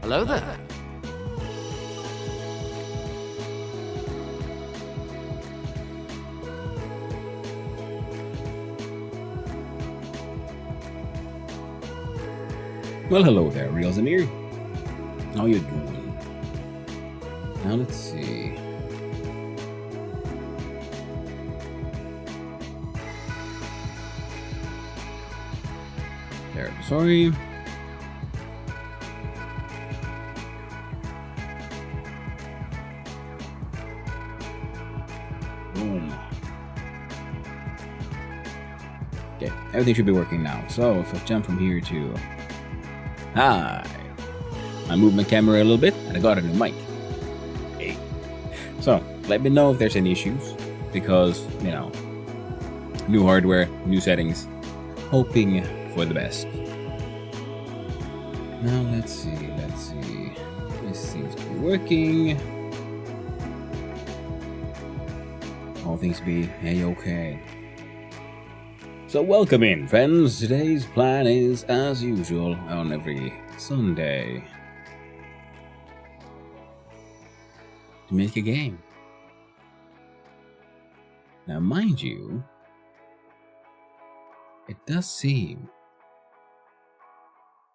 Hello there. Well, hello there, Real Zamir. How you doing? Now let's see. There, sorry. Boom. Okay, everything should be working now. So if I jump from here to hi, I moved my camera a little bit and I got a new mic. Hey. So let me know if there's any issues because, you know, new hardware, new settings, hoping for the best. Now let's see. This seems to be working. All things be a-okay. So welcome in, friends. Today's plan is, as usual, on every Sunday, to make a game. Now, mind you, it does seem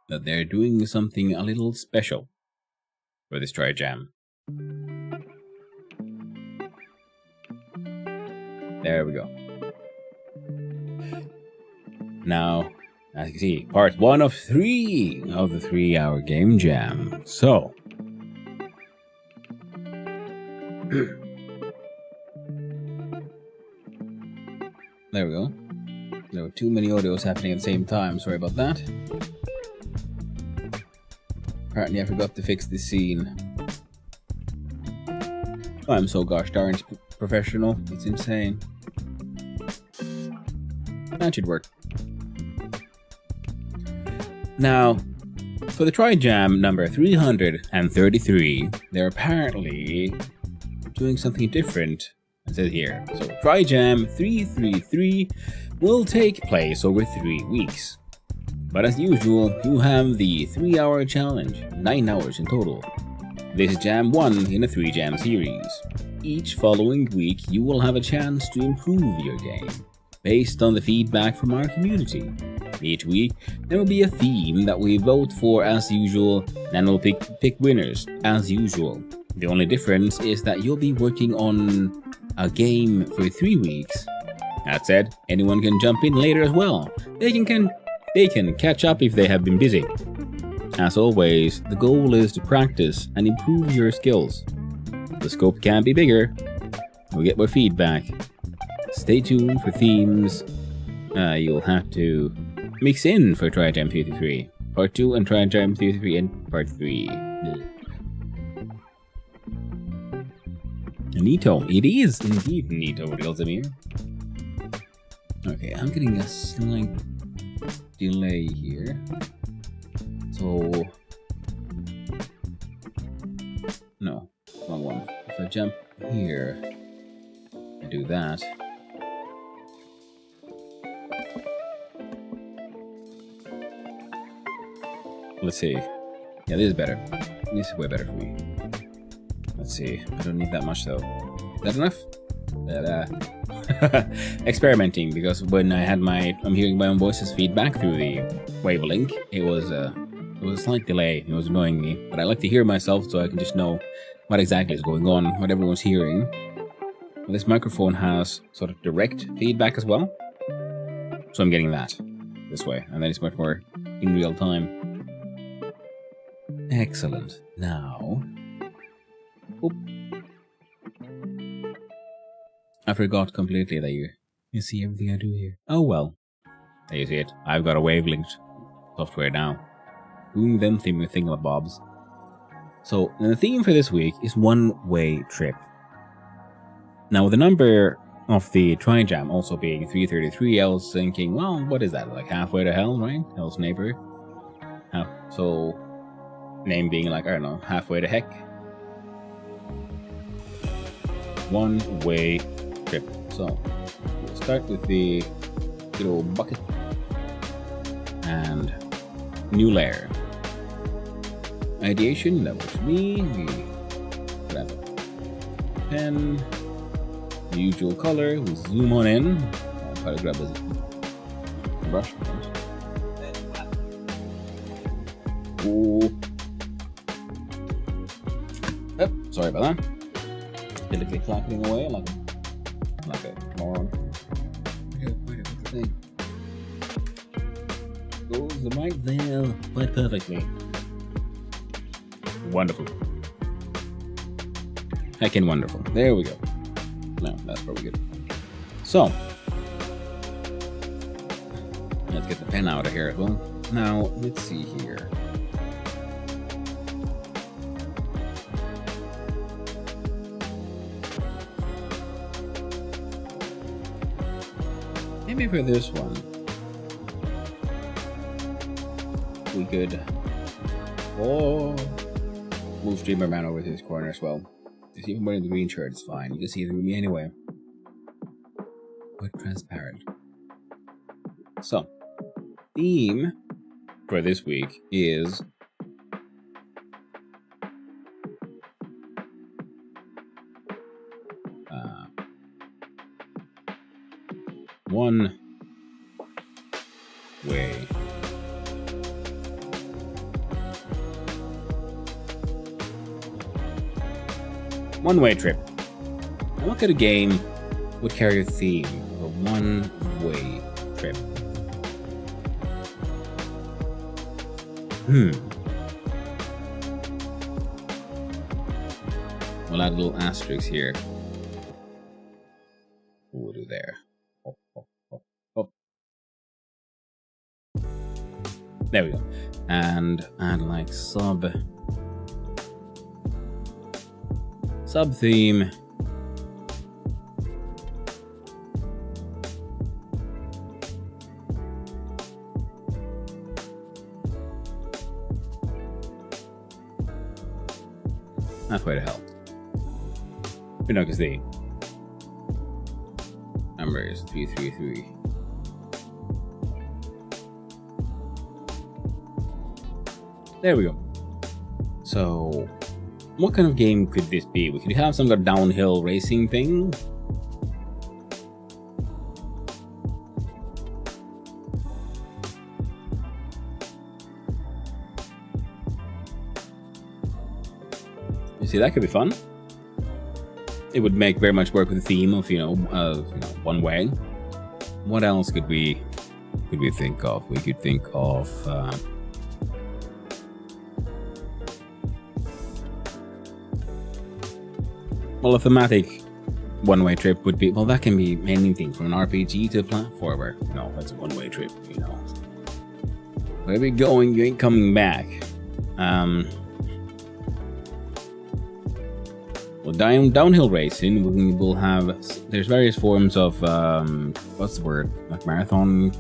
that they're doing something a little special for this Trijam. There we go. Now, as you can see, part 1 of 3 of the 3-hour game jam. So, there we go. There were too many audios happening at the same time. Sorry about that. Apparently, I forgot to fix this scene. I'm so gosh darn professional. It's insane. That should work. Now, for the Trijam number 333, they're apparently doing something different. It says here. So, Trijam 333 will take place over 3 weeks. But as usual, you have the 3-hour challenge, 9 hours in total. This is Jam 1 in a 3-jam series. Each following week, you will have a chance to improve your game, based on the feedback from our community. Each week, there will be a theme that we vote for as usual, and we'll pick winners as usual. The only difference is that you'll be working on a game for 3 weeks. That said, anyone can jump in later as well. They can catch up if they have been busy. As always, the goal is to practice and improve your skills. The scope can be bigger. We'll get more feedback. Stay tuned for themes you'll have to mix in for Trijam 33, Part 2 and Trijam 33 and Part 3. Neato. It is indeed neato, Real Zamir. Okay, I'm getting a slight delay here. So, no, wrong one. If I jump here and do that, let's see. Yeah, this is better. This is way better for me. Let's see. I don't need that much though. Is that enough? Experimenting, because when I had I'm hearing my own voice's feedback through the wavelink, it was a slight delay. It was annoying me, but I like to hear myself so I can just know what exactly is going on, what everyone's hearing. Well, this microphone has sort of direct feedback as well, so I'm getting that this way, and then it's much more in real time. Excellent. Now, oop. I forgot completely that you see everything I do here. Oh well. There you see it. I've got a wavelength software now. Doing them thingamabobs. So, the theme for this week is one-way trip. Now, with the number of the Trijam also being 333, I was thinking, well, what is that? Like halfway to hell, right? Hell's neighbor. So, name being like, I don't know, halfway to heck. One-way trip. So, we'll start with the little bucket and new layer. ideation. That works for me. We grab a pen, the usual color. We zoom on in. I'll try to grab this brush. Ooh. Oh, sorry about that. Delicately clapping away like a moron. Goes the mic there quite perfectly. Wonderful. Heckin' wonderful. There we go. No, that's probably good. So, let's get the pen out of here as well. Now, let's see here. Maybe for this one, we could move Streamer Man over to this corner as well. He's even wearing the green shirt, it's fine. You can see through me anyway. Quite transparent. So, theme for this week is one way. One-way trip. Now what kind of game would carry a theme of a one-way trip? We'll add a little asterisk here. We'll do there. There we go. And add like sub theme. Halfway to hell. But no, because the number is 333. There we go. So, what kind of game could this be? We could have some kind of downhill racing thing. You see, that could be fun. It would make very much work with the theme of, one way. What else could we think of? We could think of well, a thematic one-way trip would be, well, that can be anything from an RPG to a platformer. No, that's a one-way trip, Where we going, you ain't coming back. Well, downhill racing, we will have, there's various forms of, what's the word? Like marathon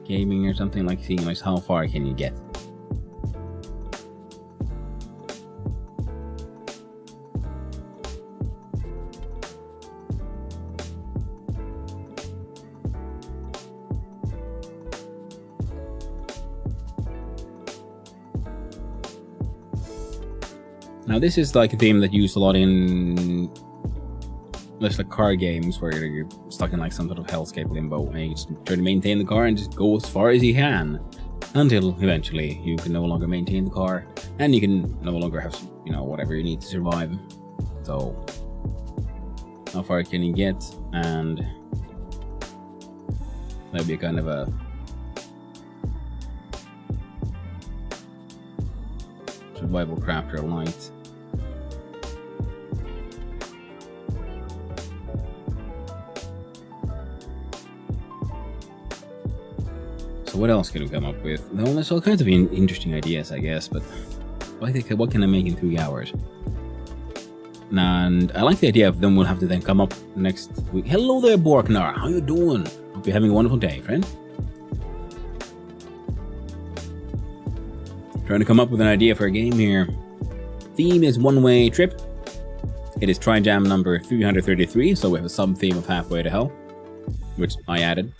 gaming or something, like seeing like how far can you get? Now this is like a theme that used a lot in just like car games where you're stuck in like some sort of hellscape limbo and you just try to maintain the car and just go as far as you can until eventually you can no longer maintain the car and you can no longer have, whatever you need to survive. So how far can you get? And that'd be a kind of a survival crafter light. So what else can we come up with? No, there's all kinds of interesting ideas, I guess, but what can I make in 3 hours? And I like the idea of them. We'll have to then come up next week. Hello there, Borknar. How you doing? Hope you're having a wonderful day, friend. Trying to come up with an idea for a game here. Theme is one-way trip. It is Trijam number 333, so we have a sub-theme of Halfway to Hell, which I added.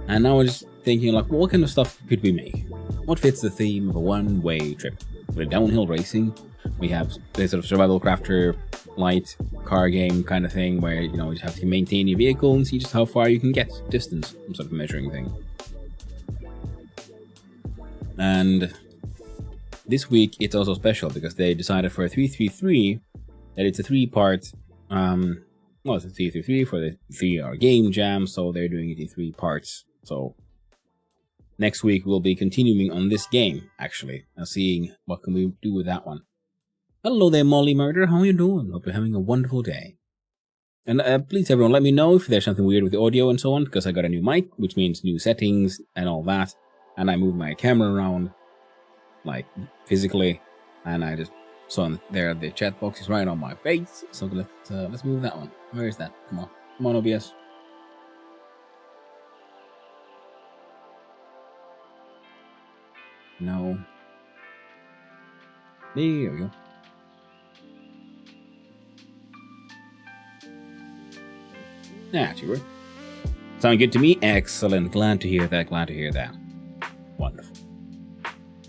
And now we're just thinking, like, well, what kind of stuff could we make? What fits the theme of a one-way trip? With downhill racing, We have this sort of survival crafter light car game kind of thing where, you know, you have to maintain your vehicle and see just how far you can get, distance, some sort of measuring thing. And this week it's also special because they decided for a 333 that it's a 3-part, well, it's a 333 for the 3-hour game jam, so they're doing it in 3 parts. So next week we'll be continuing on this game, actually, and seeing what can we do with that one. Hello there, Molly Murder. How are you doing? Hope you're having a wonderful day. And please, everyone, let me know if there's something weird with the audio and so on, because I got a new mic, which means new settings and all that. And I moved my camera around, like, physically, and I just saw there the chat box is right on my face. So let's move that one. Where is that? Come on, OBS. No. There we go. That you were. Sound good to me? Excellent. Glad to hear that. Glad to hear that. Wonderful.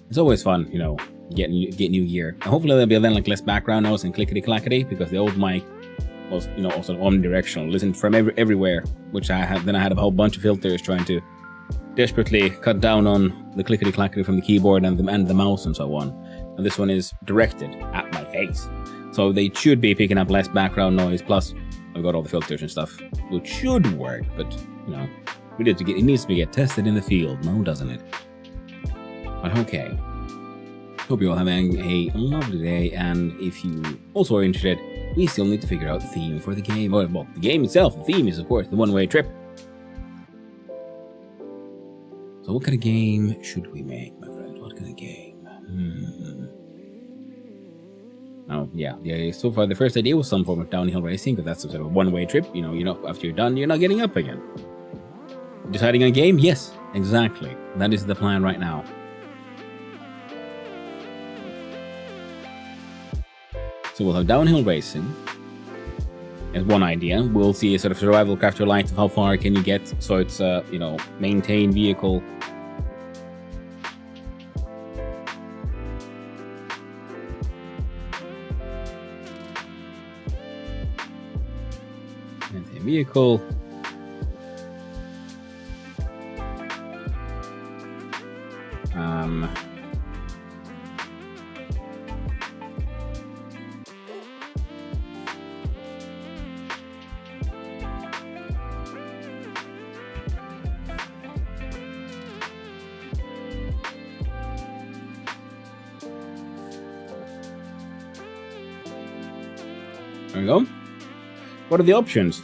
It's always fun, you know, get new gear. And hopefully there'll be then like less background noise and clickety clackety, because the old mic was, you know, also omnidirectional, listened from everywhere, which I had a whole bunch of filters trying to desperately cut down on the clickety clackety from the keyboard and the mouse and so on. And this one is directed at my face, so they should be picking up less background noise. Plus, I've got all the filters and stuff, which should work. But you know, it needs to get tested in the field, no, doesn't it? But okay. Hope you're all having a lovely day, and if you also are interested, we still need to figure out the theme for the game. Well, the game itself, the theme is of course the one-way trip. So what kind of game should we make, my friend? What kind of game? Oh, yeah. So far, the first idea was some form of downhill racing, but that's a sort of one-way trip. You know, after you're done, you're not getting up again. Deciding on a game? Yes, exactly. That is the plan right now. So we'll have downhill racing as one idea. We'll see a sort of survival crafter light of how far can you get. So it's you know, maintain vehicle. Maintain vehicle. There we go. What are the options?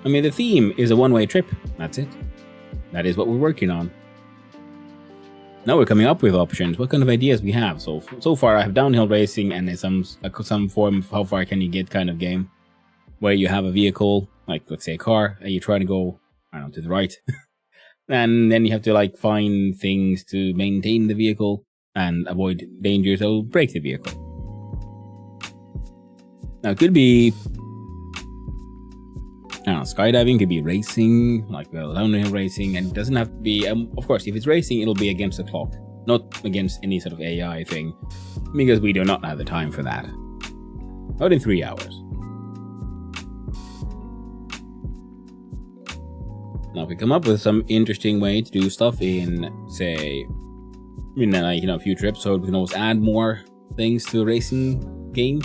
I mean, the theme is a one-way trip. That's it. That is what we're working on. Now we're coming up with options. What kind of ideas we have? So far, I have downhill racing and some form of how far can you get kind of game, where you have a vehicle, like let's say a car, and you try to go, I don't know, to the right, and then you have to like find things to maintain the vehicle and avoid dangers that will break the vehicle. Now, it could be, I don't know, skydiving, could be racing, like downhill racing, and it doesn't have to be, of course, if it's racing, it'll be against the clock, not against any sort of AI thing, because we do not have the time for that. Not in 3 hours. Now, if we come up with some interesting way to do stuff in, say, a future episode, we can always add more things to a racing game.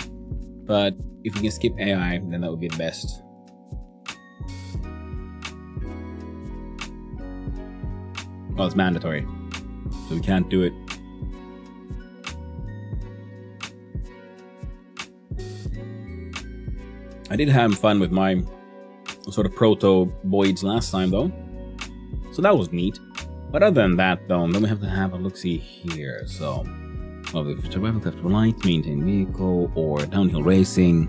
But if we can skip AI, then that would be the best. Well, it's mandatory, so we can't do it. I did have fun with my sort of proto-boids last time, though, so that was neat. But other than that, though, then we have to have a look-see here. So, well, if survival theft for light, maintain vehicle, or downhill racing.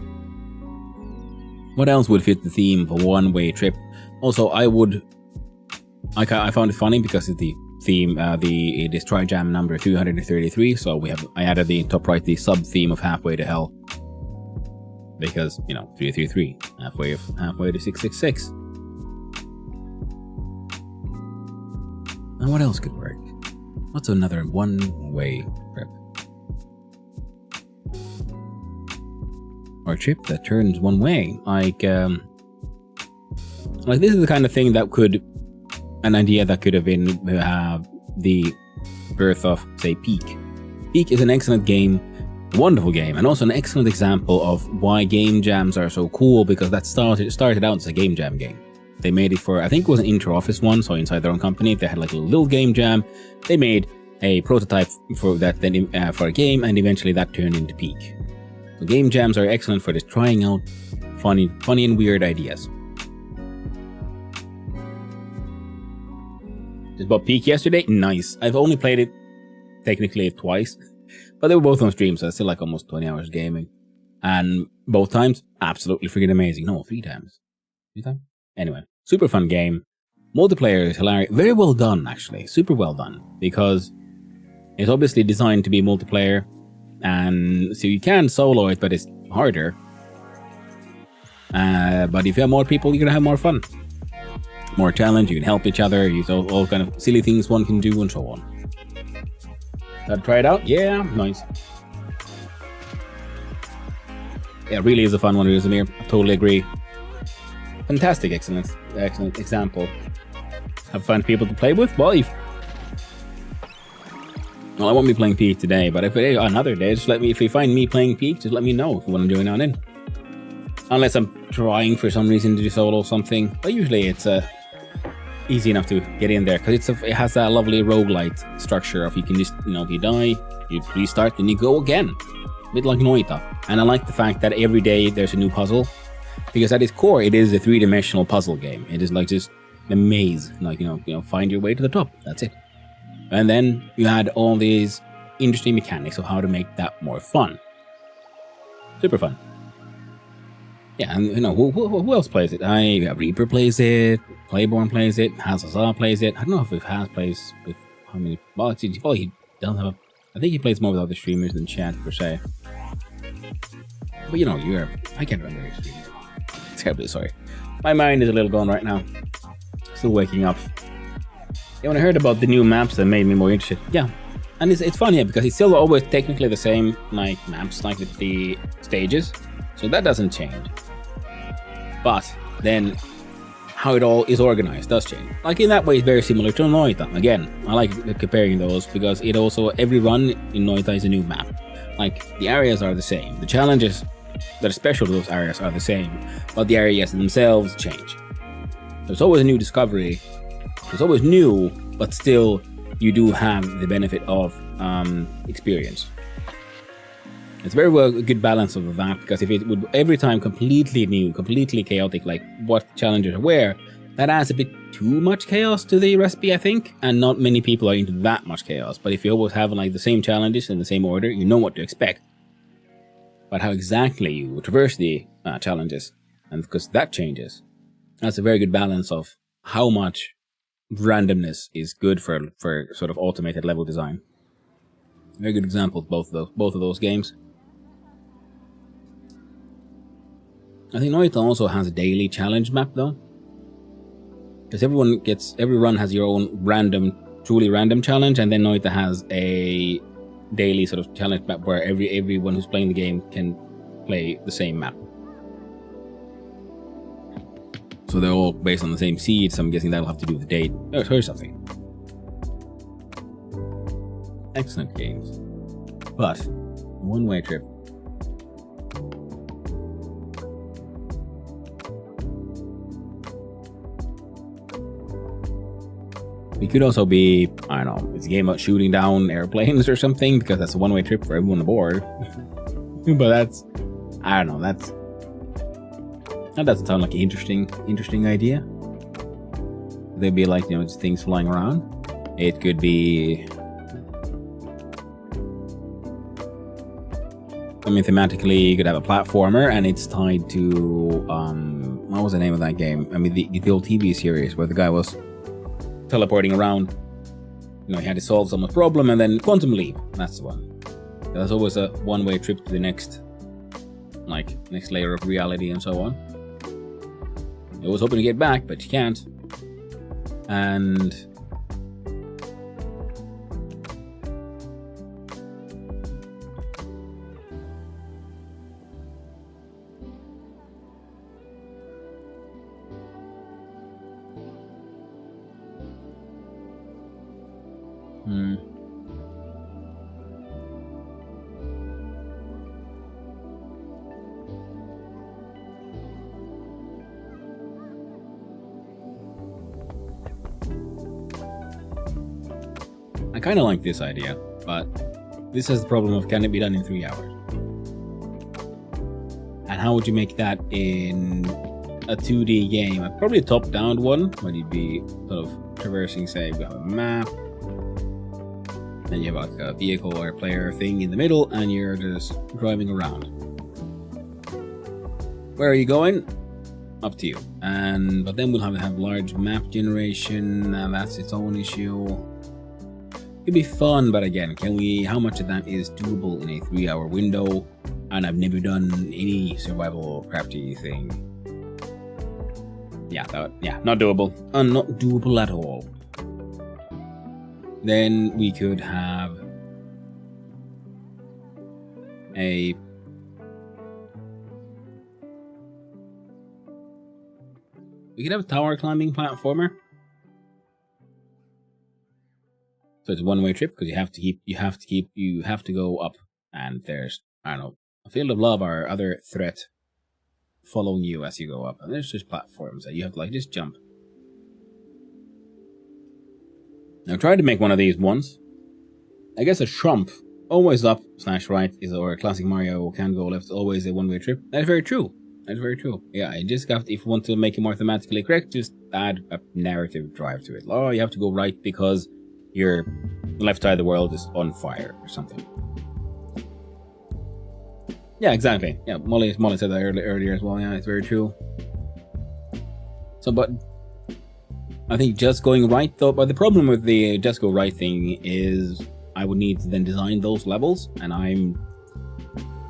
What else would fit the theme for one-way trip? Also, I found it funny because it's the theme, it is Trijam number 333. So I added the top right, the sub-theme of Halfway to Hell. Because, 333, halfway to 666. And what else could work? What's another one-way trip? or a trip that turns one way. Like this is the kind of thing that an idea that could have been the birth of, say, Peak. Peak is an excellent game, wonderful game, and also an excellent example of why game jams are so cool, because that started out as a game jam game. They made it for, I think it was an inter-office one, so inside their own company, they had like a little game jam. They made a prototype for that for a game, and eventually that turned into Peak. So game jams are excellent for just trying out funny and weird ideas. Just bought Peak yesterday. Nice. I've only played it technically twice, but they were both on stream, so it's still like almost 20 hours gaming. And both times, absolutely freaking amazing. No, 3 times. 3 times? Anyway, super fun game. Multiplayer is hilarious. Very well done, actually. Super well done. Because it's obviously designed to be multiplayer. And so you can solo it, but it's harder. But if you have more people, you're going to have more fun. More challenge, you can help each other, use all kind of silly things one can do, and so on. Gotta try it out? Yeah, nice. Yeah, it really is a fun one, Rizamir. I totally agree. Fantastic, excellent example. Have fun people to play with? Well, I won't be playing Peak today, but if another day, if you find me playing Peak, just let me know if you want to join on in. Unless I'm trying for some reason to do solo or something, but usually it's easy enough to get in there, because it has that lovely roguelite structure of you can just, if you die, you restart, then you go again. A bit like Noita. And I like the fact that every day there's a new puzzle, because at its core, it is a 3-dimensional puzzle game. It is like just a maze, like, find your way to the top. That's it. And then you add all these interesting mechanics of how to make that more fun. Super fun. Yeah, and who else plays it? Reaper plays it, Playborn plays it, Hazazah plays it. I don't know if Haz plays with how many. Well, he doesn't have. I think he plays more with other streamers than chat per se. But I can't remember his stream. Terribly sorry. My mind is a little gone right now. Still waking up. Yeah, when I heard about the new maps, that made me more interested. Yeah, and it's fun, because it's still always technically the same like maps, like with the stages. So that doesn't change. But then how it all is organized does change. Like in that way, it's very similar to Noita. Again, I like comparing those because it also, every run in Noita is a new map. Like the areas are the same. The challenges that are special to those areas are the same, but the areas themselves change. There's always a new discovery. It's always new, but still you do have the benefit of experience. It's very well a good balance of that, because if it would every time completely new, completely chaotic, like what challenges are where, that adds a bit too much chaos to the recipe, I think, and not many people are into that much chaos. But if you always have like the same challenges in the same order, you know what to expect. But how exactly you traverse the challenges, and because that changes, that's a very good balance of how much randomness is good for sort of automated level design. Very good example of both of those games. I think Noita also has a daily challenge map though, because every run has your own truly random challenge, and then Noita has a daily sort of challenge map where everyone who's playing the game can play the same map. So they're all based on the same seed, so I'm guessing that'll have to do with the date. Oh, here's something. Excellent games. But, one-way trip. It could also be, I don't know, it's a game about shooting down airplanes or something, because that's a one-way trip for everyone aboard. But that's, I don't know, that doesn't sound like an interesting idea. There'd be like, just things flying around. It could be, thematically, you could have a platformer, and it's tied to, what was the name of that game? The old TV series where the guy was teleporting around. He had to solve some problem, and then Quantum Leap. That's the one. There's always a one-way trip to the next layer of reality and so on. I was hoping to get back, but you can't. And kind of like this idea, but this has the problem of can it be done in 3 hours? And how would you make that in a 2D game? Probably a top-down one, where you'd be sort of traversing, say, you have a map, then you have like a vehicle or a player thing in the middle, and you're just driving around. Where are you going? Up to you. But then we'll have to have large map generation, and that's its own issue. It'd be fun, but again, how much of that is doable in a 3-hour window? And I've never done any survival crafty thing. Yeah, not doable. Not doable at all. Then we could have we could have a tower climbing platformer. So it's a one-way trip because you have to go up, and there's, I don't know, a field of lava or other threat following you as you go up, and there's just platforms that you have to like just jump. Now try to make one of these once. I guess a trump, always up / right, or a classic Mario can go left, always a one-way trip. That's very true. That's very true. Yeah, I just have to, if you want to make it more thematically correct, just add a narrative drive to it. Oh, you have to go right because your left side of the world is on fire or something. Yeah, exactly. Yeah, Molly said that earlier as well. Yeah, it's very true. So, but I think just going right though. But the problem with the just go right thing is I would need to then design those levels, and I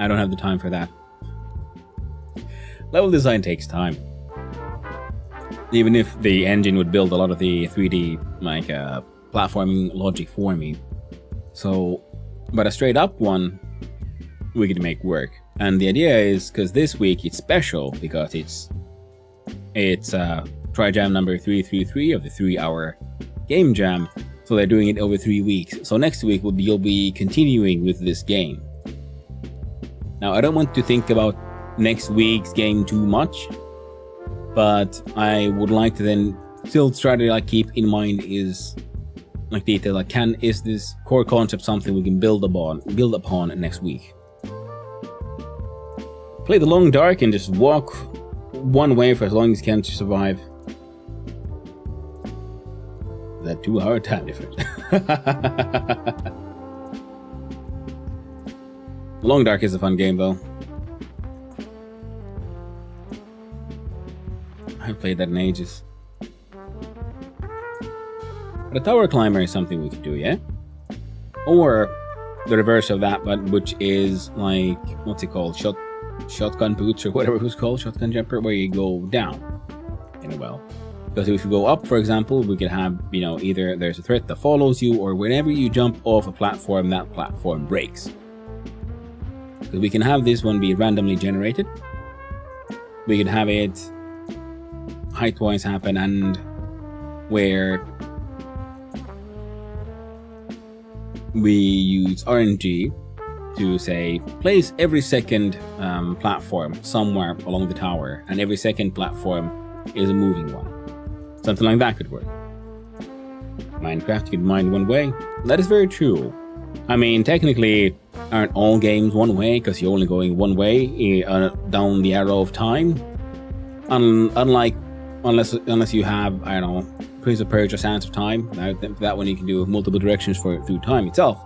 don't have the time for that. Level design takes time. Even if the engine would build a lot of the 3D like platforming logic for me. So, but a straight up one we could make work. And the idea is, because this week it's special because it's Trijam number 333 of the 3-hour game jam. So they're doing it over 3 weeks. So next week you'll be continuing with this game. Now I don't want to think about next week's game too much, but I would like to then still try to like keep in mind is like detail, like is this core concept something we can build upon next week. Play the long dark and just walk one way for as long as you can to survive. Is that 2 hour time difference? Long dark is a fun game though. I haven't played that in ages. But a tower climber is something we could do, yeah? Or the reverse of that, but which is like, what's it called? Shotgun boots or whatever it was called, shotgun jumper, where you go down in a well. Because if you go up, for example, we could have, either there's a threat that follows you, or whenever you jump off a platform, that platform breaks. Because we can have this one be randomly generated. We could have it height-wise happen, and where we use RNG to say place every second platform somewhere along the tower, and every second platform is a moving one. Something like that could work. Minecraft, you could mine one way. That is very true. I mean, technically, aren't all games one way because you're only going one way down the arrow of time? Unless you have, I don't know, Prince of Persia Sands of Time. That one you can do multiple directions through time itself.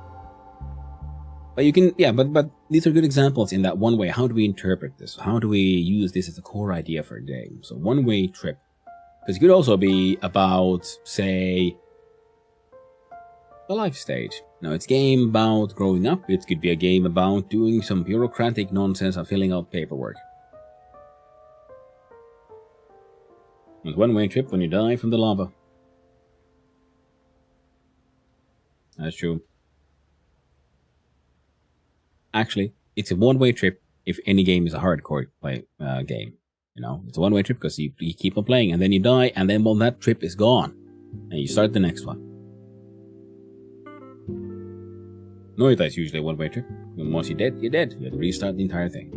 But you can, yeah, but these are good examples in that one way. How do we interpret this? How do we use this as a core idea for a game? So one-way trip. Because it could also be about, say, a life stage. Now, it's a game about growing up. It could be a game about doing some bureaucratic nonsense and filling out paperwork. It's one-way trip when you die from the lava. That's true. Actually, it's a one-way trip if any game is a hardcore game. It's a one-way trip because you keep on playing and then you die, and then that trip is gone and you start the next one. Noita is usually a one-way trip. Once you're dead, you're dead. You have to restart the entire thing.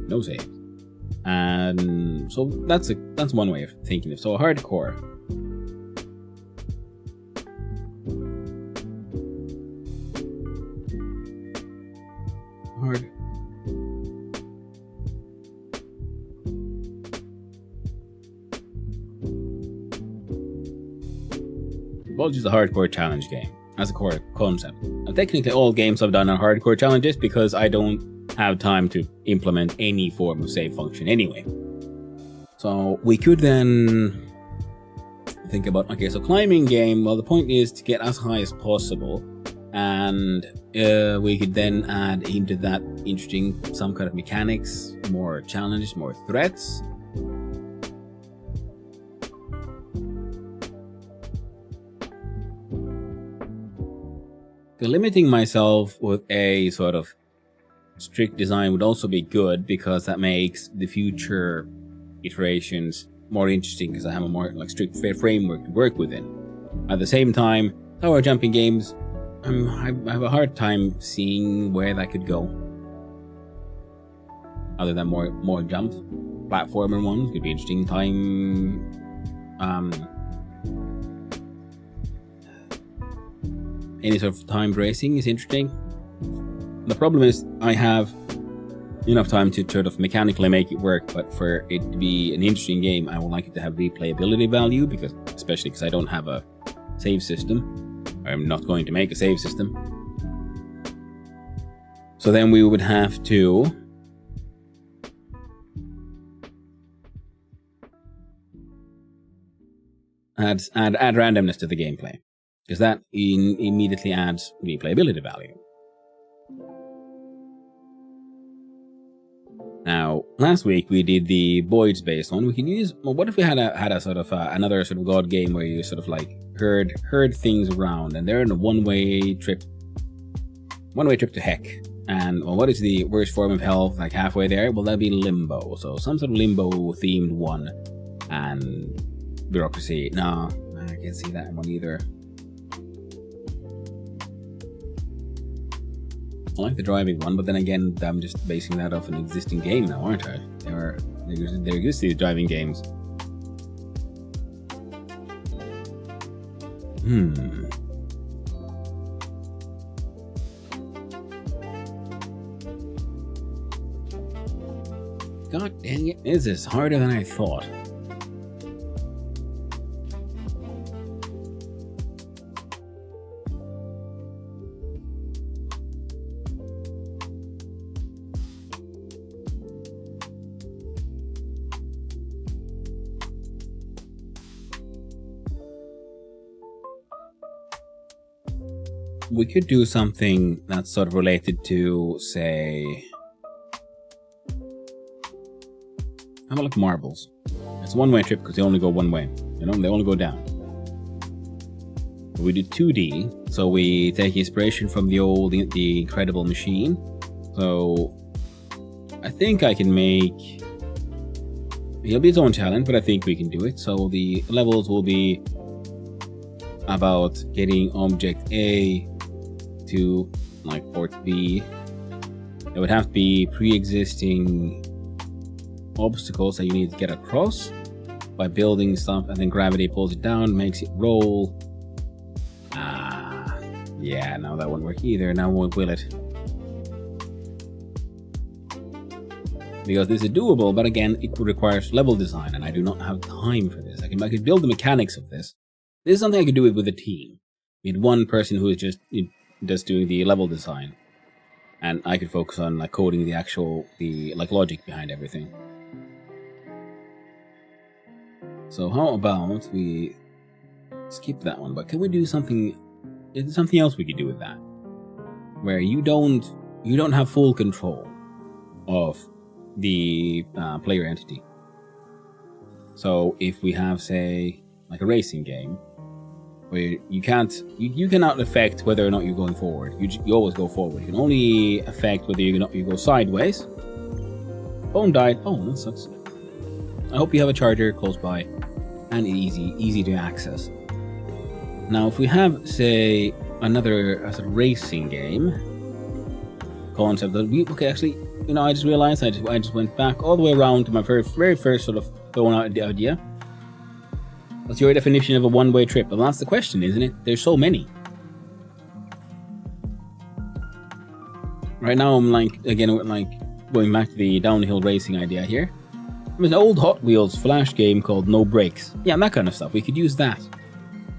No saves. And so that's one way of thinking of. So hardcore. hard. Bulge is a hardcore challenge game as a core concept. Now, technically, all games I've done are hardcore challenges because I don't have time to implement any form of save function anyway. So we could then think about, okay, so climbing game, well, the point is to get as high as possible, and we could then add into that interesting some kind of mechanics, more challenges, more threats. So limiting myself with a sort of strict design would also be good, because that makes the future iterations more interesting, because I have a more like strict framework to work within. At the same time, tower jumping games, I have a hard time seeing where that could go. Other than more jumps, platformer ones could be interesting. Any sort of time racing is interesting. The problem is I have enough time to sort of mechanically make it work, but for it to be an interesting game, I would like it to have replayability value, especially because I don't have a save system. I'm not going to make a save system. So then we would have to add randomness to the gameplay, because that immediately adds replayability value. Now, last week we did the Boyd's based one. We can use, well, what if we had a sort of another sort of god game where you sort of like heard things around, and they're in a one-way trip to heck. And well, what is the worst form of hell? Like halfway there? Well, that'd be Limbo. So some sort of Limbo themed one. And bureaucracy. No, I can't see that one either. I like the driving one, but then again, I'm just basing that off an existing game now, aren't I? There exist these driving games. God dang it, this is harder than I thought. We could do something that's sort of related to, say, how about like marbles? It's a one-way trip because they only go one way. You know, they only go down. We do 2D, so we take inspiration from the Incredible Machine. So I think I can make. It'll be its own challenge, but I think we can do it. So the levels will be about getting object A to like port B. There would have to be pre-existing obstacles that you need to get across by building stuff, and then gravity pulls it down, makes it roll. Yeah, no, that won't work either. Now will it? Because this is doable, but again, it requires level design, and I do not have time for this. I could build the mechanics of this. This is something I could do with a team. With one person who is just doing the level design, and I could focus on like coding the logic behind everything. So how about we skip that one? But can we do something? Is there something else we could do with that, where you don't have full control of the player entity? So if we have, say, like a racing game, where you cannot affect whether or not you're going forward. You always go forward. You can only affect whether you go sideways. Phone died. Oh, that sucks. I hope you have a charger close by and easy to access. Now, if we have, say, another sort of racing game concept that actually, I just realized I just went back all the way around to my very first sort of throwing out the idea. What's your definition of a one-way trip? Well, that's the question, isn't it? There's so many. Right now I'm like, again, like going back to the downhill racing idea here. There's an old Hot Wheels Flash game called No Brakes. Yeah, that kind of stuff. We could use that.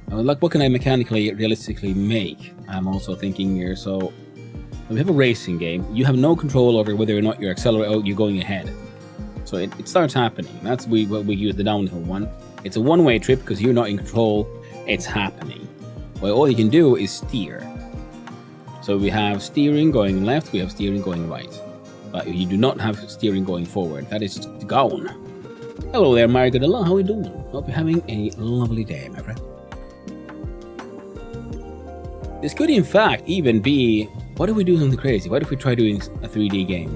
Like, what can I mechanically, realistically make? I'm also thinking here. So, we have a racing game. You have no control over whether or not you're accelerating. Oh, you're going ahead. So it starts happening. That's what we use the downhill one. It's a one-way trip because you're not in control. It's happening. Well, all you can do is steer. So we have steering going left. We have steering going right. But you do not have steering going forward. That is just gone. Hello there, Margarilla. How are you doing? Hope you're having a lovely day, my friend. This could, in fact, even be... What if we do something crazy? What if we try doing a 3D game?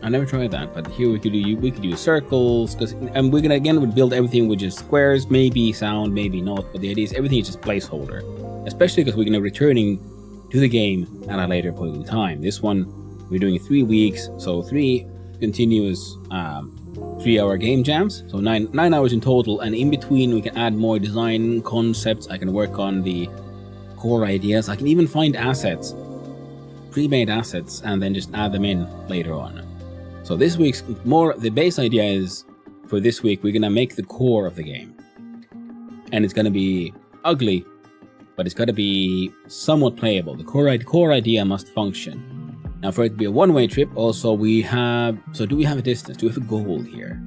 I never tried that, but here we could do circles, and we're gonna again build everything with just squares, maybe sound, maybe not. But the idea is everything is just placeholder, especially because we're gonna be returning to the game at a later point in time. This one we're doing 3 weeks, so 3 continuous 3-hour game jams, so 9 hours in total, and in between we can add more design concepts. I can work on the core ideas. I can even find assets, pre-made assets, and then just add them in later on. So this week's the base idea is for this week we're gonna make the core of the game, and it's gonna be ugly, but it's gotta be somewhat playable. The core idea must function. Now, for it to be a one-way trip, also we have. So do we have a distance? Do we have a goal here,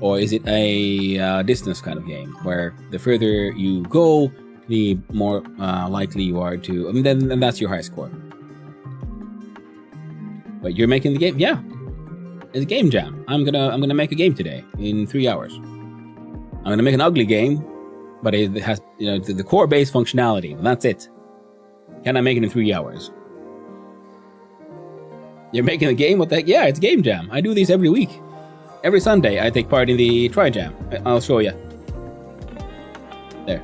or is it a distance kind of game where the further you go, the more likely you are to? I mean, then that's your high score. But you're making the game, yeah. It's a game jam. I'm gonna make a game today in 3 hours. I'm gonna make an ugly game, but it has the core base functionality. And that's it. Can I make it in 3 hours? You're making a game? What the heck? Yeah, it's game jam. I do these every week. Every Sunday I take part in the Trijam. I'll show you. There.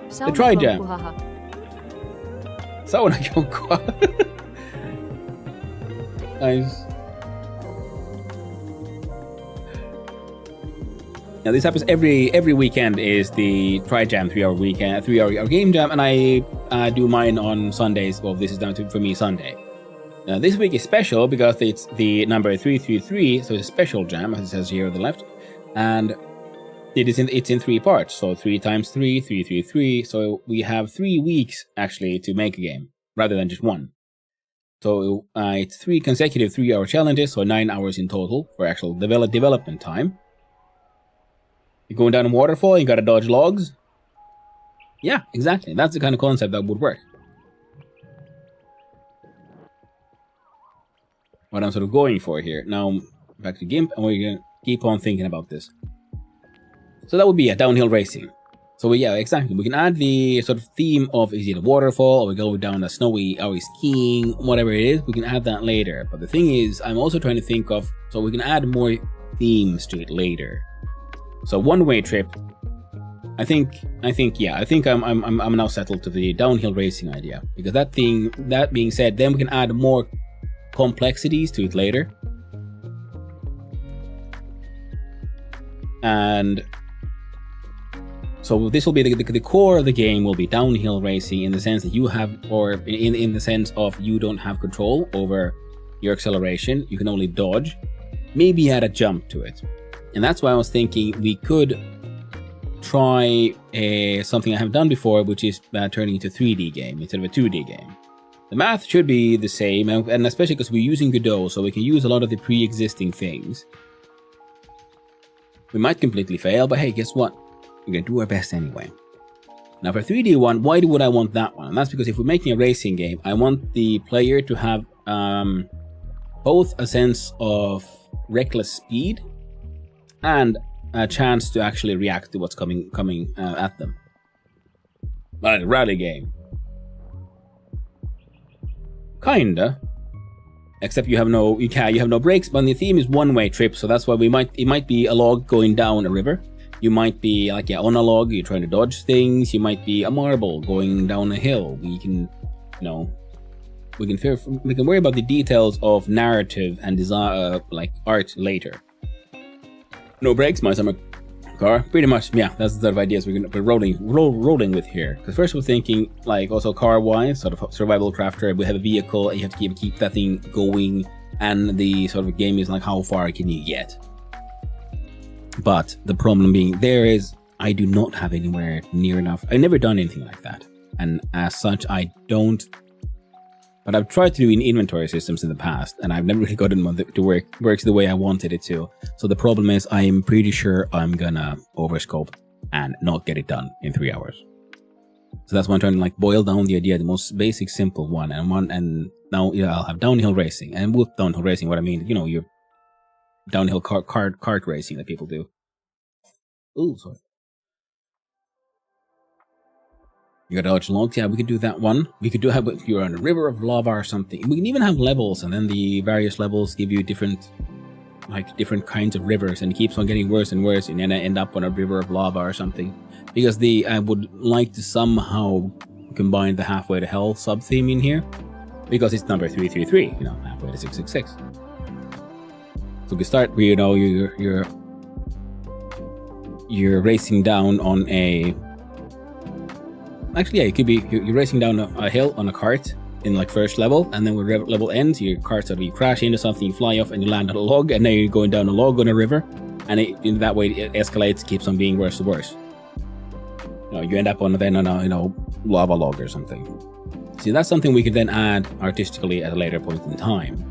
The Trijam. Nice. Now this happens every weekend. Is the Trijam 3-hour weekend, 3-hour game jam, and I do mine on Sundays. Well, this is down to for me Sunday. Now this week is special because it's the number 333, so it's a special jam, as it says here on the left, and it's in 3 parts. So 3 times 3, 333. So we have 3 weeks actually to make a game rather than just 1. So it's 3 consecutive 3-hour challenges, so 9 hours in total for actual development time. You're going down a waterfall, you gotta dodge logs. Yeah, exactly. That's the kind of concept that would work. What I'm sort of going for here. Now, back to GIMP, and we're gonna keep on thinking about this. So that would be downhill racing. So yeah, exactly. We can add the sort of theme of, is it a waterfall, or we go down a snowy, are we skiing, whatever it is, we can add that later. But the thing is, I'm also trying to think of, so we can add more themes to it later. So one-way trip. I think I'm now settled to the downhill racing idea, because that being said, then we can add more complexities to it later. And so this will be the core of the game will be downhill racing, in the sense that you have, or in the sense of you don't have control over your acceleration. You can only dodge, maybe add a jump to it. And that's why I was thinking we could try something I have done before, which is turning into a 3D game instead of a 2D game. The math should be the same, and especially because we're using Godot, so we can use a lot of the pre-existing things. We might completely fail, but hey, guess what? We're going to do our best anyway. Now for 3D one, why would I want that one? And that's because if we're making a racing game, I want the player to have both a sense of reckless speed and a chance to actually react to what's coming at them. But a rally game. Kinda. Except you have no brakes, but the theme is one-way trip, so that's why it might be a log going down a river. You might be like on a log, you're trying to dodge things. You might be a marble going down a hill. We can worry about the details of narrative and design, like art later. No brakes, my summer car. Pretty much, yeah, that's the sort of ideas we're rolling with here. Because first we're thinking, like, also car-wise, sort of survival crafter, we have a vehicle, and you have to keep that thing going, and the sort of game is like, how far can you get? But the problem being there is, I do not have anywhere near enough. I've never done anything like that, and as such, I don't. But I've tried to do in inventory systems in the past, and I've never really gotten one to works the way I wanted it to. So the problem is, I'm pretty sure I'm gonna overscope and not get it done in 3 hours. So that's why I'm trying to like boil down the idea, the most basic, simple one, and now I'll have downhill racing. And with downhill racing, what I mean, you know, your downhill kart racing that people do. Ooh, sorry. You gotta dodge logs, yeah, we could do that one. We could do have if you're on a river of lava or something. We can even have levels, and then the various levels give you different kinds of rivers, and it keeps on getting worse and worse, and then I end up on a river of lava or something. Because I would like to somehow combine the halfway to hell sub theme in here, because it's number 333, you know, halfway to 666. So we start, you know, you're racing down on a. Actually, yeah, it could be you're racing down a hill on a cart in like first level, and then when level ends, your cart sort of you crash into something, you fly off, and you land on a log, and then you're going down a log on a river, and in that way it escalates, keeps on being worse and worse. You know, you end up on a lava log or something. See, that's something we could then add artistically at a later point in time,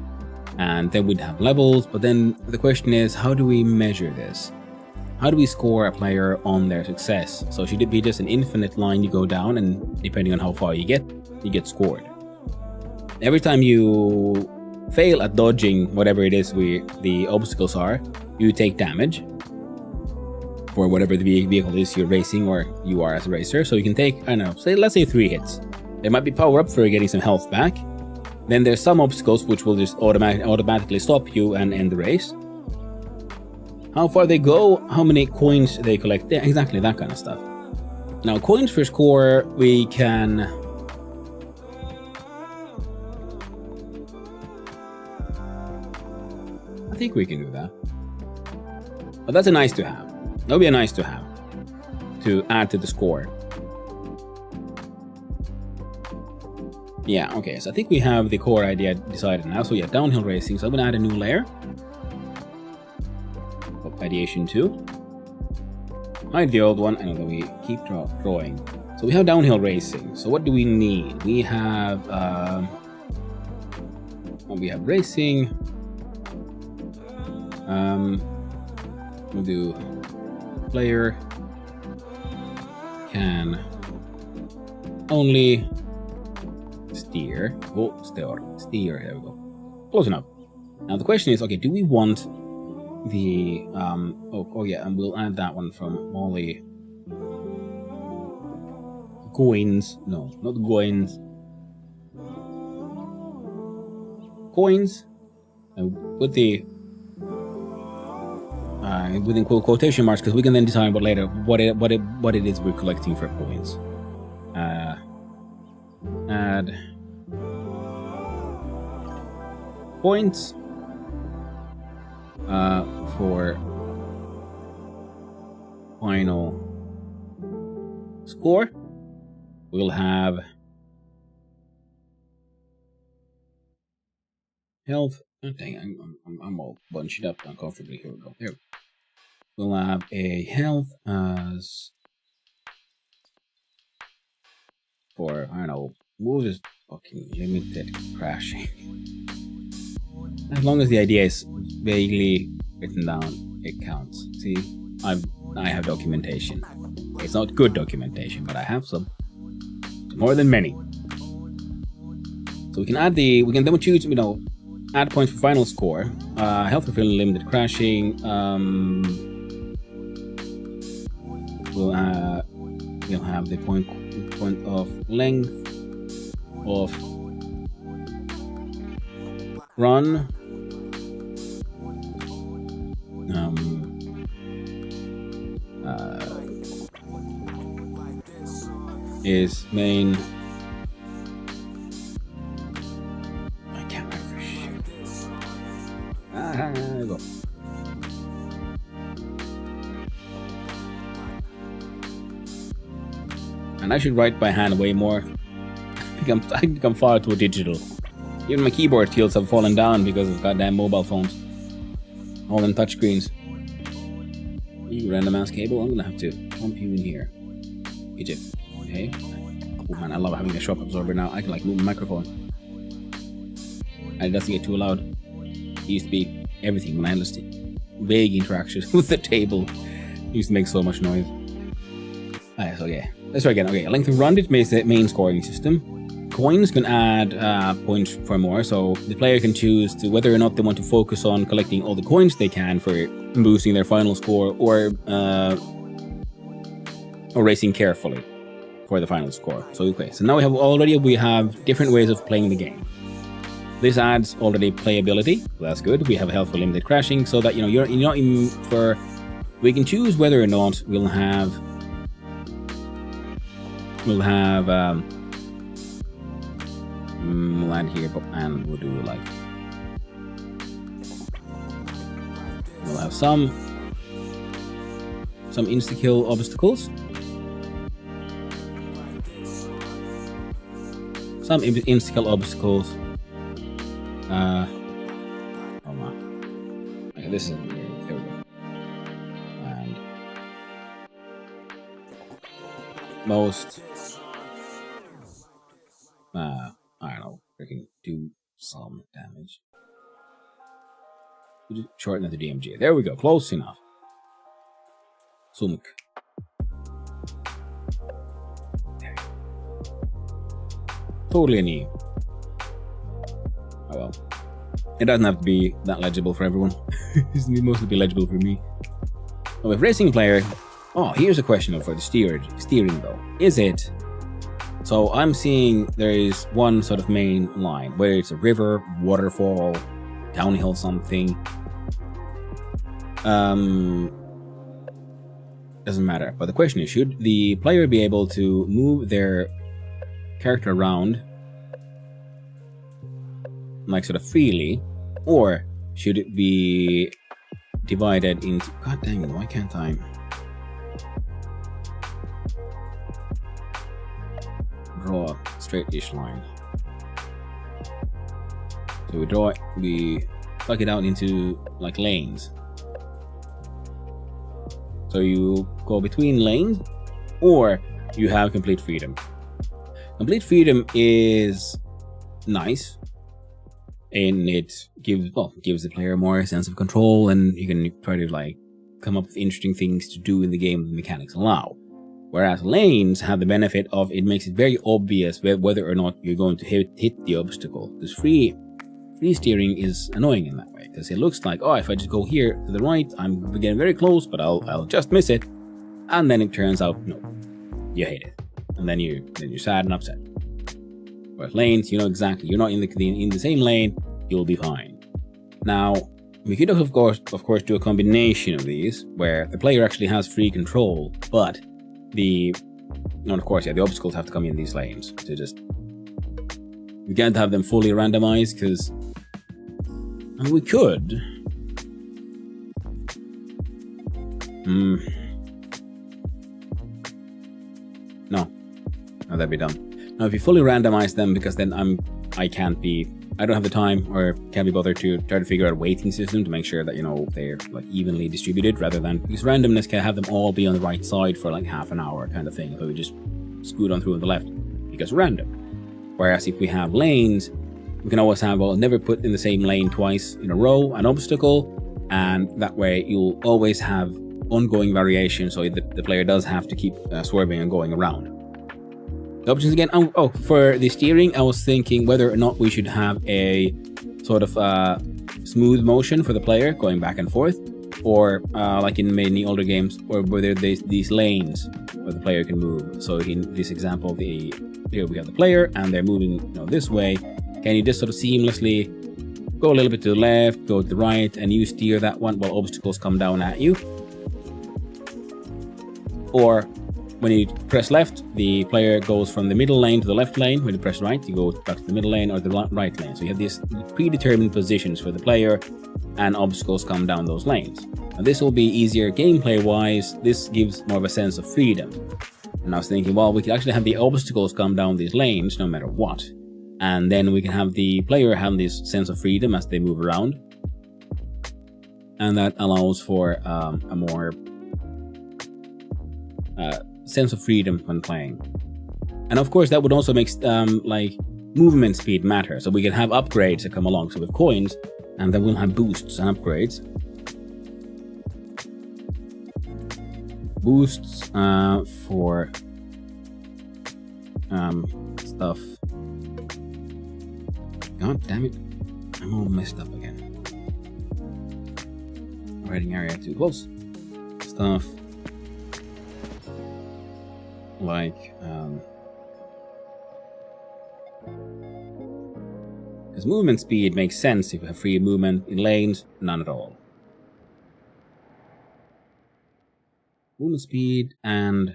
and then we'd have levels. But then the question is, how do we measure this? How do we score a player on their success? So should it be just an infinite line you go down, and depending on how far you get scored? Every time you fail at dodging whatever it is the obstacles are, you take damage for whatever the vehicle is you're racing or you are as a racer. So you can take, I don't know, let's say 3 hits. There might be power up for getting some health back. Then there's some obstacles which will just automatically stop you and end the race. How far they go, how many coins they collect, yeah, exactly that kind of stuff. Now, coins for score, we can. I think we can do that. But that's a nice to have. That'll be a nice to have to add to the score. Yeah, okay, so I think we have the core idea decided now. So yeah, downhill racing. So I'm gonna add a new layer. Ideation 2. Hide the old one, and then we keep drawing. So we have downhill racing. So what do we need? We have racing. We'll do player can only steer. Oh, steer. Here we go. Close enough. Now the question is, okay, do we want the oh yeah, and we'll add that one from Molly. Coins, no, not coins. Coins, and with the within quotation marks, because we can then decide about later what it is we're collecting for points. Add points. For final score, we'll have health. Oh, dang, I'm all bunched up uncomfortably. Here we go. There. We'll have a health as for, I don't know, we'll just fucking limited crashing. As long as the idea is vaguely written down, it counts. See, I have documentation. It's not good documentation, but I have some. More than many. So we can add then we choose, add points for final score. Health for feeling limited crashing. We'll have the point of length of run. Is main. I can't write for shit. There we go. And I should write by hand way more. I think I'm far too digital. Even my keyboard skills have fallen down because of goddamn mobile phones. All in touchscreens. You random ass cable, I'm gonna have to pump you in here. Egypt. Okay. Oh man, I love having a shock absorber now. I can like move the microphone. And it doesn't get too loud. It used to be everything when I had just vague interactions with the table. It used to make so much noise. Alright, so yeah. Let's try again. Okay, length of run, it makes the main scoring system. Coins can add points for more, so the player can choose to whether or not they want to focus on collecting all the coins they can for boosting their final score, or racing carefully for the final score. So okay, so now we have different ways of playing the game. This adds already playability. That's good. We have health for limited crashing, so that you're not in for. We can choose whether or not we'll have we'll land here, and we'll do like we'll have some insta-kill obstacles, oh man, okay, this is there we go. And most I don't know, we can do some damage. Shorten the DMG. There we go, close enough. Sumk. Totally new. Oh well. It doesn't have to be that legible for everyone. It's mostly be legible for me. Well, with racing player, here's a question for the steering though. Is it? So I'm seeing there is one sort of main line, whether it's a river, waterfall, downhill something. Doesn't matter. But the question is, should the player be able to move their character around like sort of freely, or should it be divided into... God dang it, why can't I... draw a straight-ish line? So we plug it out into like lanes. So you go between lanes, or you have complete freedom. Complete freedom is nice, and it gives the player more sense of control, and you can try to like come up with interesting things to do in the game the mechanics allow. Whereas lanes have the benefit of it makes it very obvious whether or not you're going to hit the obstacle. Because free steering is annoying in that way, because it looks like, if I just go here to the right, I'm getting very close, but I'll just miss it, and then it turns out no, you hate it, and then you're sad and upset. Whereas lanes, you know exactly, you're not in the same lane, you'll be fine. Now we could of course do a combination of these where the player actually has free control, but the obstacles have to come in these lanes. We can't have them fully randomized, because we could. No, that'd be dumb. Now, if you fully randomize them, because then I don't have the time or can't be bothered to try to figure out a weighting system to make sure that they're like evenly distributed, rather than, because randomness can have them all be on the right side for like half an hour kind of thing. So we just scoot on through on the left because random. Whereas if we have lanes, we can always have, never put in the same lane twice in a row an obstacle, and that way you'll always have ongoing variation, so the player does have to keep swerving and going around. The options again, for the steering, I was thinking whether or not we should have a sort of smooth motion for the player going back and forth, or like in many older games, or whether there's these lanes where the player can move. So in this example, here we have the player and they're moving this way. Can you just sort of seamlessly go a little bit to the left, go to the right, and you steer that one while obstacles come down at you? Or when you press left, the player goes from the middle lane to the left lane. When you press right, you go back to the middle lane or the right lane. So you have these predetermined positions for the player, and obstacles come down those lanes. Now this will be easier gameplay wise. This gives more of a sense of freedom. And I was thinking, well, we could actually have the obstacles come down these lanes no matter what. And then we can have the player have this sense of freedom as they move around. And that allows for a more sense of freedom when playing. And of course, that would also make like movement speed matter. So we can have upgrades that come along. So with coins, and then we'll have boosts and upgrades. Boosts for stuff. God damn it. I'm all messed up again. Writing area too close. Stuff like because movement speed makes sense if you have free movement in lanes, none at all. Movement speed and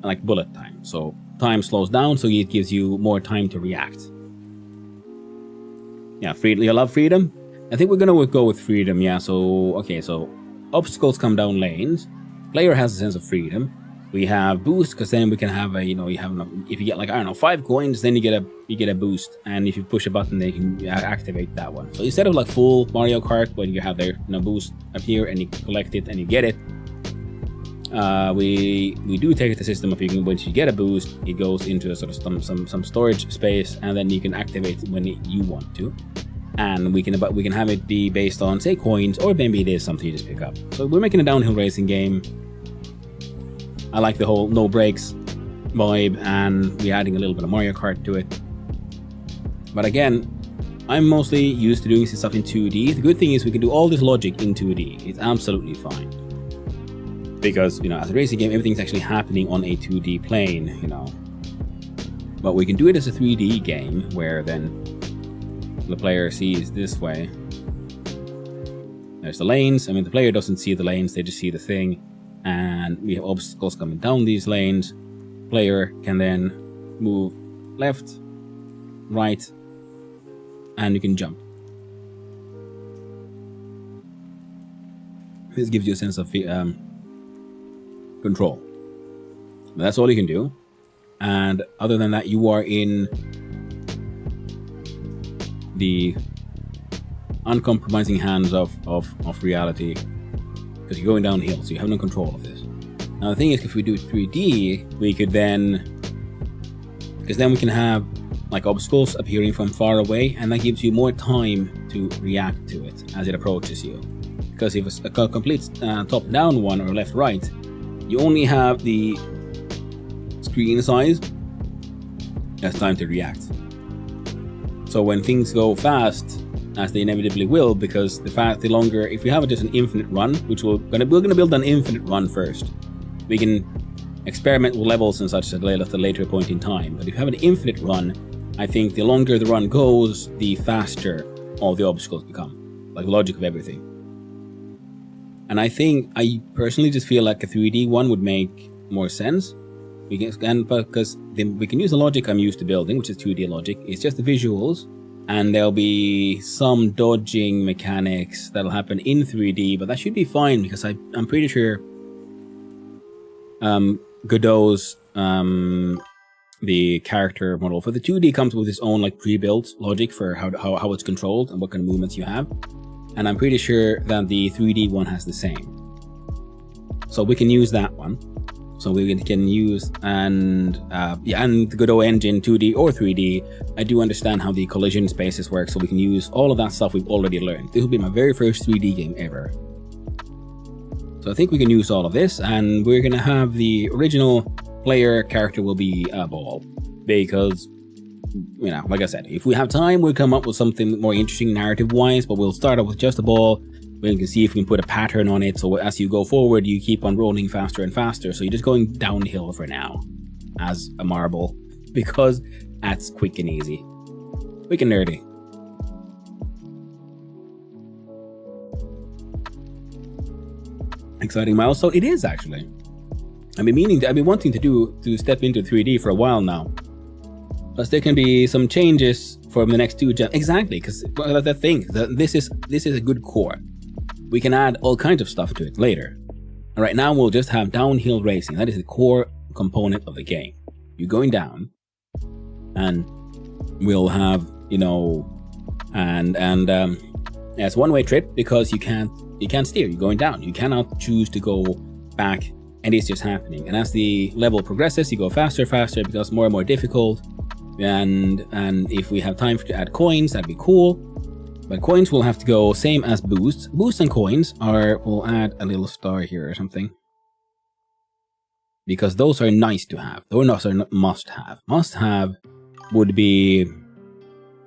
like bullet time. So time slows down, so it gives you more time to react. Yeah, you love freedom? I think we're gonna go with freedom, yeah. So, okay, so obstacles come down lanes. Player has a sense of freedom. We have boost, because then we can have a, you have, if you get like, I don't know, 5 coins, then you get a boost. And if you push a button, they can activate that one. So instead of like full Mario Kart, when you have their boost up here and you collect it and you get it, we do take the system of once you get a boost, it goes into a sort of some storage space, and then you can activate it when you want to. And we can have it be based on, say, coins, or maybe it is something you just pick up. So we're making a downhill racing game. I like the whole no brakes vibe, and we're adding a little bit of Mario Kart to it. But again, I'm mostly used to doing this stuff in 2D. The good thing is we can do all this logic in 2D. It's absolutely fine. Because, as a racing game, everything's actually happening on a 2D plane, But we can do it as a 3D game, where then the player sees this way. There's the lanes. The player doesn't see the lanes, they just see the thing. And we have obstacles coming down these lanes. Player can then move left, right, and you can jump. This gives you a sense of control. That's all you can do. And other than that, you are in the uncompromising hands of reality, because you're going downhill, so you have no control of this. Now the thing is, if we do 3D, we could then, because then we can have like obstacles appearing from far away, and that gives you more time to react to it as it approaches you. Because if it's a complete top-down one or left-right, you only have the screen size. That's time to react. So when things go fast, as they inevitably will, because the longer, if we have just an infinite run, which we're gonna build an infinite run first, we can experiment with levels and such at a later point in time. But if you have an infinite run, I think the longer the run goes, the faster all the obstacles become, like the logic of everything. And I personally just feel like a 3D one would make more sense. Because we can use the logic I'm used to building, which is 2D logic. It's just the visuals, and there'll be some dodging mechanics that'll happen in 3D, but that should be fine, because I'm pretty sure Godot's the character model for the 2D comes with its own like pre-built logic for how it's controlled and what kind of movements you have. And I'm pretty sure that the 3D one has the same. So we can use that one. So we can use, and the Godot engine, 2D or 3D, I do understand how the collision spaces work, so we can use all of that stuff we've already learned. This will be my very first 3D game ever. So I think we can use all of this, and we're gonna have the original player character will be a ball. Because, like I said, if we have time, we'll come up with something more interesting narrative-wise, but we'll start out with just a ball. We can see if we can put a pattern on it, so as you go forward, you keep on rolling faster and faster. So you're just going downhill for now, as a marble, because that's quick and easy. Quick and nerdy. Exciting milestone. It is, actually. I've been wanting to step into 3D for a while now. Plus there can be some changes for the next 2 gens. Exactly, because the thing, this is a good core. we can add all kinds of stuff to it later. And right now we'll just have downhill racing. That is the core component of the game. You're going down, and we'll have, you know, it's one-way trip because you can't steer. You're going down. You cannot choose to go back, and it's just happening. And as the level progresses, you go faster, it becomes more and more difficult. And if we have time to add coins, that'd be cool. But coins will have to go same as boosts. Boosts and coins we'll add a little star here or something, because those are nice to have. Those are not must have. Must have would be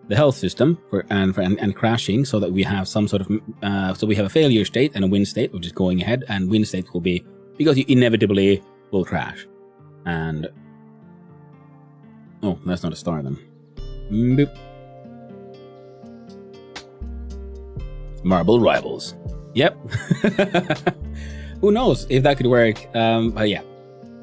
the health system and crashing, so that we have some sort of so we have a failure state and a win state, which is going ahead, and win state will be because you inevitably will crash. And oh, that's not a star then. Boop. Marble rivals. Yep. Who knows if that could work? But yeah,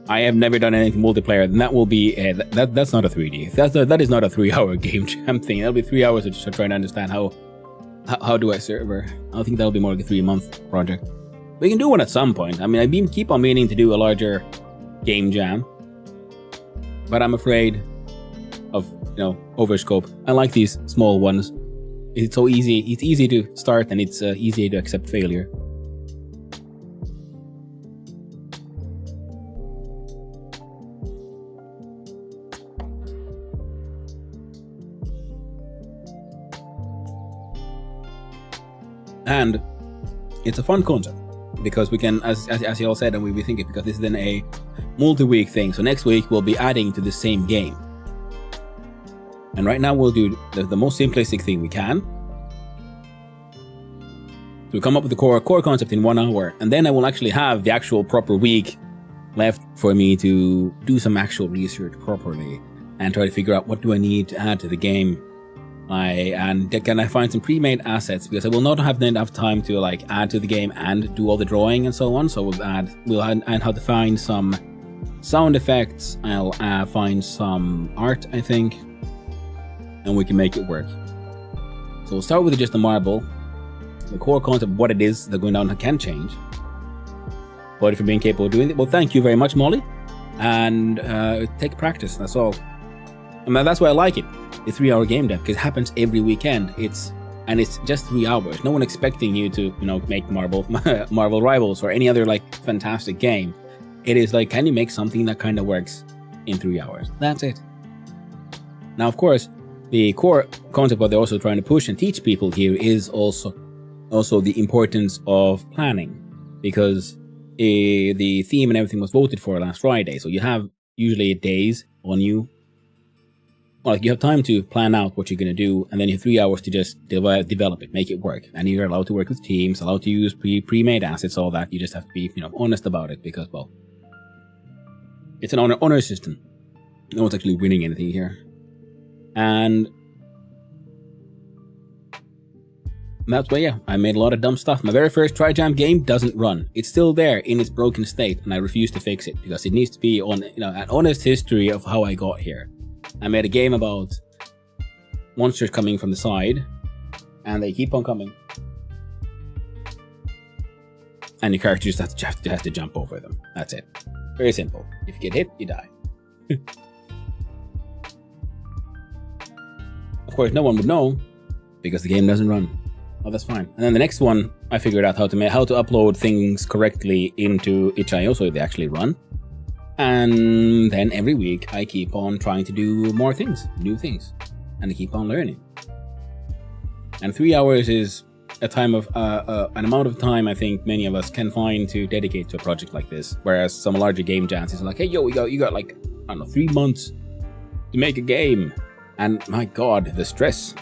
I have never done anything multiplayer, and that will be that's not a 3D. That is not a 3-hour game jam thing. That'll be 3 hours of just trying to understand how do I server. I think that'll be more like a 3-month project. We can do one at some point. I mean, I keep on meaning to do a larger game jam, but I'm afraid of, you know, overscope. I like these small ones. It's so easy. It's easy to start, and it's easy to accept failure. And it's a fun concept because we can, as you all said, and we think it because this is then a multi-week thing. So next week we'll be adding to the same game. And right now we'll do the most simplistic thing we can. So we come up with the core concept in 1 hour, and then I will actually have the actual proper week left for me to do some actual research properly and try to figure out what do I need to add to the game. Can I find some pre-made assets, because I will not have enough time to like add to the game and do all the drawing and so on. So we'll add how to find some sound effects. I'll find some art, I think, and we can make it work. So we'll start with just the marble. The core concept, what it is that going down can change. But if you're being capable of doing it, well, thank you very much, Molly. And take practice, that's all. And that's why I like it. The 3-hour game dev, because it happens every weekend. It's just 3 hours. No one expecting you to, you know, make Marble Rivals or any other like fantastic game. It is like, can you make something that kind of works in 3 hours? That's it. Now, of course, the core concept what they're also trying to push and teach people here is also the importance of planning, because the theme and everything was voted for last Friday. So you have usually days on you. Like you have time to plan out what you're going to do, and then you have 3 hours to just develop it, make it work. And you're allowed to work with teams, allowed to use pre-made assets, all that. You just have to be, you know, honest about it, because, well, it's an honor system. No one's actually winning anything here. And that's why, yeah, I made a lot of dumb stuff. My very first Trijam game doesn't run. It's still there in its broken state, and I refuse to fix it, because it needs to be on, you know, an honest history of how I got here. I made a game about monsters coming from the side, and they keep on coming. And your character just has to jump over them. That's it. Very simple. If you get hit, you die. Of course, no one would know, because the game doesn't run. Oh, that's fine. And then the next one, I figured out how to upload things correctly into itch.io so they actually run. And then every week I keep on trying to do more things, new things, and I keep on learning. And 3 hours is a time of an amount of time I think many of us can find to dedicate to a project like this. Whereas some larger game jams is like, hey, yo, you got like, I don't know, 3 months to make a game. And my God, the stress,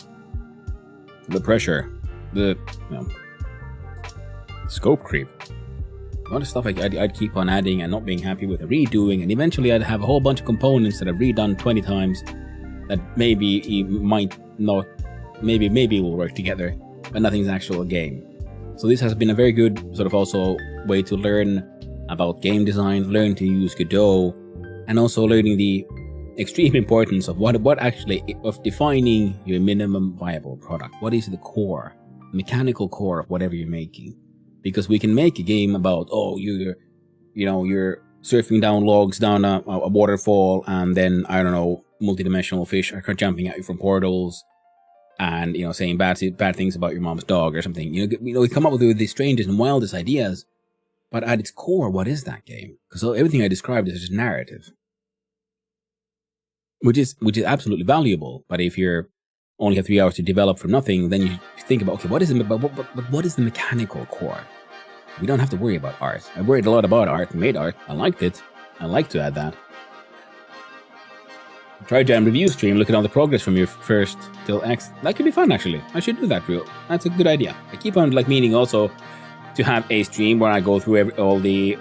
the pressure, the scope creep. A lot of stuff I'd keep on adding and not being happy with, redoing, and eventually I'd have a whole bunch of components that I've redone 20 times that maybe might not, maybe will work together, but nothing's actual game. So this has been a very good sort of also way to learn about game design, learn to use Godot, and also learning the extreme importance of what actually, of defining your minimum viable product. What is the core, mechanical core of whatever you're making? because we can make a game about, oh, you're surfing down logs down a waterfall, and then, I don't know, multidimensional fish are jumping at you from portals, and saying bad things about your mom's dog or something. We come up with the strangest and wildest ideas, but at its core, what is that game? Because everything I described is just narrative, which is absolutely valuable. But if you're only have 3 hours to develop from nothing, then you think about, okay, what is the mechanical core? We don't have to worry about art. I worried a lot about art and made art. I liked it. I like to add that. Trijam review stream, looking at the progress from your first till X. That could be fun, actually. I should do that, real. That's a good idea. I keep on meaning also to have a stream where I go through all the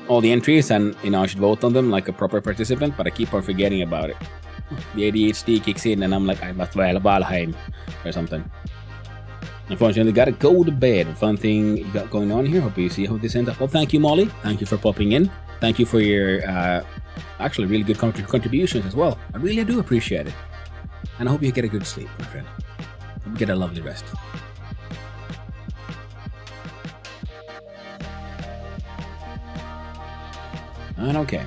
entries, and I should vote on them like a proper participant, but I keep on forgetting about it. The ADHD kicks in, and I'm like, I must Valheim or something. Unfortunately, gotta go to bed. Fun thing you got going on here. Hope you see how this ends up. Well, thank you, Molly. Thank you for popping in. Thank you for your actually really good contributions as well. I really do appreciate it. And I hope you get a good sleep, my friend. Hope you get a lovely rest. And okay.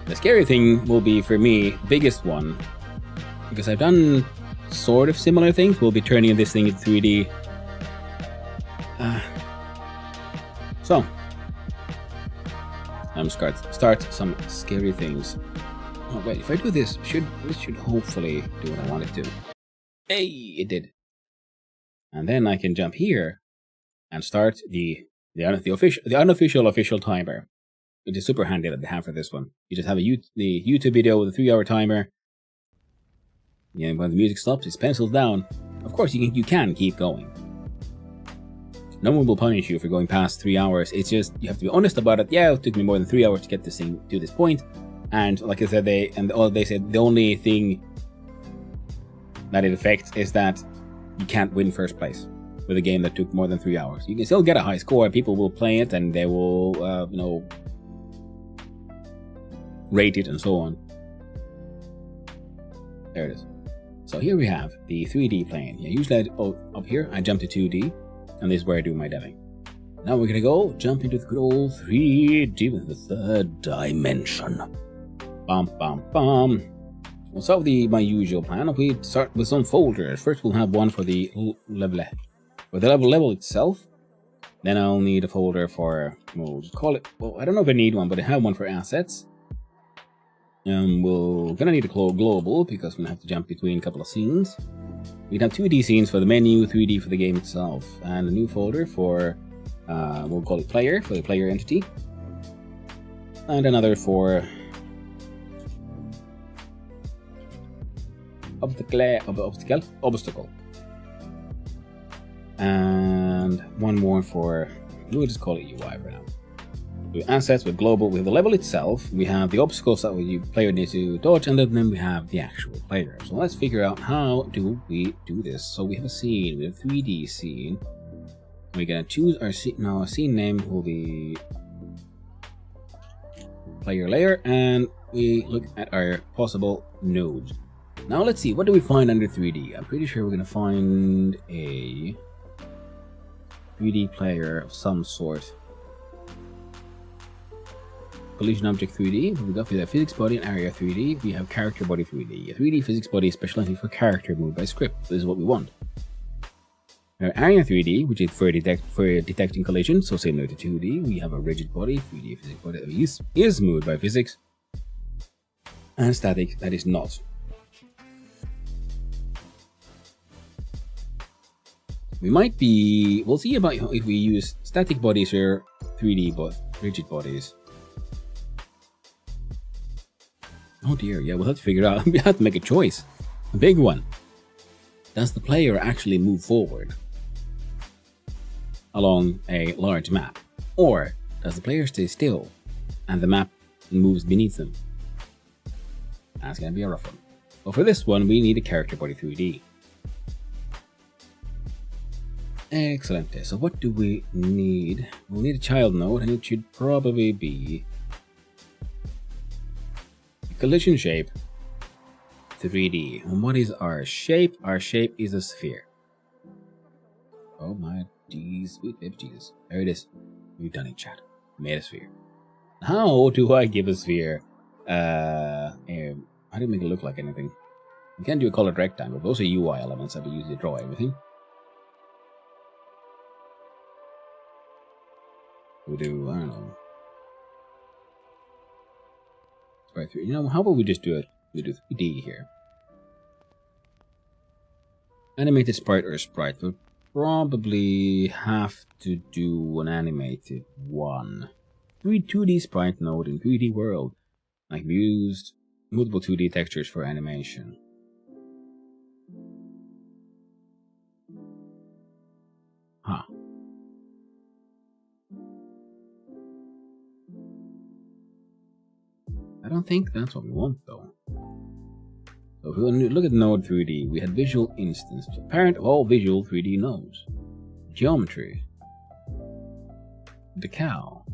The scary thing will be, for me, the biggest one, because I've done sort of similar things. We'll be turning this thing into 3D. So, I'm start some scary things. Oh wait, if I do this, this should hopefully do what I want it to. Hey, it did. And then I can jump here and start the unofficial official timer, which is super handy that they have for this one. You just have the YouTube video with a 3-hour timer. Yeah, when the music stops, it's pencils down. Of course, you can keep going. No one will punish you for going past 3 hours. It's just you have to be honest about it. Yeah, it took me more than 3 hours to get this thing to this point. And like I said, they said the only thing that it affects is that you can't win first place with a game that took more than 3 hours. You can still get a high score. People will play it and they will, rate it and so on. There it is. So here we have the 3D plane. Yeah, usually up here I jump to 2D, and this is where I do my deving. Now we're gonna jump into the good old 3D with the third dimension. Bum bum bum. We'll start with my usual plan. We start with some folders. First we'll have one for the level itself. Then I'll need a folder for, we'll just call it, well, I don't know if I need one, but I have one for assets. We're gonna need a global because we're gonna have to jump between a couple of scenes. We'd have 2D scenes for the menu, 3D for the game itself, and a new folder for, we'll call it player, for the player entity, and another for obstacle, and one more for, we'll just call it UI for now. We have assets with global, we have the level itself, we have the obstacles that the player needs to dodge, and then we have the actual player. So let's figure out how do we do this. So we have a scene, we have a 3D scene. We're gonna choose our scene. Now our scene name will be player layer, and we look at our possible nodes. Now let's see, what do we find under 3D? I'm pretty sure we're gonna find a 3D player of some sort. Collision object 3D, we have physics body and area 3D, we have character body 3D. A 3D physics body is specializing for character moved by script. This is what we want. We have area 3D, which is for detecting collision, so similar to 2D. We have a rigid body, 3D physics body that is moved by physics, and static that is not. We'll see about if we use static bodies or 3D rigid bodies. Oh dear, yeah, we'll have to figure it out. We have to make a choice. A big one. Does the player actually move forward along a large map? Or does the player stay still and the map moves beneath them? That's gonna be a rough one. But for this one, we need a character body 3D. Excellent. So what do we need? We'll need a child node, and it should probably be collision shape 3D. And what is our shape? Our shape is a sphere. Oh my Jeez, sweet baby Jesus. There it is. We've done it, chat. Made a sphere. How do I give a sphere? How do you make it look like anything? You can't do a colored rectangle. Those are UI elements that we use to draw everything. We'll do, I don't know. Sprite 3. You know, how about we just do it? We do 3D here. Animated sprite or sprite. We'll probably have to do an animated one. 2D sprite node in 3D world. Like we used multiple 2D textures for animation. Huh. I don't think that's what we want though. So if we look at node 3D, we had visual instance, parent of all visual 3D nodes. Geometry. Decal.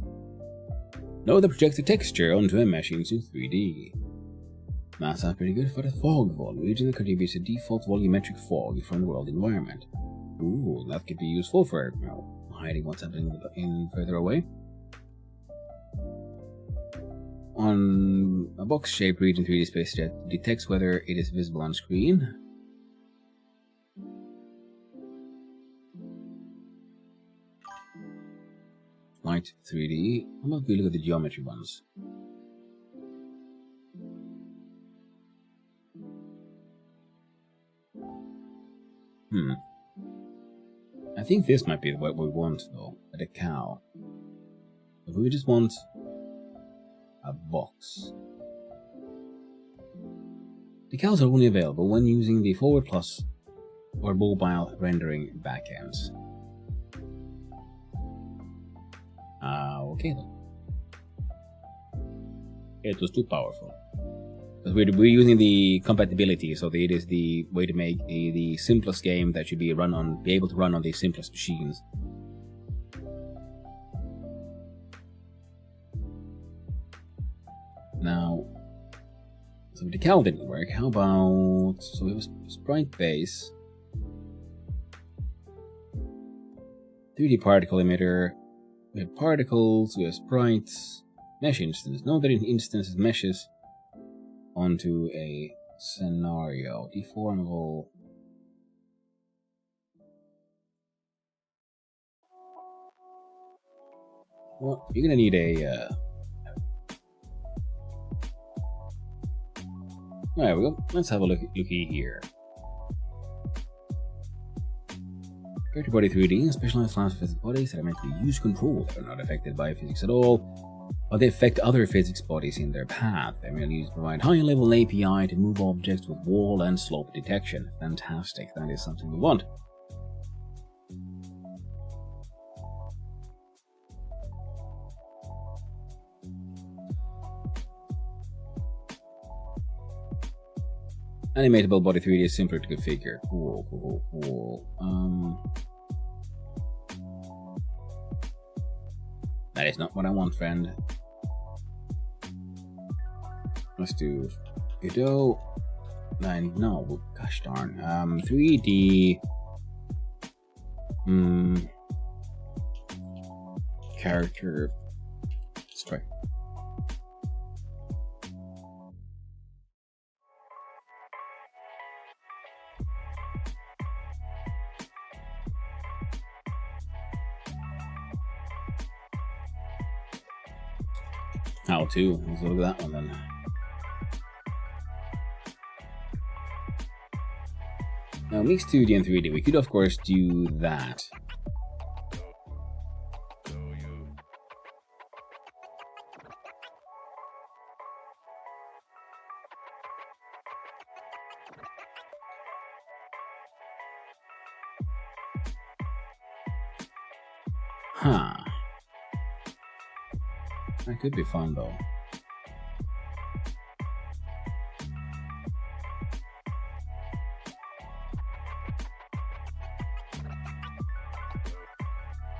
Node that projects a texture onto a mesh into 3D. That sounds pretty good for the fog vol, region that contributes a default volumetric fog from the world environment. Ooh, that could be useful for, you know, hiding what's happening in further away. On a box-shaped region 3D space jet detects whether it is visible on screen. Light 3D. How about we look at the geometry ones? I think this might be what we want though. A decal. If we just want a box. Decals are only available when using the Forward Plus or mobile rendering backends. Okay then. It was too powerful. Because we're using the compatibility, so it is the way to make the simplest game that should be able to run on the simplest machines. Now, so the decal didn't work. How about, so we have a sprite base, 3D particle emitter, we have particles, we have sprites, mesh instance. Know that an instance meshes onto a scenario. Deformable. Well, you're gonna need a there we go. Let's have a looky here. Creative Body 3D, specialized class of physics bodies that are meant to use control. They're not affected by physics at all, but they affect other physics bodies in their path. They're merely used to provide high-level API to move objects with wall and slope detection. Fantastic, that is something we want. Animatable body 3D is simpler to configure. Cool. That is not what I want, friend. Let's do Godot. No, gosh darn. 3D. Character. Sorry. How to? Let's look at that one then. Now, mix 2D and 3D. We could, of course, do that. Huh. That could be fun though.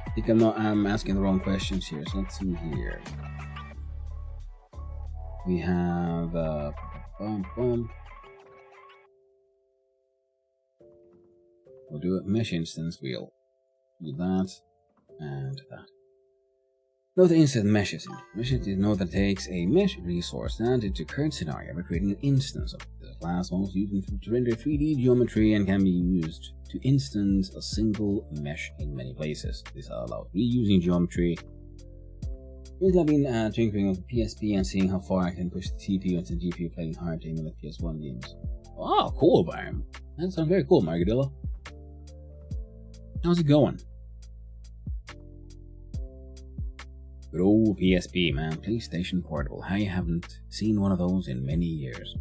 I think I'm asking the wrong questions here, so let's see here. We have we'll do a mesh instance wheel. Do that and that. Note the instant meshes. Meshes is note that takes a mesh resource added to current scenario by creating an instance of the class most used to render 3D geometry and can be used to instance a single mesh in many places. This allows reusing geometry. Recently I've been tinkering with the PSP and seeing how far I can push the CPU and the GPU playing hard gaming with PS1 games. Oh, cool, Byron. That sounds very cool, Margadillo. How's it going? Good old PSP, man. PlayStation Portable. I haven't seen one of those in many years.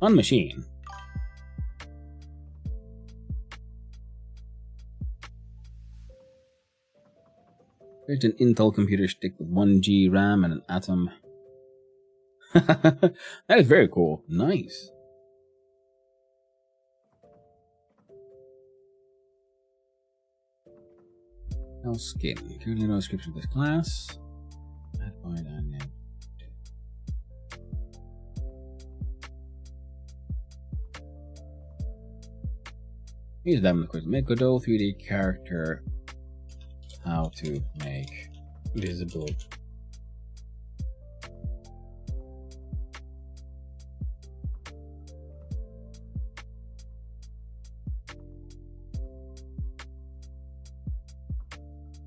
On machine. There's an Intel computer stick with 1G RAM and an Atom. That is very cool. Nice. No skin. Currently no description of this class. Here's that quick. Make Godot 3D character. How to make visible.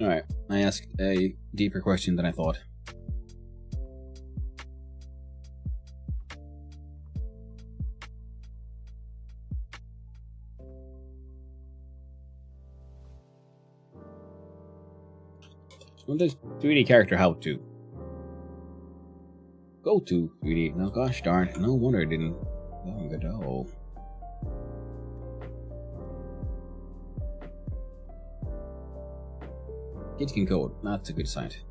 Alright, I asked a deeper question than I thought. Well, there's 3D character how to. Go to 3D. No, gosh darn it. No wonder it didn't. Oh, Godot. Kids can code. That's a good site.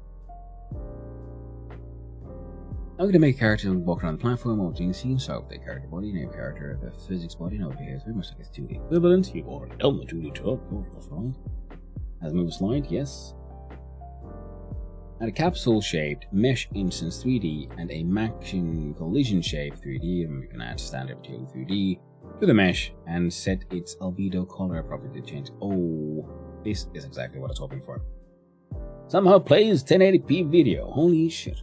I'm going to make a character walk around the platform while doing scene start with the character body, name character, the physics body, now behaves very much like a 2D equivalent. You've already done the 2D talk. What's wrong? Has move a slide, yes. Add a capsule shaped mesh instance 3D and a matching collision shape 3D, and we can add standard material 3D to the mesh and set its albedo color property to change. Oh, this is exactly what I was hoping for. Somehow plays 1080p video. Holy shit.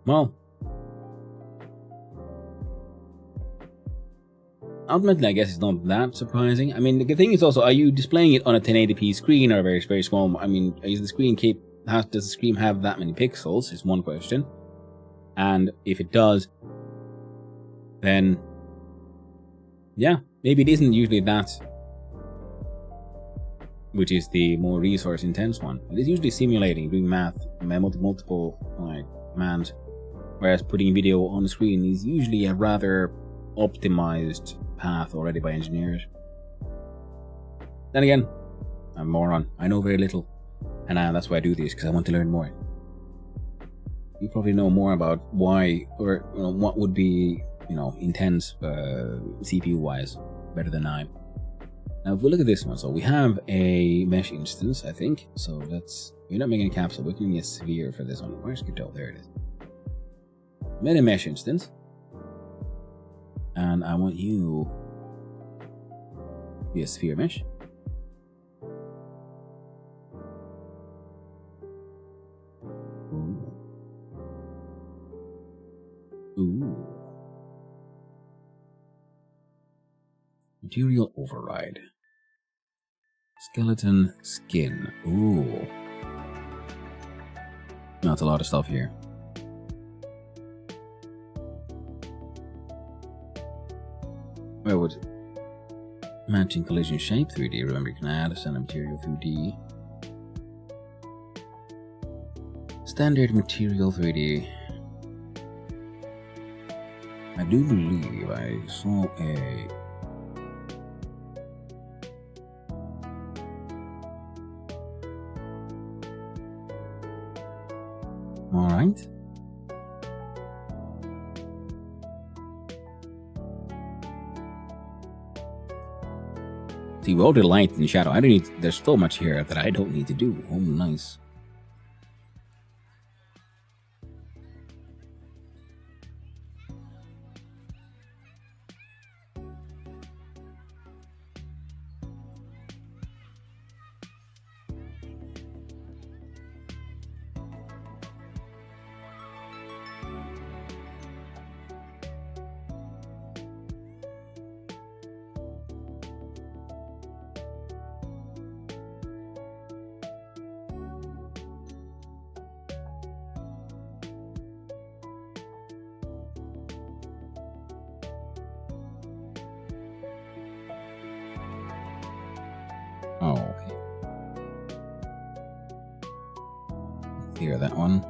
Well, ultimately, I guess it's not that surprising. I mean, the thing is also, are you displaying it on a 1080p screen or a very, very small? I mean, is the screen does the screen have that many pixels? Is one question. And if it does, then yeah, maybe it isn't usually that, which is the more resource intense one. It is usually simulating, doing math, multiple commands, whereas putting video on the screen is usually a rather optimized path already by engineers. Then again, I'm a moron. I know very little, and that's why I do this, because I want to learn more. You probably know more about why, or what would be, intense CPU wise, better than I. Now, if we look at this one, so we have a mesh instance, I think. So we're not making a capsule, we're making a sphere for this one. Where's Godot? There it is. Made a mesh instance. And I want you to be a sphere mesh. Ooh. Ooh. Material override. Skeleton skin. Ooh. That's a lot of stuff here. Where would matching collision shape 3D? Remember, you can add a standard material 3D. Standard material 3D. I do believe I saw a Alright. See, we all did light and shadow. There's so much here that I don't need to do. Oh, nice. Oh, okay. Clear that one.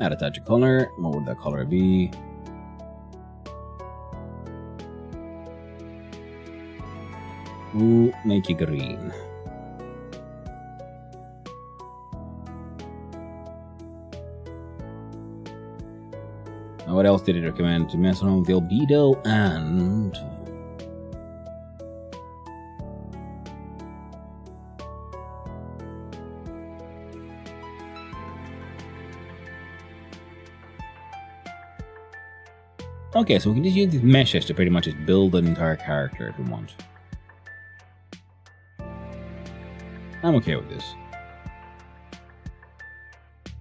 Add a touch of color. What would that color be? Ooh, make it green. Now, what else did it recommend? To mess around with the albedo and... Okay, so we can just use these meshes to pretty much just build an entire character if we want. I'm okay with this.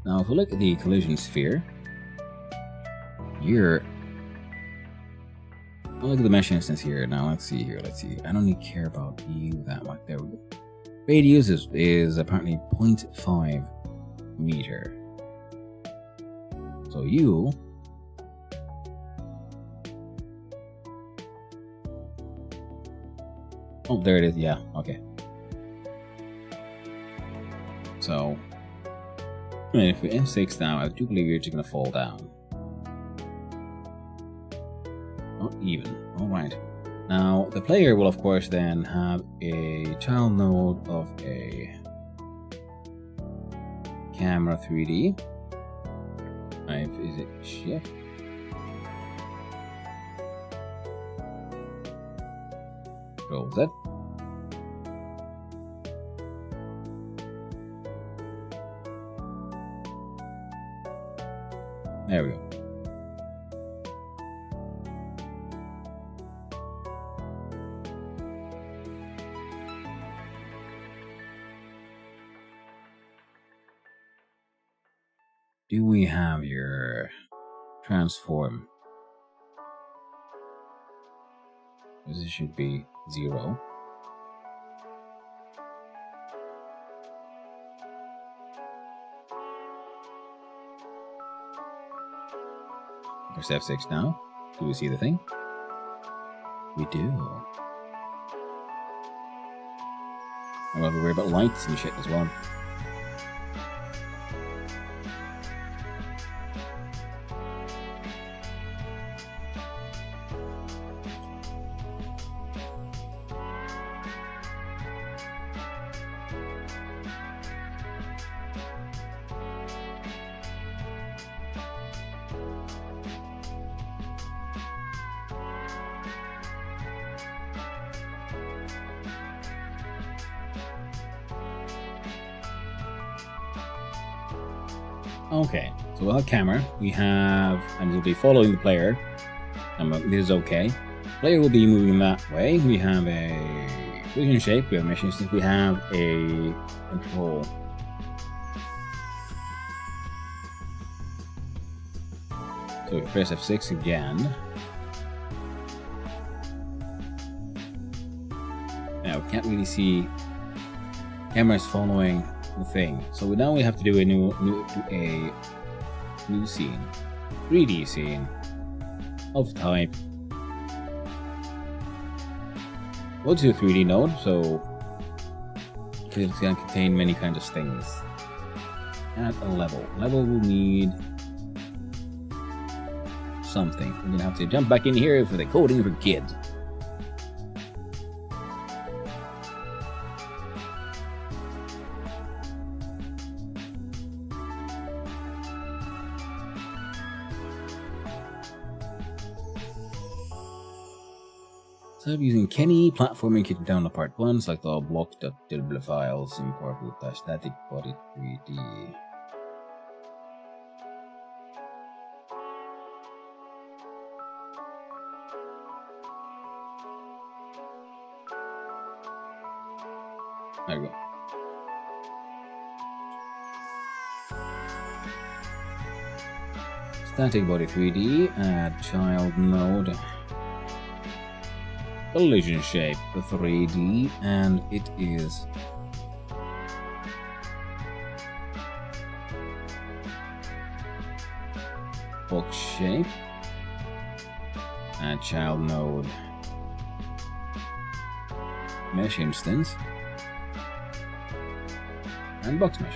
Now, if we look at the collision sphere, look at the mesh instance here. Now, let's see here. Let's see. I don't really care about you that much. There we go. Radius is apparently 0.5 meter. So you... Oh, there it is. Yeah, okay. So, if we F6 now, I do believe you're just going to fall down. Not even. Alright. Now, the player will, of course, then have a child node of a camera 3D. Right, is it shift? Control Z. There we go. Do we have your transform? This should be 0. Press F6 now. Do we see the thing? We do. I don't have to worry about lights and shit as well. Okay, so we'll have camera. We have, and we'll be following the player. And this is okay. Player will be moving that way. We have a collision shape. We have mesh instance. We have a control. So we press F6 again. Now we can't really see. Camera is following the thing. So now we have to do a new scene, 3D scene of type. We'll do a 3D node, so it's going to contain many kinds of things. At a level. Level will need something. We're going to have to jump back in here for the coding for kids. So I'm using Kenny platforming kit down to part 1, select all block.dlb files, import with static body 3D. There we go. Static body 3D, add child node. Collision shape, the 3D, and it is box shape. Add child node. Mesh instance. And box mesh.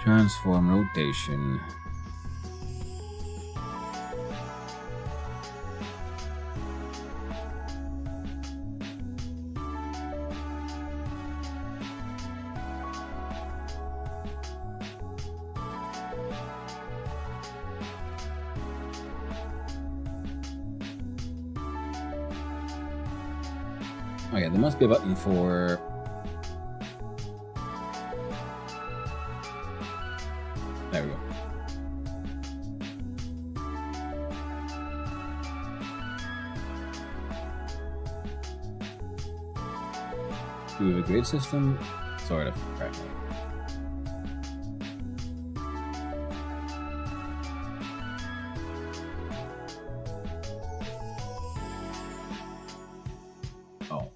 Transform rotation. Oh yeah, there must be a button for... There we go. Do we have a grid system? Sort of, apparently. Oh.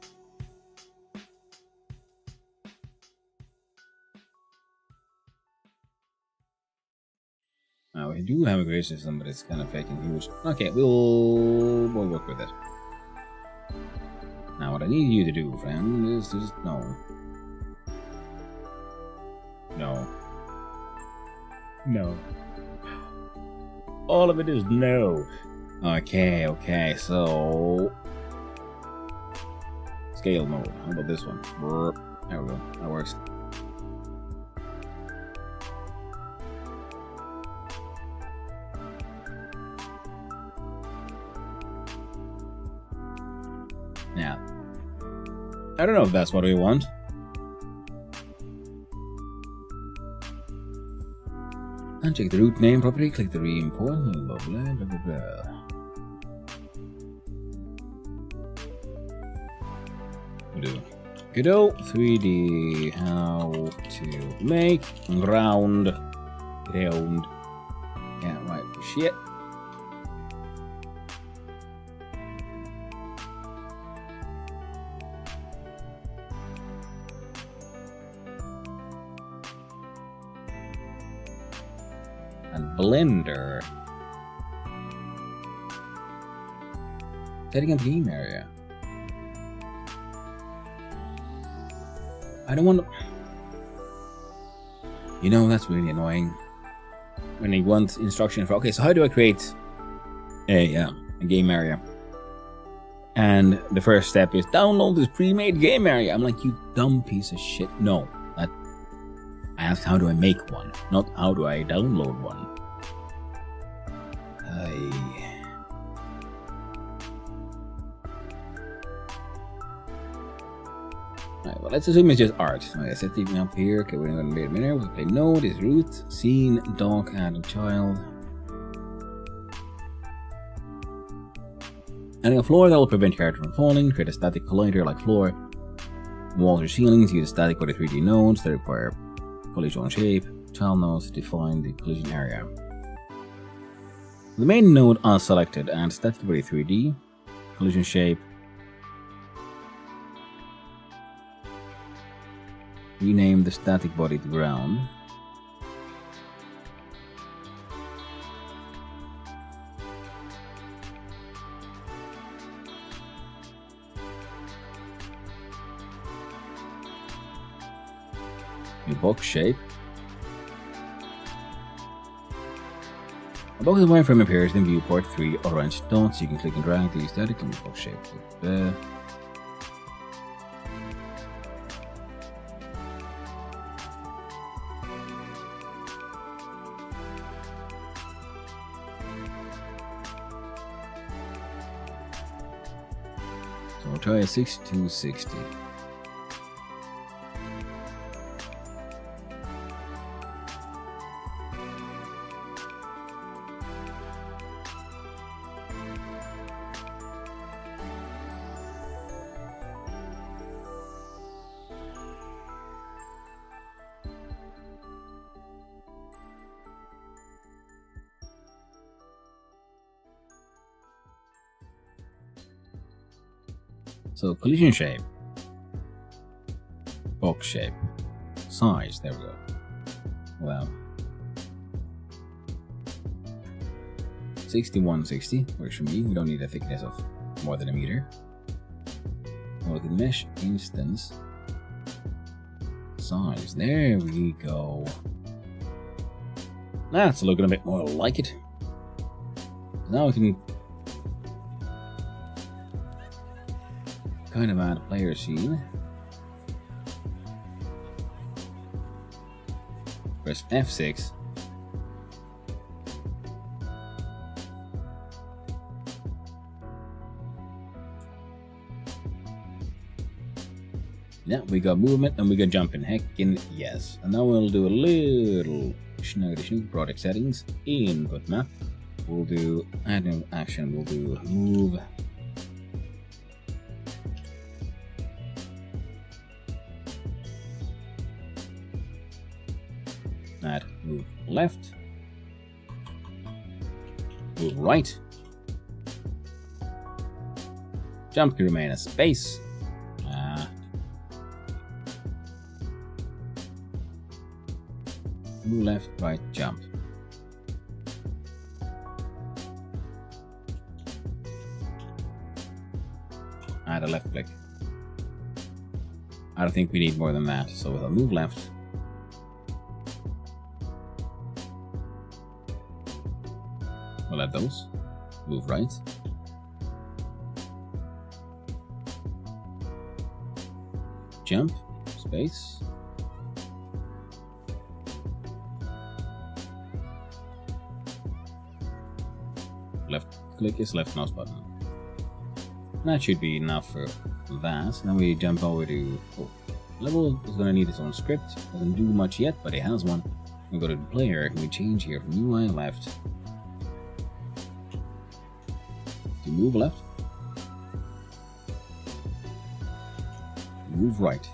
Now we do have a grid system, but it's kind of fake and huge. Okay, we'll work with it. Now what I need you to do, friend, is just no. No. No. All of it is no. Okay, so... Scale mode. How about this one? There we go. That works. Now, I don't know if that's what we want. Uncheck the root name property, click the re-import, blah blah blah blah blah. We'll do Godot 3D, how to make round. Can't write for shit. And Blender. Setting up game area. I don't want to... You know, that's really annoying. When they want instruction for... Okay, so how do I create a game area? And the first step is download this pre-made game area. I'm like, you dumb piece of shit. No. I asked how do I make one, not how do I download one. Alright, well, let's assume it's just art. Okay, set everything up here. Okay, we're going to be a minute. We'll play node is root, scene, dog, add child. Adding a floor that will prevent character from falling. Create a static collider like floor. Walls or ceilings use static body 3D nodes that require collision shape. Child nodes to define the collision area. The main node unselected and static body 3D. Collision shape. Rename the static body to ground. A box shape. A box wireframe appears in viewport 3 orange dots. You can click and drag the static and the box shape. So we'll try a 6260. So collision shape, box shape, size. There we go. Wow. 6160 works for me. We don't need a thickness of more than a meter. Look at mesh instance size. There we go. That's looking a bit more like it. Now we can kind of add a player scene. Press F6. Yeah, we got movement and we got jumping. Heckin' yes. And now we'll do a little snoog product settings. Input map. We'll do add new action. We'll do move. Add move left. Move right. Jump can remain a space. Move left, right, jump. Add a left click. I don't think we need more than that, so we'll move left. We'll add those. Move right. Jump, space. Left click is left mouse button. That should be enough for that. Then we jump over to level is gonna need its own script. Doesn't do much yet, but it has one. We go to the player and we change here from UI left to move left. Move right.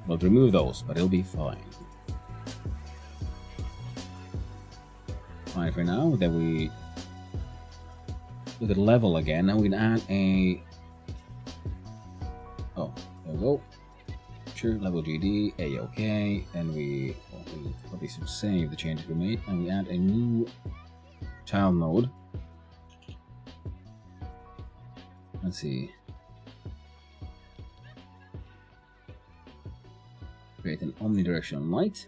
We'll remove those, but it'll be fine. Fine for now. Then we look at level again, and we can add a. Oh, there we go. Sure, level GD, A-OK. Then we probably should save the changes we made, and we add a new child node. Let's see. Create an omnidirectional light.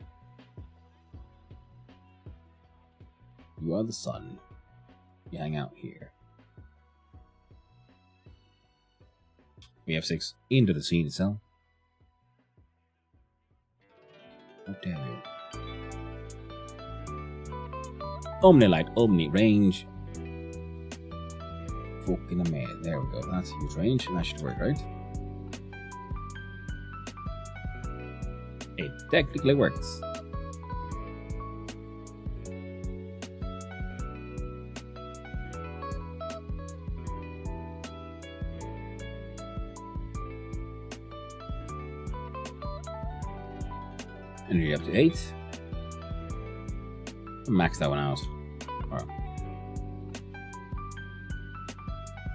You are the sun. You hang out here. We have 6 into the scene itself. How dare you? Omni light, omni range. Fucking amazing. There we go. That's huge range. That should work, right? It technically works. Energy up to 8. Max that one out. Alright.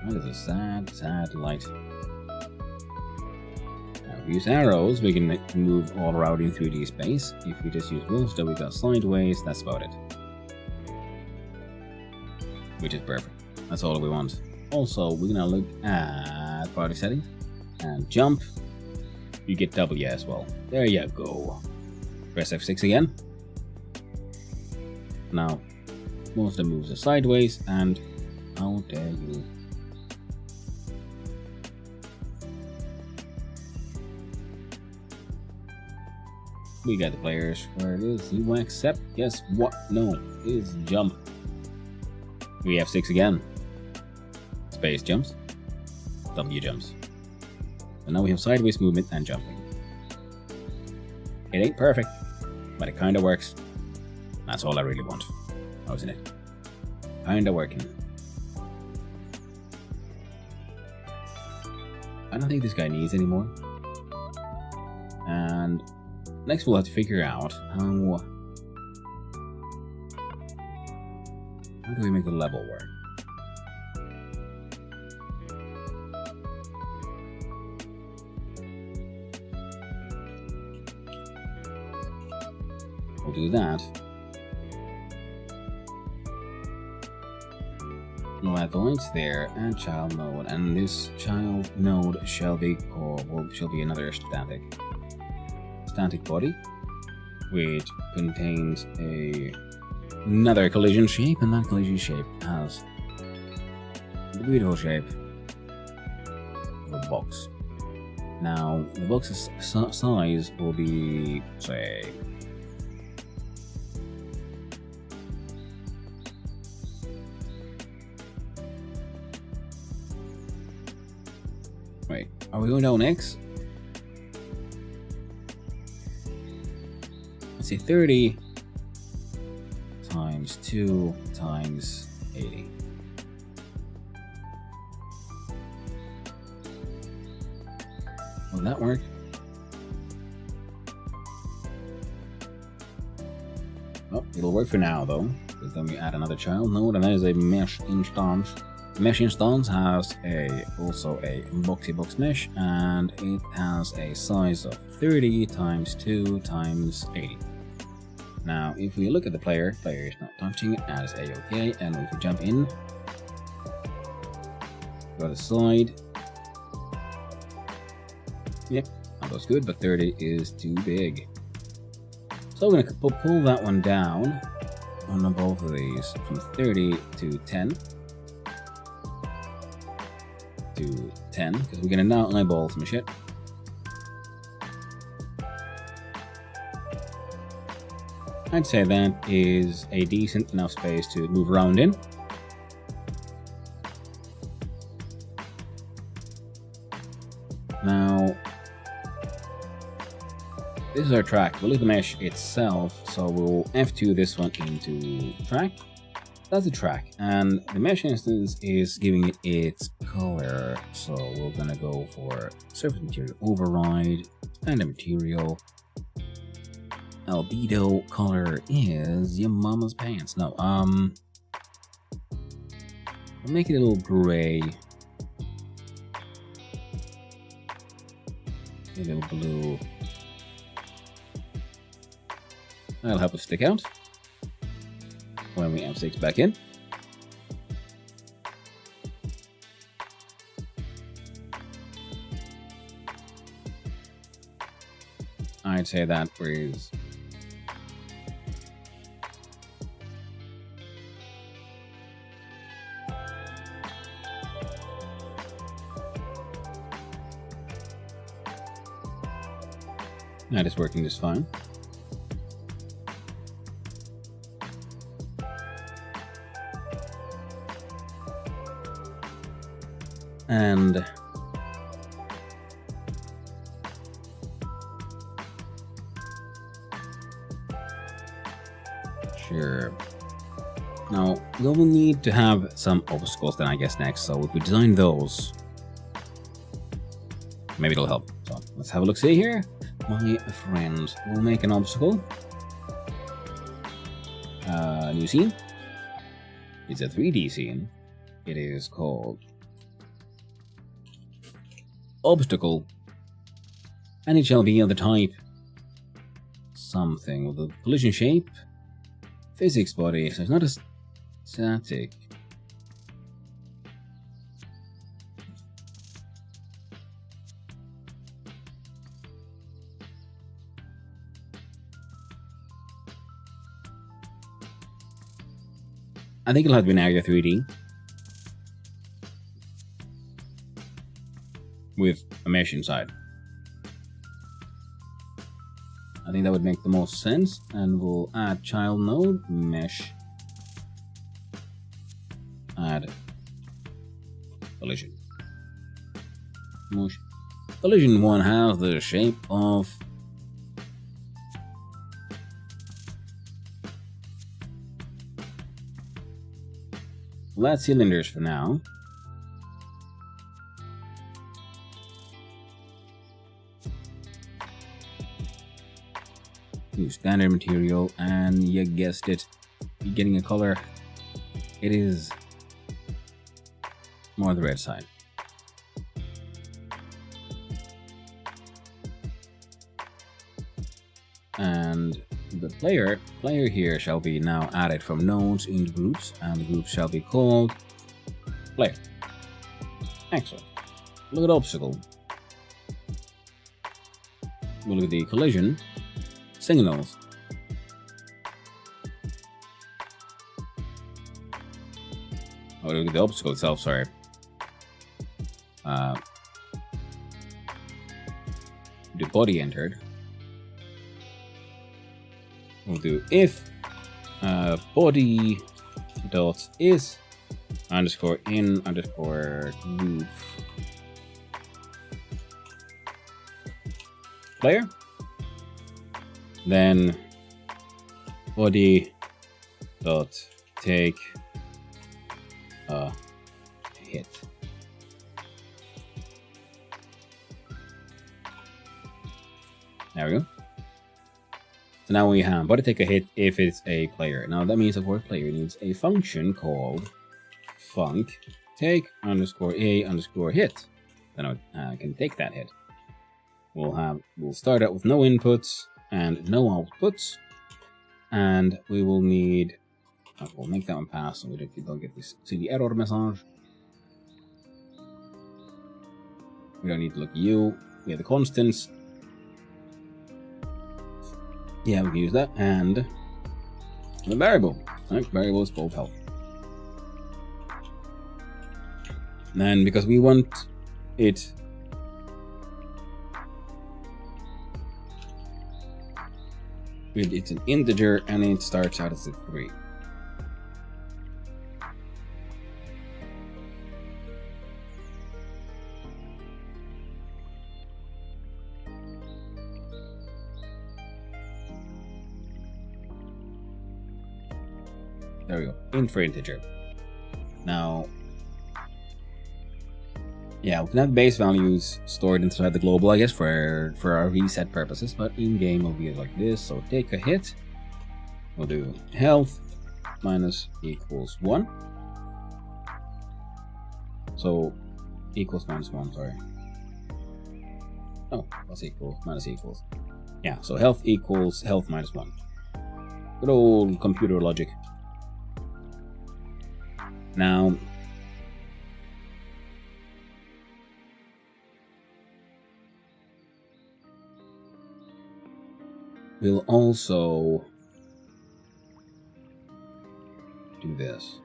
That is a sad, sad light. Now, if we use arrows, we can move all around in 3D space. If we just use bolster, we got sideways, that's about it. Which is perfect. That's all we want. Also, we're gonna look at party settings and jump. You get W as well. There you go. Press F6 again. Now, most of the moves are sideways, and how dare you? We got the players. Where it is? You accept? Guess what? No, it is jump. We have 6 again. Space jumps. W jumps. And now we have sideways movement and jumping. It ain't perfect, but it kinda works. That's all I really want. Oh, isn't it? Kinda working. I don't think this guy needs anymore. And next we'll have to figure out how do we make the level work? We'll do that. We'll add the lights there and child node, and this child node shall be called, well, shall be another static body, which contains another collision shape, and that collision shape has the beautiful shape of a box. Now, the box's size will be, say, wait, are we going down X? Let's see, 30 times 2 times 80. Will that work? Oh, it'll work for now though, because then we add another child node, and that is a mesh instance. The mesh instance has also a boxy box mesh, and it has a size of 30 times 2 times 80. Now, if we look at the player is not touching it, that is A-OK, and if we jump in, go to the side, yep, that looks good, but 30 is too big. So we're going to pull that one down on both of these from 30 to 10. To 10, because we're going to now eyeball some shit. I'd say that is a decent enough space to move around in. Now, this is our track. We'll leave the mesh itself, so we'll F2 this one into track. That's the track, and the mesh instance is giving it its color, so we're gonna go for surface material override, standard material. Albedo color is your mama's pants. No, we'll make it a little gray, a little blue. That'll help us stick out when we M6 back in. I'd say that is that is working just fine. And sure. Now we will need to have some obstacles then, I guess, next. So if we design those, maybe it'll help. So let's have a look. See here, my friends. We'll make an obstacle. New scene. It's a 3D scene. It is called obstacle, and it shall be of the type something with a collision shape, physics body, so it's not a static. I think it'll have to be an area 3D. With a mesh inside. I think that would make the most sense, and we'll add child node, mesh, add collision. Collision 1 has the shape of flat cylinders for now. New standard material, and you guessed it, you're getting a color. It is more the red side. And the player here shall be now added from nodes in groups, and the group shall be called player. Excellent. Look at obstacle. We'll look at the collision signals. Oh, look at the obstacle itself, sorry. The body entered. We'll do if body dot is underscore in underscore group player, then body dot take a hit. There we go. So now we have body take a hit if it's a player. Now that means, of course, player needs a function called func take underscore a underscore hit. Then I can take that hit. We'll start out with no inputs and no outputs, and we will need. We'll make that one pass so we don't get this see the error message. We don't need to look at U. We have the constants. Yeah, we can use that, and the variable. Right, variable is called health. And then because we want it it's an integer and it starts out as a 3. There we go. Int for integer. Now, yeah, we can have base values stored inside the global, I guess, for our reset purposes, but in game it'll be like this. So take a hit. We'll do health minus equals 1. So equals minus 1, sorry. Oh, plus equals minus equals. Yeah, so health equals health minus 1. Good old computer logic. Now, we'll also do this.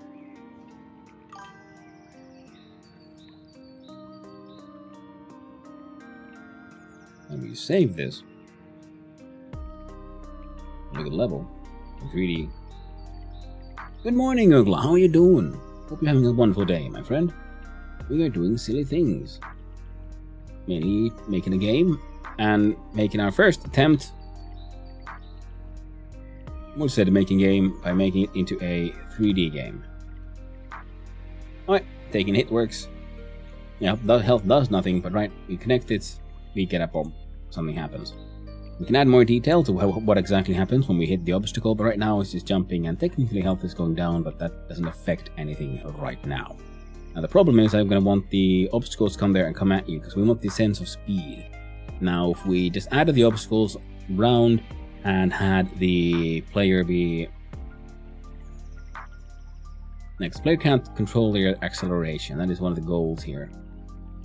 And we save this. Look at level in 3D. Good morning, Ugla. How are you doing? Hope you're having a wonderful day, my friend. We are doing silly things. Mainly making a game and making our first attempt. We'll say to making a game by making it into a 3D game. Alright, taking hit works. Yeah, health does nothing, but right, we connect it, we get a bomb. Something happens. We can add more detail to what exactly happens when we hit the obstacle, but right now it's just jumping, and technically health is going down, but that doesn't affect anything right now. Now the problem is I'm going to want the obstacles to come there and come at you, because we want the sense of speed. Now if we just added the obstacles round and had the player be... Next, player can't control their acceleration. That is one of the goals here.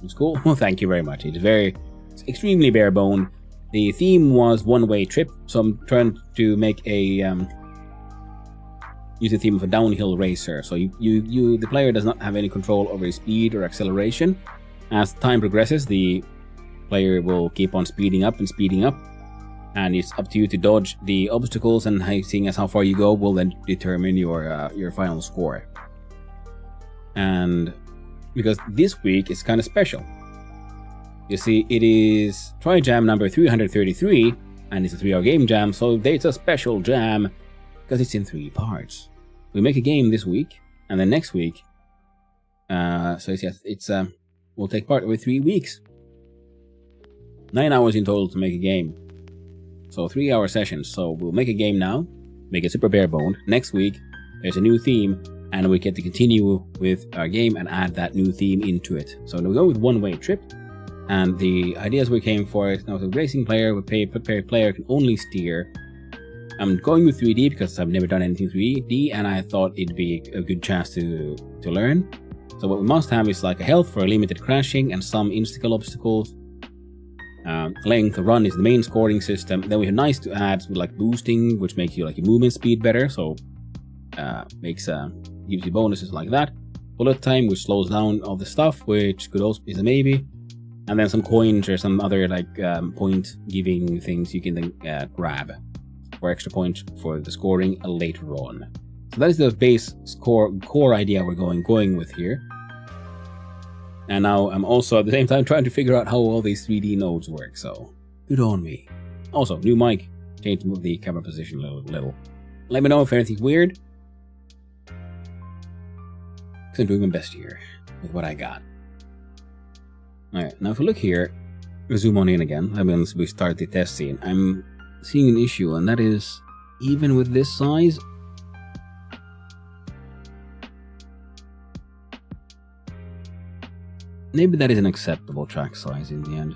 It's cool. Well, thank you very much. It's extremely bare-boned. The theme was one-way trip, so I'm trying to make a use the theme of a downhill racer. So the player does not have any control over his speed or acceleration. As time progresses, the player will keep on speeding up, and it's up to you to dodge the obstacles. And seeing as how far you go will then determine your final score. And because this week is kind of special. You see, it is Trijam number 333, and it's a 3-hour game jam, so it's a special jam, because it's in 3 parts. We make a game this week, and then next week, we'll take part over 3 weeks. 9 hours in total to make a game. So 3-hour sessions, so we'll make a game now, make it super bare-boned. Next week, there's a new theme, and we get to continue with our game and add that new theme into it. So we'll go with one-way trip. And the ideas we came for is now the racing player with player can only steer. I'm going with 3D because I've never done anything 3D, and I thought it'd be a good chance to learn. So what we must have is like a health for limited crashing and some insticle obstacles. Length of run is the main scoring system. Then we have nice to add with like boosting, which makes you like your movement speed better. So gives you bonuses like that. Bullet time, which slows down all the stuff, which could also is a maybe. And then some coins or some other like point giving things you can then grab for extra points for the scoring later on. So that is the base core idea we're going with here. And now I'm also at the same time trying to figure out how all these 3D nodes work, so good on me. Also, new mic, change the camera position a little. Let me know if anything's weird, because I'm doing my best here with what I got. Alright, now if we look here, we zoom on in again. I mean, we start the test scene. I'm seeing an issue, and that is, even with this size, maybe that is an acceptable track size in the end.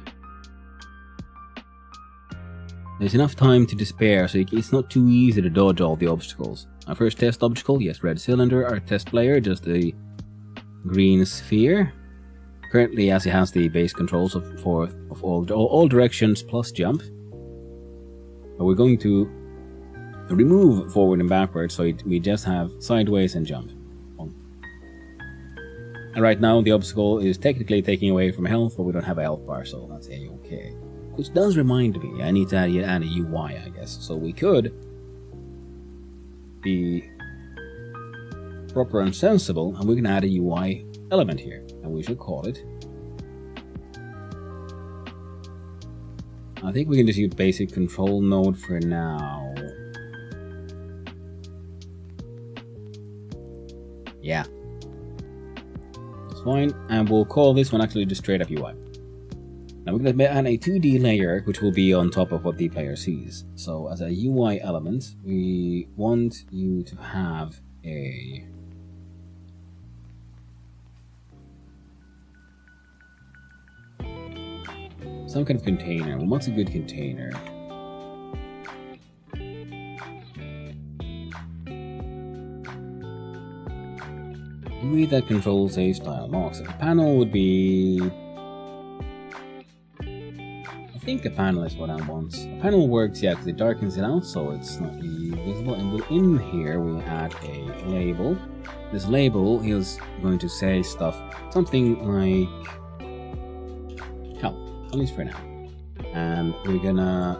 There's enough time to despair, so it's not too easy to dodge all the obstacles. Our first test obstacle, yes, red cylinder. Our test player, just a green sphere. Currently, as it has the base controls of all directions plus jump. But we're going to remove forward and backwards, so we just have sideways and jump. And right now the obstacle is technically taking away from health, but we don't have a health bar, so that's a-okay. Which does remind me, I need to add a UI, I guess. So we could be proper and sensible, and we can add a UI element here, and we should call it. I think we can just use basic control node for now. Yeah. Fine, and we'll call this one actually just straight up UI. Now we're going to add a 2D layer which will be on top of what the player sees. So as a UI element, we want you to have a some kind of container. Well, what's a good container? GUI that controls a style mark. So the panel would be... I think a panel is what I want. A panel works, yeah, because it darkens it out, so it's not really visible. And within here, we add a label. This label is going to say stuff, something like health, at least for now. And we're gonna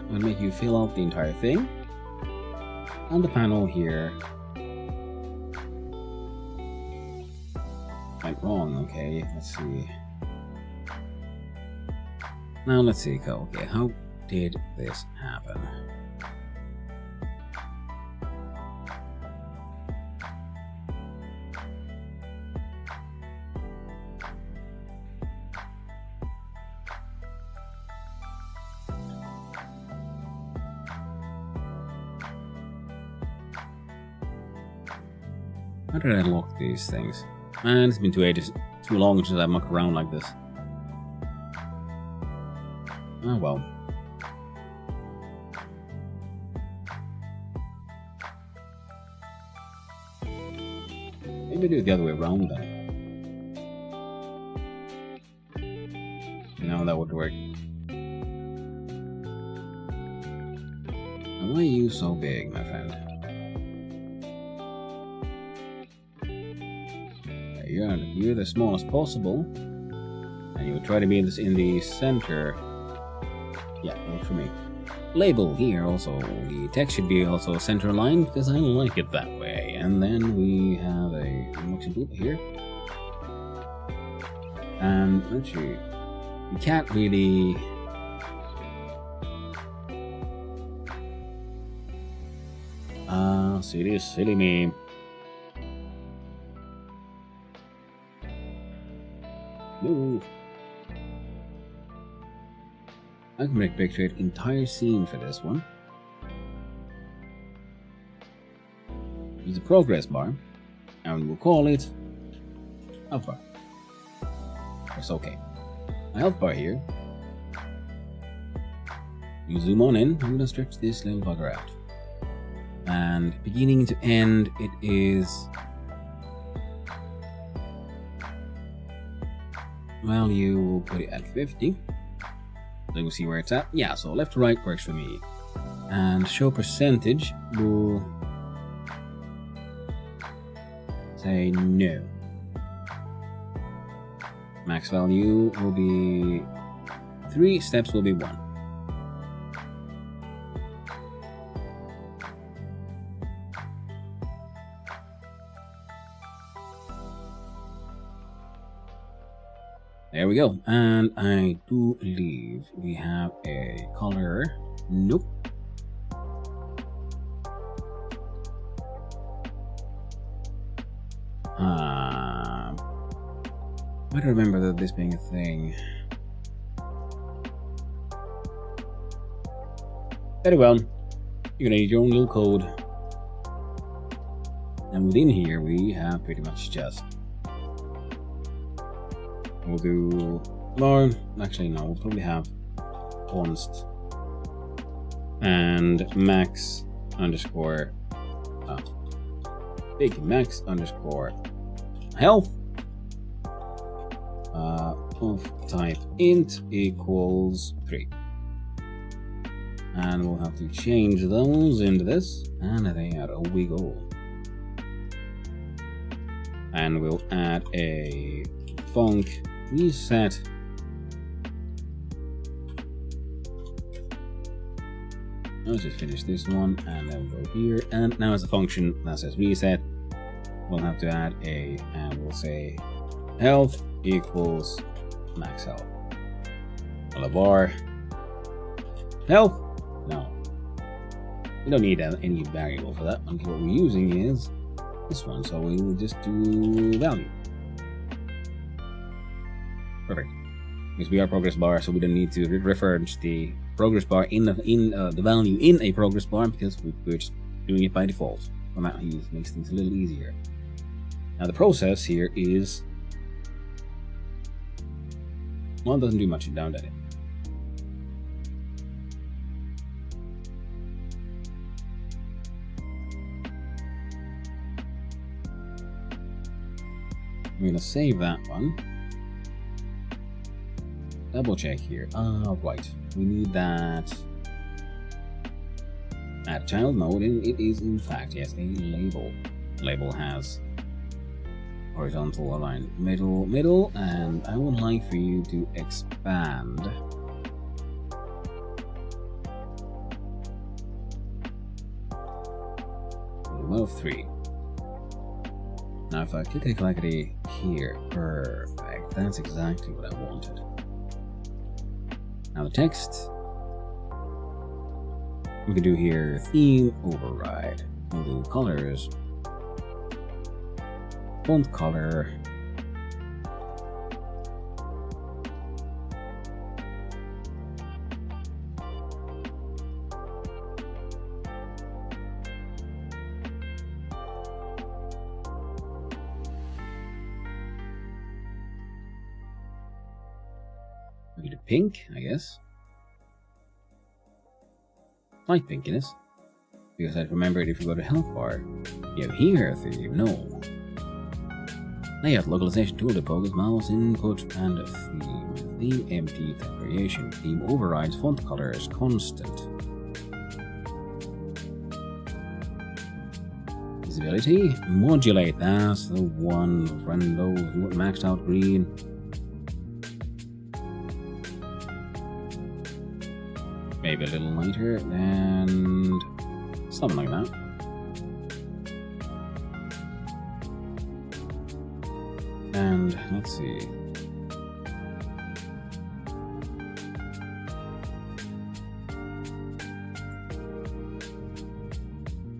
make you fill out the entire thing. And the panel here went wrong. Okay, let's see. Now let's see. Okay, how did this happen? How did I lock these things? Man, it's been too long since I muck around like this. Oh well. Maybe do it the other way around then. No, that would work. Why are you so big, my friend? You're the smallest possible, and you would try to be in the center. Yeah, works for me. Label here also. The text should be also center aligned because I like it that way. And then we have a motion loop here. And actually, you can't really. Silly me. Move. I can make picture an entire scene for this one. Use a progress bar, and we'll call it health bar. It's okay. A health bar here You zoom on in. I'm gonna stretch this little bugger out. And beginning to end, it is, well, you will put it at 50. Then we'll see where it's at. Yeah, so left to right works for me. And show percentage will say no. Max value will be 3, steps will be 1. There we go, and I do believe we have a color. Nope. I don't remember this being a thing. Very well. You're gonna need your own little code. And within here we have pretty much just, we'll do more. Actually, no, we'll probably have const and max underscore big max underscore health of type int equals 3. And we'll have to change those into this, and there we go. And we'll add a func reset let's just finish this one, and then we'll go here, and now as a function that says reset, we'll have to add a, and we'll say health equals max health. Bar health. No, we don't need any variable for that one. What we're using is this one, so we will just do value. Perfect. Because we are progress bar, so we don't need to reference the progress bar in the value in a progress bar, because we're just doing it by default. Well, that makes things a little easier. Now the process here is, well, it doesn't do much down at it. I'm gonna save that one. Double check here. Right. We need that at child mode, and it is in fact, yes, a label. Label has horizontal align middle, and I would like for you to expand of 3. Now if I clickety here, perfect. That's exactly what I wanted. Now the text, we can do here theme override. We'll do colors, font color, we can do pink, I guess. Light pinkiness. Because I remembered if you go to health bar, you have here theme, no. Layout localization tool to focus mouse input and theme. Theme empty variation. Theme overrides font colors constant. Visibility, modulate, that's the one. Friendo, maxed out green. Maybe a little lighter, and something like that. And let's see.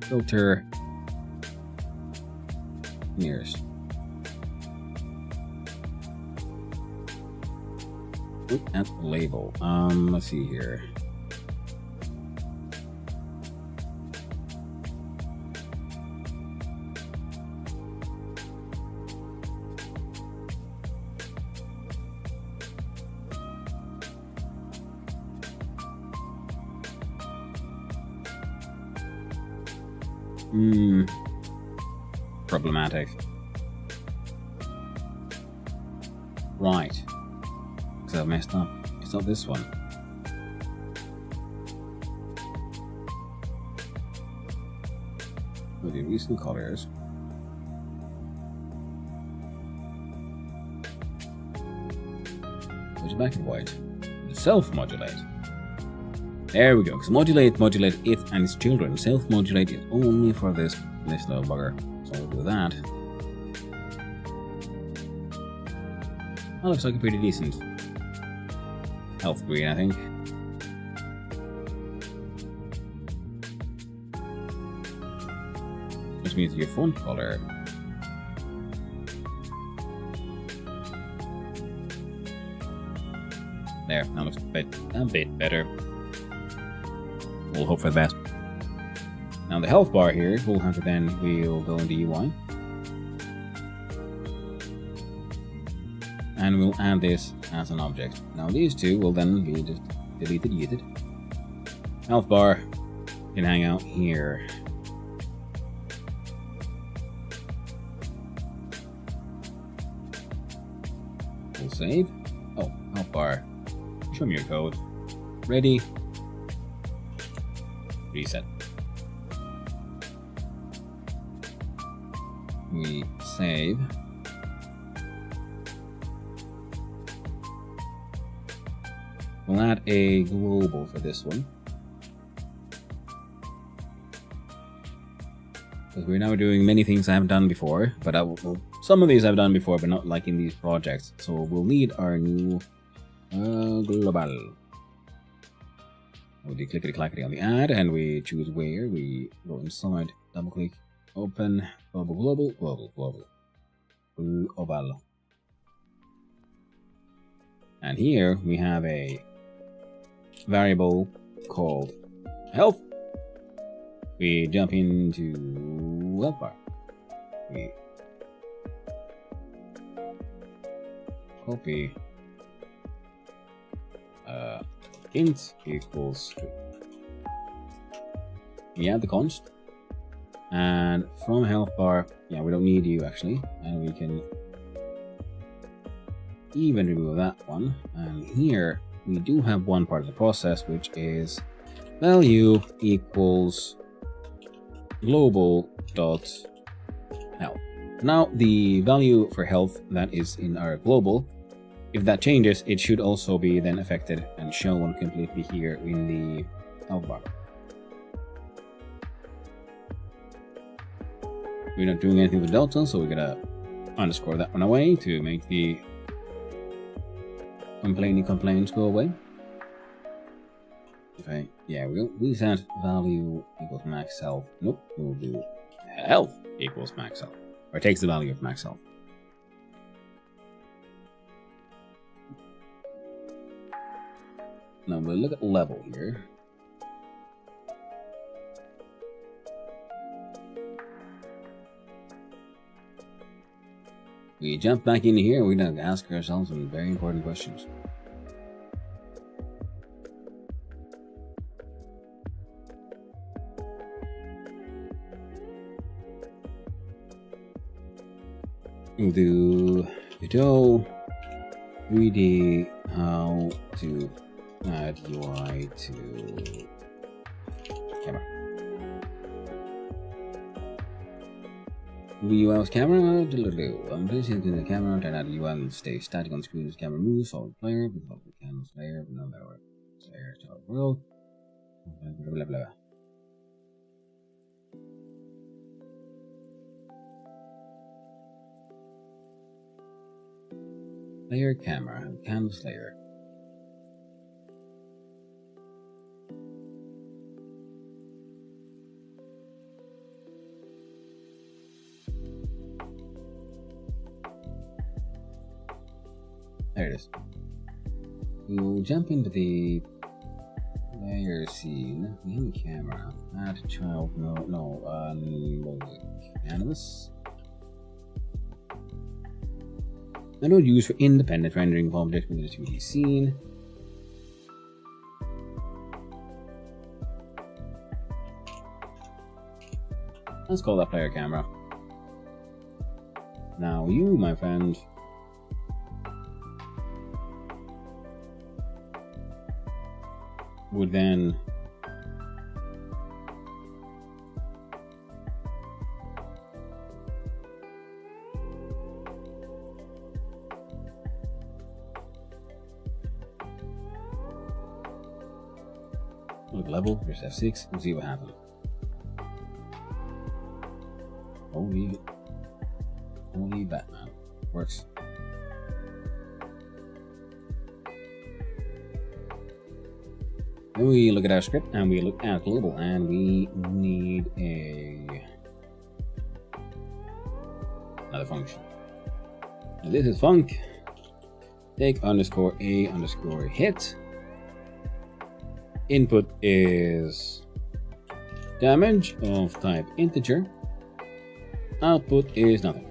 Filter nearest. Look at the label. Let's see here. Problematic. Right. Because I've messed up. It's not this one. With the recent colors. Which is back in white. Self-modulate. There we go. Because modulate it and its children. Self-modulate is only for this little bugger. So we'll do that. That looks like a pretty decent health green, I think. Which means your font color. There, that looks a bit better. We'll hope for the best. Now the health bar here, we'll have to we'll go into UI. And we'll add this as an object. Now these two will then be just deleted. Health bar can hang out here. We'll save. Oh, health bar. Show me your code. Ready. Reset. We save. We'll add a global for this one. Because we're now doing many things I haven't done before, but some of these I've done before, but not like in these projects. So we'll need our new global. We'll do clickety-clackety on the add, and we choose where. We go inside, double click, open, global. And here we have a variable called health. We jump into health bar. We copy int equals to. We add the const, and from health bar, yeah, we don't need you actually, and we can even remove that one. And here we do have one part of the process, which is value equals global dot health. Now the value for health that is in our global, if that changes, it should also be then affected and shown completely here in the health bar. We're not doing anything with delta, so we're gonna underscore that one away to make the complaints go away. We'll set value equals max health. Nope, we'll do health equals max health, or takes the value of max health. Now we'll look at level here. We jump back into here and we're going to ask ourselves some very important questions. We'll do video 3D how to add UI to camera. UI with camera. I'm placing the camera, turn out the UI and stay static on screen as camera moves. Solid player, develop the canvas layer, no matter layer, solid world. Blah blah blah. Layer camera, canvas layer. There it is. We'll jump into the layer scene. We have the camera. Add child. Canvas. Method used for independent rendering of objects within a 2D scene. Let's call that player camera. Now you, my friend, would then look level, press F6 and see what happens. Holy Batman. Works. Then we look at our script and we look at global and we need another function. Now this is func take underscore a underscore hit. Input is damage of type integer. Output is nothing.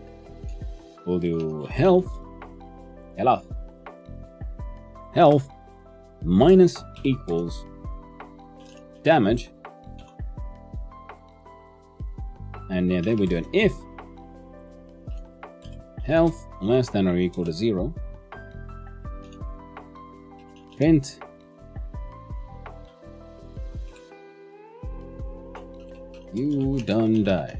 We'll do health minus equals damage, and then we do an if health less than or equal to 0, print you done die,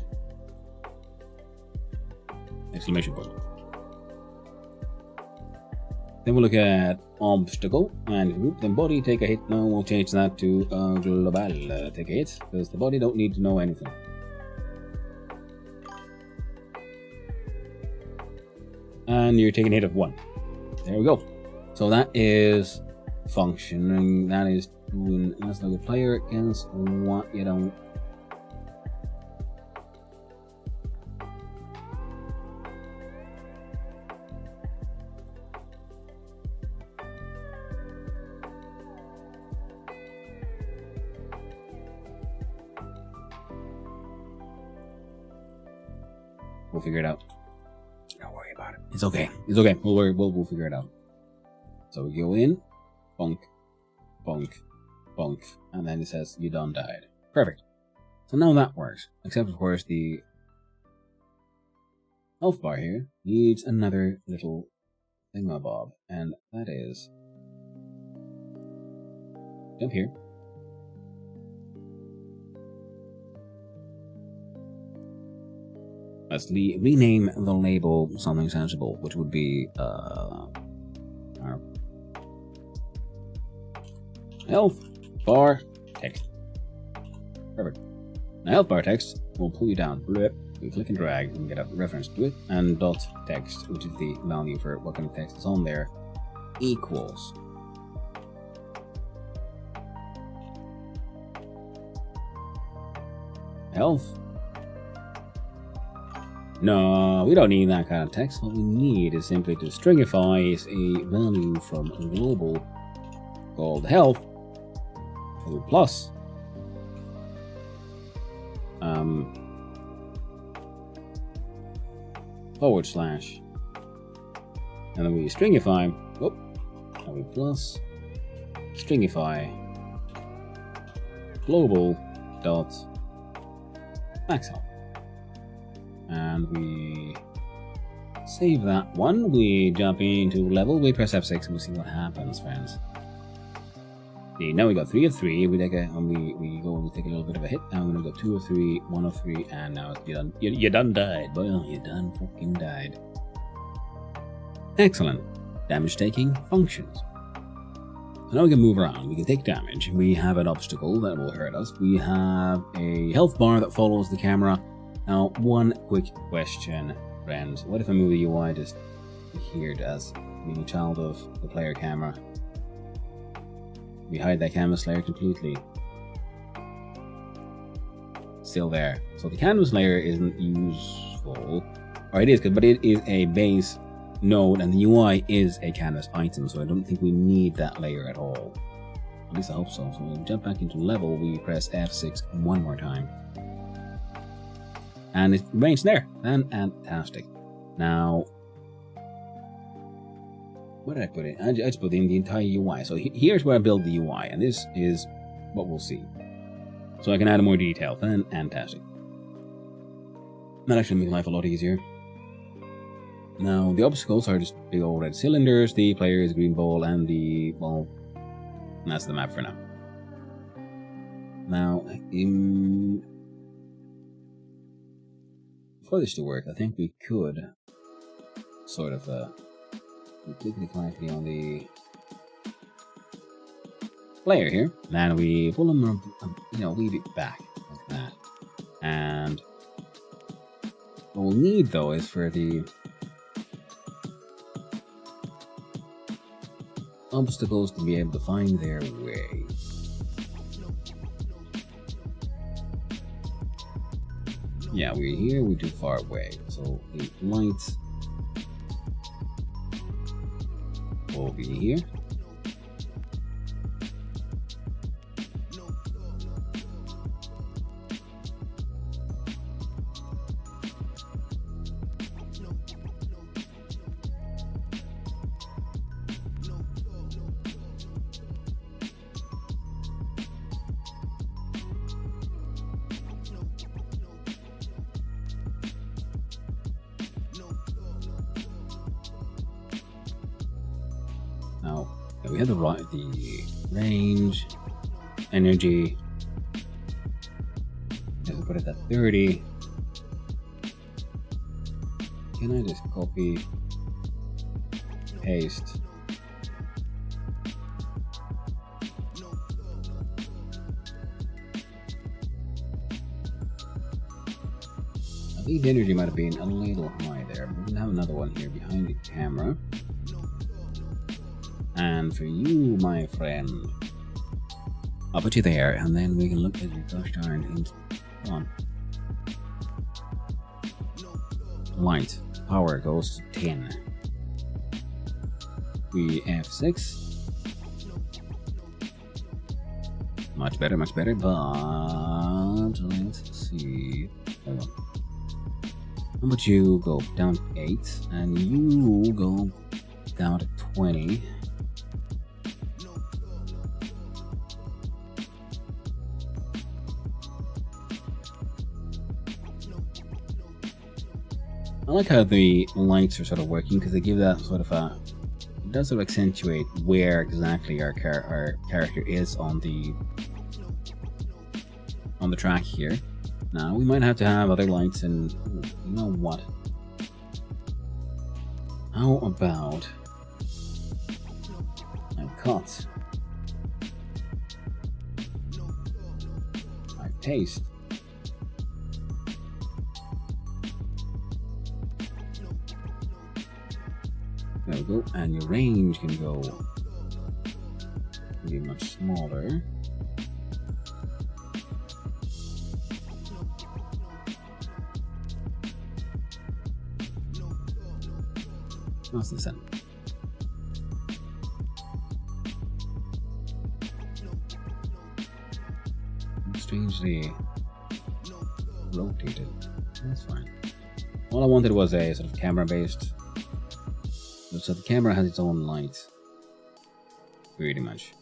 exclamation point. Then we'll look at obstacle and group the body take a hit. Now we'll change that to global take a hit because the body don't need to know anything. And you're taking a hit of 1. There we go. So that is functioning. That is doing. That's like a player against what you don't. We'll figure it out. Don't worry about it. It's okay. It's okay. We'll figure it out. So we go in, bonk, bonk, bonk, and then it says you done died. Perfect. So now that works. Except of course the health bar here needs another little thingamabob, and that is jump here. Let's rename the label something sensible, which would be our health bar text. Perfect. Now health bar text will pull you down. We click and drag and get a reference to it, and dot text, which is the value for what kind of text is on there, equals health. No, we don't need that kind of text. What we need is simply to stringify a value from global called health plus forward slash, and then we stringify plus stringify global dot max health. And we save that one. We jump into level. We press F6 and we see what happens, friends. See, now we got 3 of 3. We take we go and we take a little bit of a hit. Now we're gonna go 2 of 3, 1 of 3, and now you done died. Well, you done fucking died. Excellent. Damage taking functions. So now we can move around. We can take damage. We have an obstacle that will hurt us. We have a health bar that follows the camera. Now, one quick question, friends. What if I move the UI just here as being a child of the player camera? We hide that canvas layer completely. Still there. So the canvas layer isn't useful. Or it is good, but it is a base node and the UI is a canvas item, so I don't think we need that layer at all. At least I hope so. So we jump back into level, we press F6 one more time. And it remains there. Fantastic. Now, where did I put it? I just put in the entire UI. So here's where I build the UI, and this is what we'll see. So I can add more detail. Fantastic. That actually makes life a lot easier. Now, the obstacles are just big old red cylinders, the player is a green ball, and the, well, that's the map for now. Now, for this to work, I think we could sort of click the quietly on the player here, and we pull him, a wee bit back like that. And what we'll need though is for the obstacles to be able to find their way. Yeah, we're here, we're too far away. So the lights will be here. Now, we have the range, energy. Let's put it at 30. Can I just copy, paste? I think the energy might have been a little high there, but we can have another one here behind the camera. And for you, my friend, I'll put you there, and then we can look at your gosh darn. Come on. Light power goes to 10. We F6. Much better, but let's see. Hold on. How about you go down to 8, and you go down to 20. I like how the lights are sort of working because they give that sort of it does sort of accentuate where exactly our character is on the track here. Now we might have to have other lights, and you know what? How about I cut, I paste. There we go, and your range can be much smaller. What's this then? Strangely rotated. That's fine. All I wanted was a sort of camera-based. So the camera has its own light, pretty much.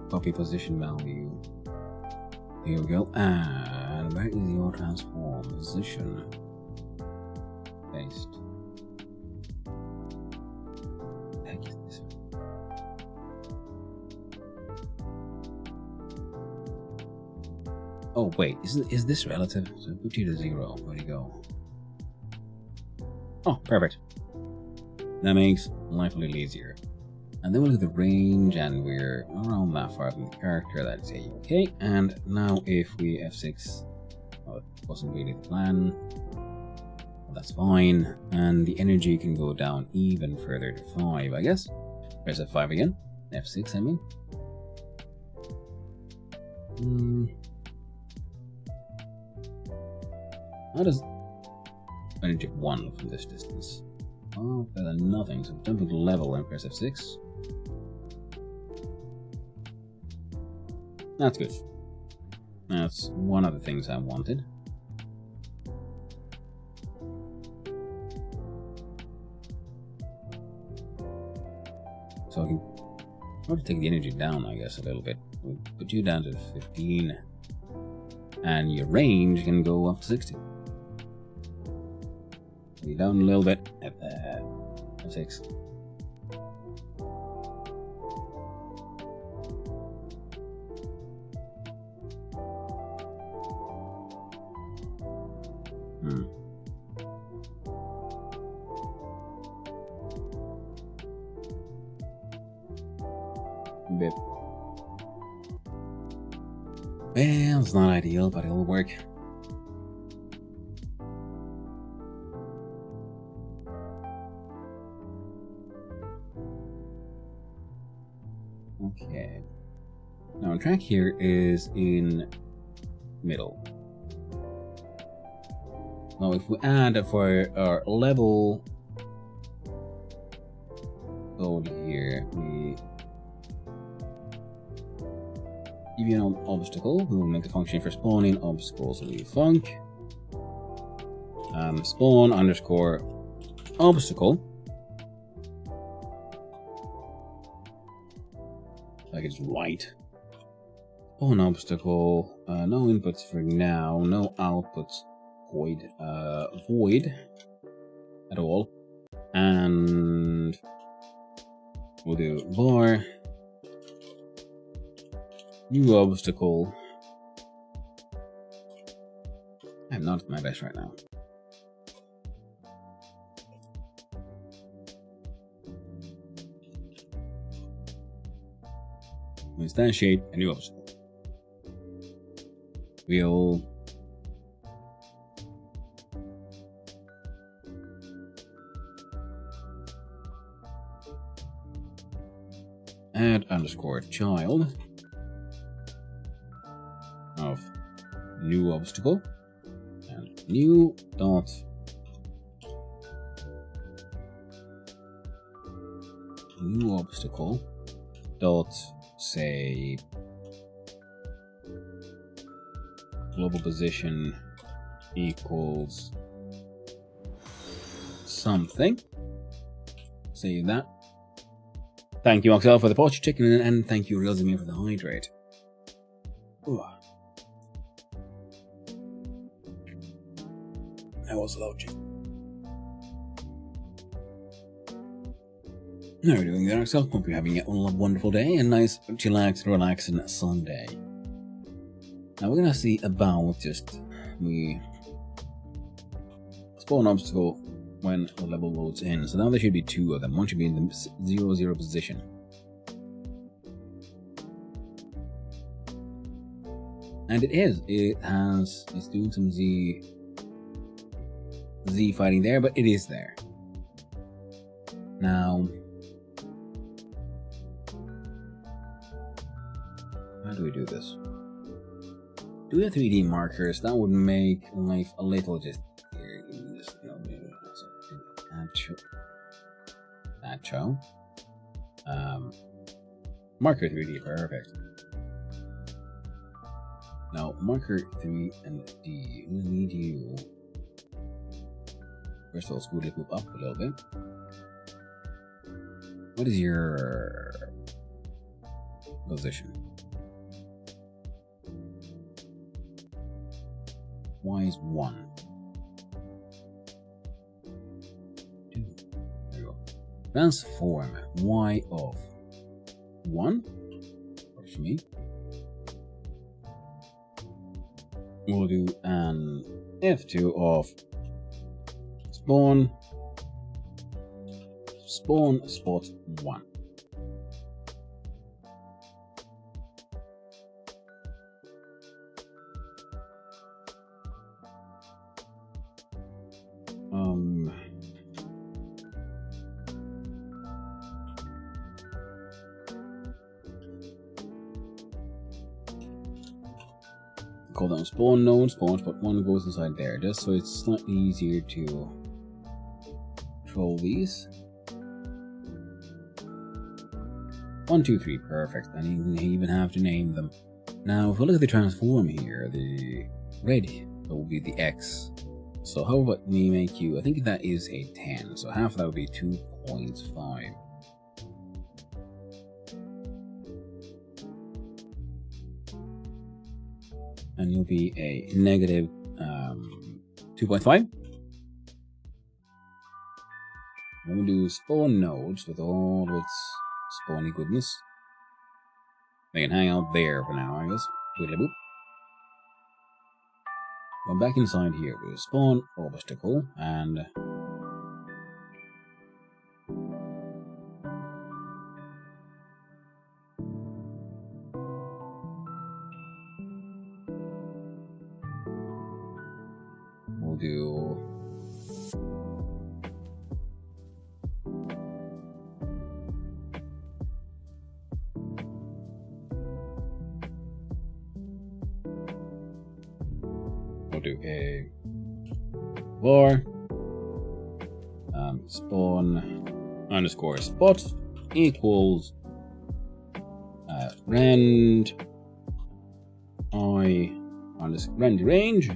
Copy position value. Here we go. And where is your transform position? Paste. Oh wait, is this relative? So put you to 0. Where'd you go? Oh, perfect. That makes life a little easier. And then we'll look at the range, and we're around that far from the character. That's okay. And now if we F6, well, it wasn't really the plan. Well, that's fine. And the energy can go down even further to 5, I guess. There's F5 again. F6, I mean. How does energy 1 look from this distance? Oh, better than nothing. So jumping to level and press F6. That's good. That's one of the things I wanted. So I can probably take the energy down, I guess, a little bit. We'll put you down to 15. And your range can go up to 60. You down a little bit at 6. Bit. Well, it's not ideal, but it'll work. Okay. Now, our track here is in middle. Now, if we add for our level over here, we give you an obstacle. We will make a function for spawning obstacles. So we func spawn underscore obstacle. Like it's right. Spawn obstacle. No inputs for now. No outputs. Void at all. And we'll do var new obstacle. I'm not at my best right now. Instantiate a new obstacle. We'll add underscore child of new obstacle and new dot new obstacle dot say global position equals something. Save that. Thank you, Oxel, for the poached chicken, and thank you, Realzimir, for the hydrate. Ooh. I was loading. How are you doing there, Oxel? Hope you're having a wonderful day and nice, chillax, relaxing Sunday. Now we're gonna see about just we spawn obstacle when the level loads in. So now there should be 2 of them. One should be in the 0-0 position. And it is. It's doing some Z fighting there, but it is there. Now, how do we do this? Do we have 3D markers? That would make life a little just Nacho. Marker 3D, perfect. Now, marker 3 and D, we need you. First of all, scoot it up a little bit. What is your position? Y is 1. 2. There you go. Transform Y of 1. Works for me. We'll do an F2 of spawn spot 1. Call them spawn node, spawn spot 1 goes inside there, just so it's slightly easier to control these. 1, 2, 3, perfect. I didn't even have to name them. Now, if we look at the transform here, the red will be the X. So how about we make you, I think that is a 10, so half of that would be 2.5. and you'll be a negative 2.5. Then we do spawn nodes with all of its spawny goodness. They can hang out there for now, I guess. Boop. Go back inside here. We'll spawn obstacle and we'll do a var spawn underscore spot equals rand rand range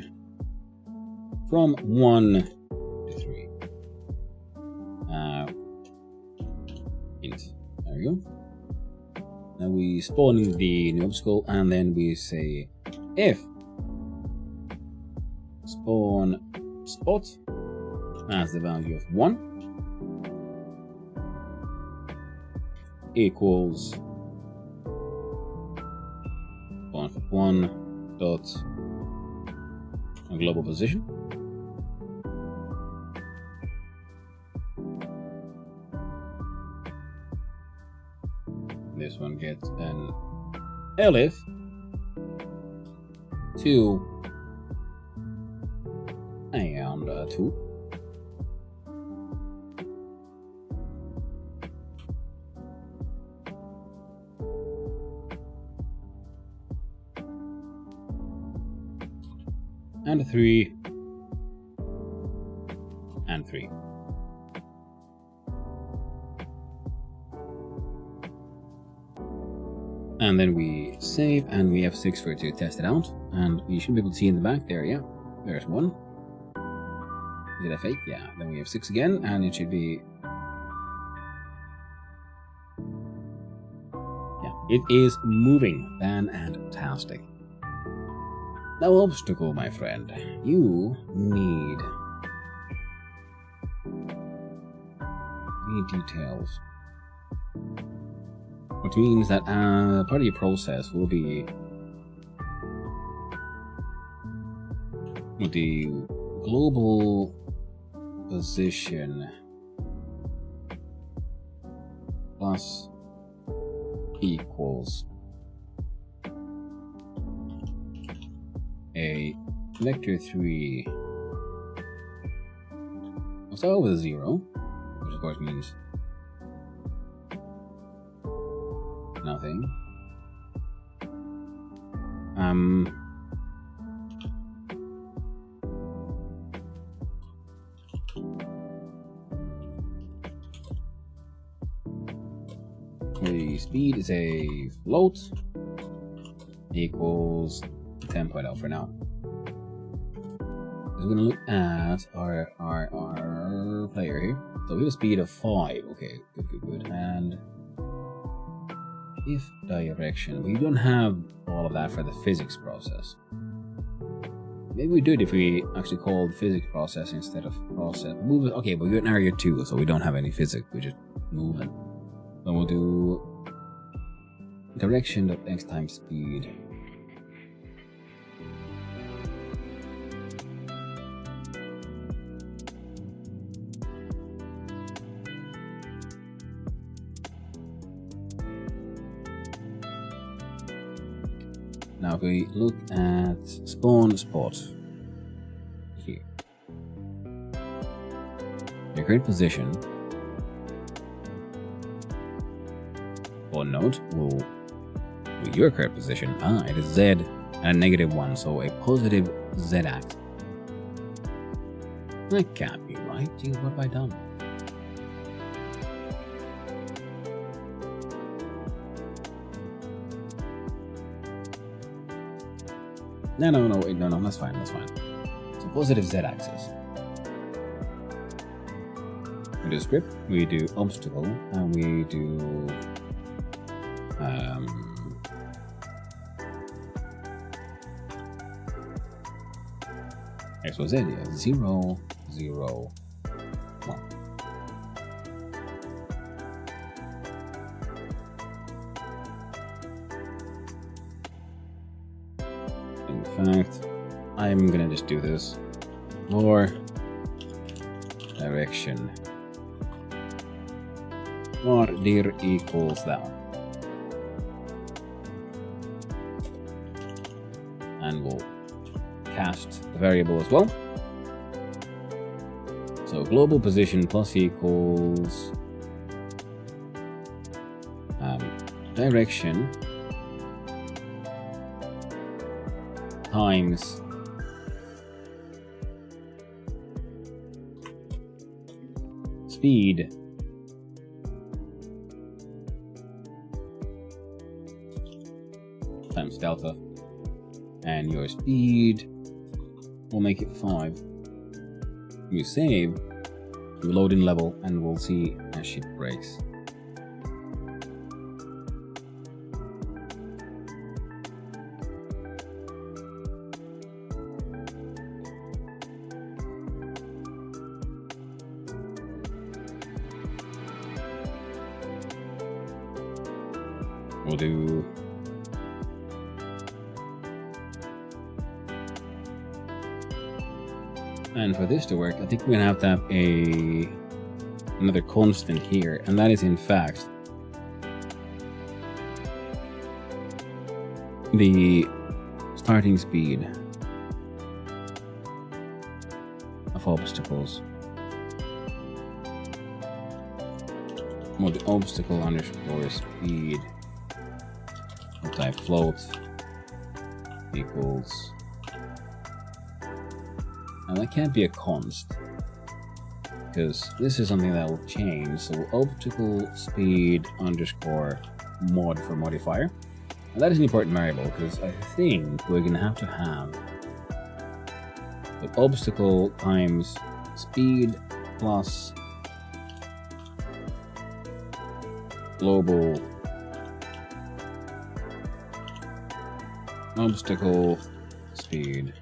from 1 to 3. Int. There we go. Now we spawn in the new obstacle, and then we say if spawn spot as the value of 1 equals spawn 1 dot global position. This one gets an elif 2 and 2. And 3 and 3. And then we save and we F6 for it to test it out, and you should be able to see in the back there, yeah, there's 1. Did F8? Yeah. Then we have 6 again, and it should be. Yeah, it is moving. Fantastic. Now, obstacle, my friend. You need details. Which means that part of your process will be with the global position plus equals a vector 3. I'll start with a 0, which of course means nothing. The speed is a float equals 10.0 for now. We're gonna look at our player here. So we have a speed of 5. Okay, good. And if direction, we don't have all of that for the physics process. Maybe we do it if we actually called physics process instead of process. Move it. Okay, but we're in area 2, so we don't have any physics. We're just moving. So we'll do direction of x times speed. Now if we look at spawn spot here, your current position spawn node will be your current position. It is Z and -1, so a positive Z axis. That can't be right. Geez, what have I done? No, that's fine. So positive Z axis. We do script, we do obstacle, and we do XYZ 0, 0, 1. In fact, I'm gonna just do this. More direction. What dir equals that. And we'll cast the variable as well. So global position plus equals direction times speed times delta, and your speed will make it 5. You save, you load in level, and we'll see as ship breaks. We'll do and for this to work, I think we're gonna have to have another constant here, and that is in fact the starting speed of obstacles. Well, the obstacle underscore speed type float equals, and that can't be a const because this is something that will change. So obstacle speed underscore mod for modifier, and that is an important variable because I think we're gonna have the obstacle times speed plus global obstacle speed.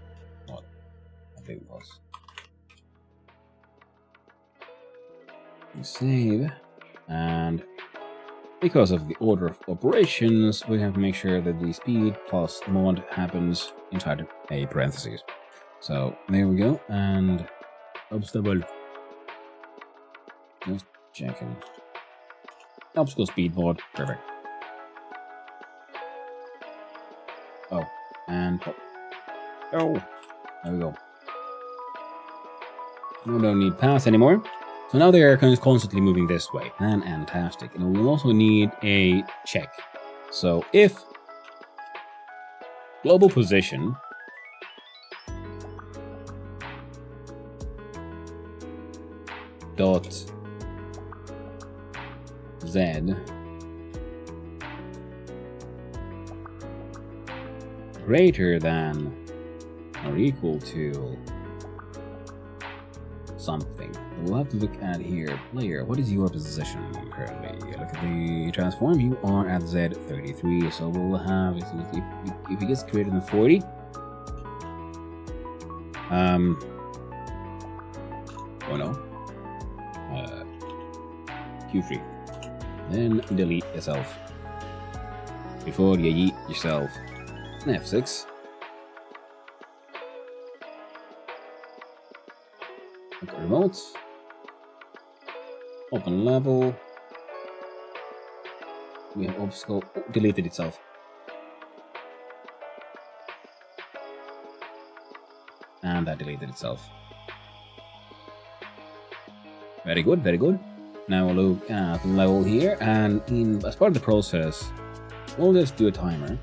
What I think it was. We save, and because of the order of operations, we have to make sure that the speed plus mod happens inside a parentheses. So there we go, and obstacle. Just checking. Obstacle speed mod, perfect. Oh, and pop. Oh, there we go. We don't need pass anymore. So now they are kind of constantly moving this way. Fantastic. And we'll also need a check. So if global position dot z greater than or equal to something. We'll have to look at here, player, what is your position currently? Look at the transform, you are at Z33, so we'll have, if it gets greater than 40, oh no, Q3, then delete yourself, before you yeet yourself, F6, look at remotes, open level, we have obstacle, oh, deleted itself, and that deleted itself. Very good, very good. Now we'll look at the level here, and as part of the process, we'll just do a timer.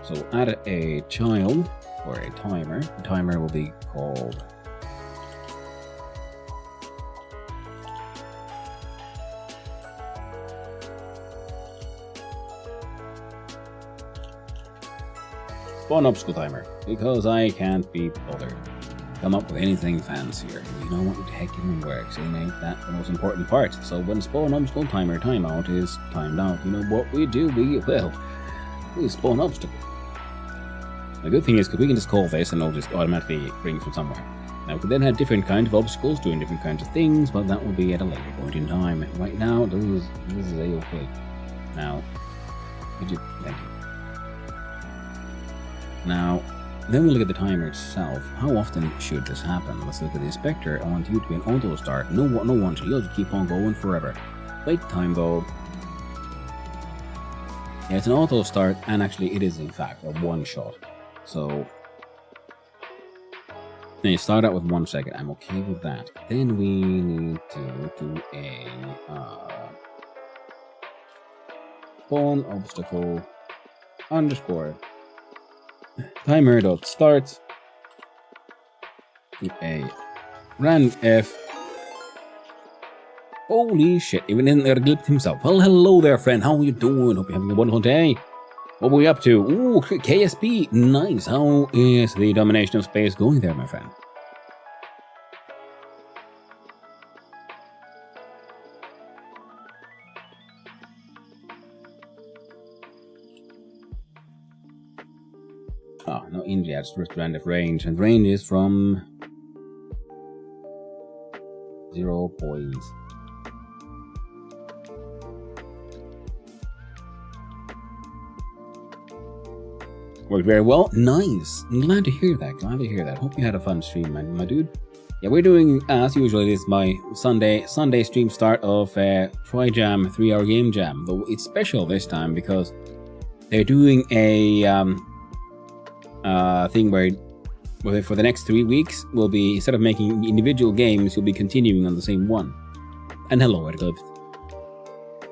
So add a child or a timer. The timer will be called spawn obstacle timer, because I can't be bothered. Come up with anything fancier. You know what the heck even works. You make that the most important part. So when spawn obstacle timer timeout is timed out, you know what we do? We spawn obstacle. The good thing is because we can just call this and it'll just automatically bring from somewhere. Now we can then have different kinds of obstacles doing different kinds of things, but that will be at a later point in time. Right now, this is a-okay. Now, thank you. Now, then we look at the timer itself. How often should this happen? Let's look at the inspector. I want you to be an auto start. No one should. You'll just keep on going forever. Wait time though. Yeah, it's an auto start, and actually it is in fact a one shot. So then you start out with 1 second. I'm okay with that. Then we need to do a spawn obstacle underscore timer dot start. Do a rand f. Holy shit! Even in there glipped himself. Well, hello there, friend. How are you doing? Hope you're having a wonderful day. What were we up to? Ooh, KSP. Nice. How is the domination of space going there, my friend? Oh, no, India. It's just random range. And range is from 0 points. Worked very well. Nice. I'm glad to hear that. Hope you had a fun stream, my dude. Yeah, we're doing, as usual, it is my Sunday stream start of Trijam 3-hour game jam. Though it's special this time because they're doing a thing where for the next 3 weeks, we'll be, instead of making individual games, you'll be continuing on the same one. And hello, Edglip.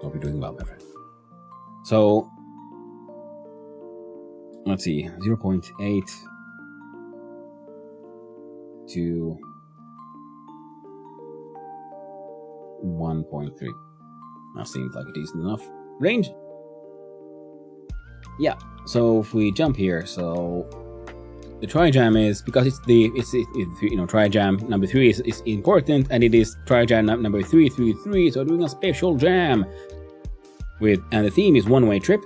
Hope you're doing well, my friend. So, let's see, 0.8 to 1.3. That seems like a decent enough range. Yeah, so if we jump here, so the Trijam is, because it's Trijam number 3 is important, and it is Trijam number 333, so doing a special jam and the theme is one-way trip.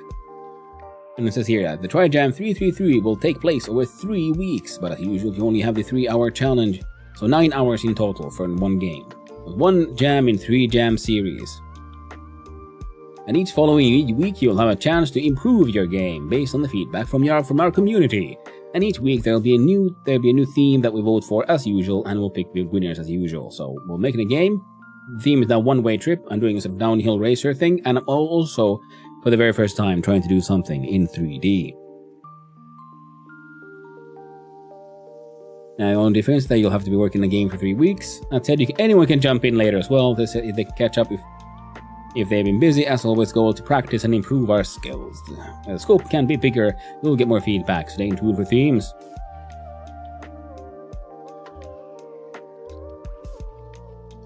And it says here that the Trijam 333 will take place over 3 weeks, but as usual, you only have the 3-hour challenge, so 9 hours in total for one game. One jam in 3 jam series. And each following week, you'll have a chance to improve your game based on the feedback from our community. And each week there'll be a new theme that we vote for as usual, and we'll pick the winners as usual. So we'll make it a game. The theme is now one-way trip. I'm doing a sort of downhill racer thing, and I'm also, for the very first time, trying to do something in 3D. Now, on defense, that you'll have to be working the game for 3 weeks. That said, anyone can jump in later as well. They can catch up if they've been busy. As always, goal to practice and improve our skills. The scope can be bigger. We'll get more feedback. Stay tuned for themes.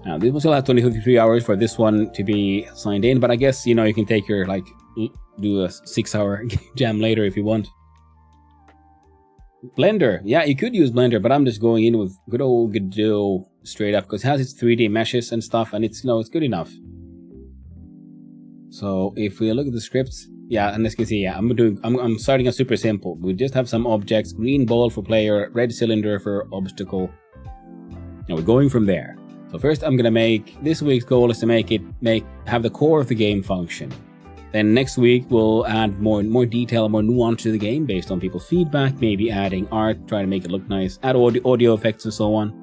Now, this will still have 23 hours for this one to be signed in, but I guess, you can take your, do a 6-hour jam later if you want. Blender. Yeah, you could use Blender, but I'm just going in with good old Godot straight up, because it has its 3D meshes and stuff, and it's good enough. So if we look at the scripts, yeah, and as you can see, yeah, I'm starting a super simple. We just have some objects: green ball for player, red cylinder for obstacle. And we're going from there. So first, I'm gonna make this week's goal is to have the core of the game function. Then next week we'll add more detail, more nuance to the game based on people's feedback. Maybe adding art, try to make it look nice, add audio effects and so on.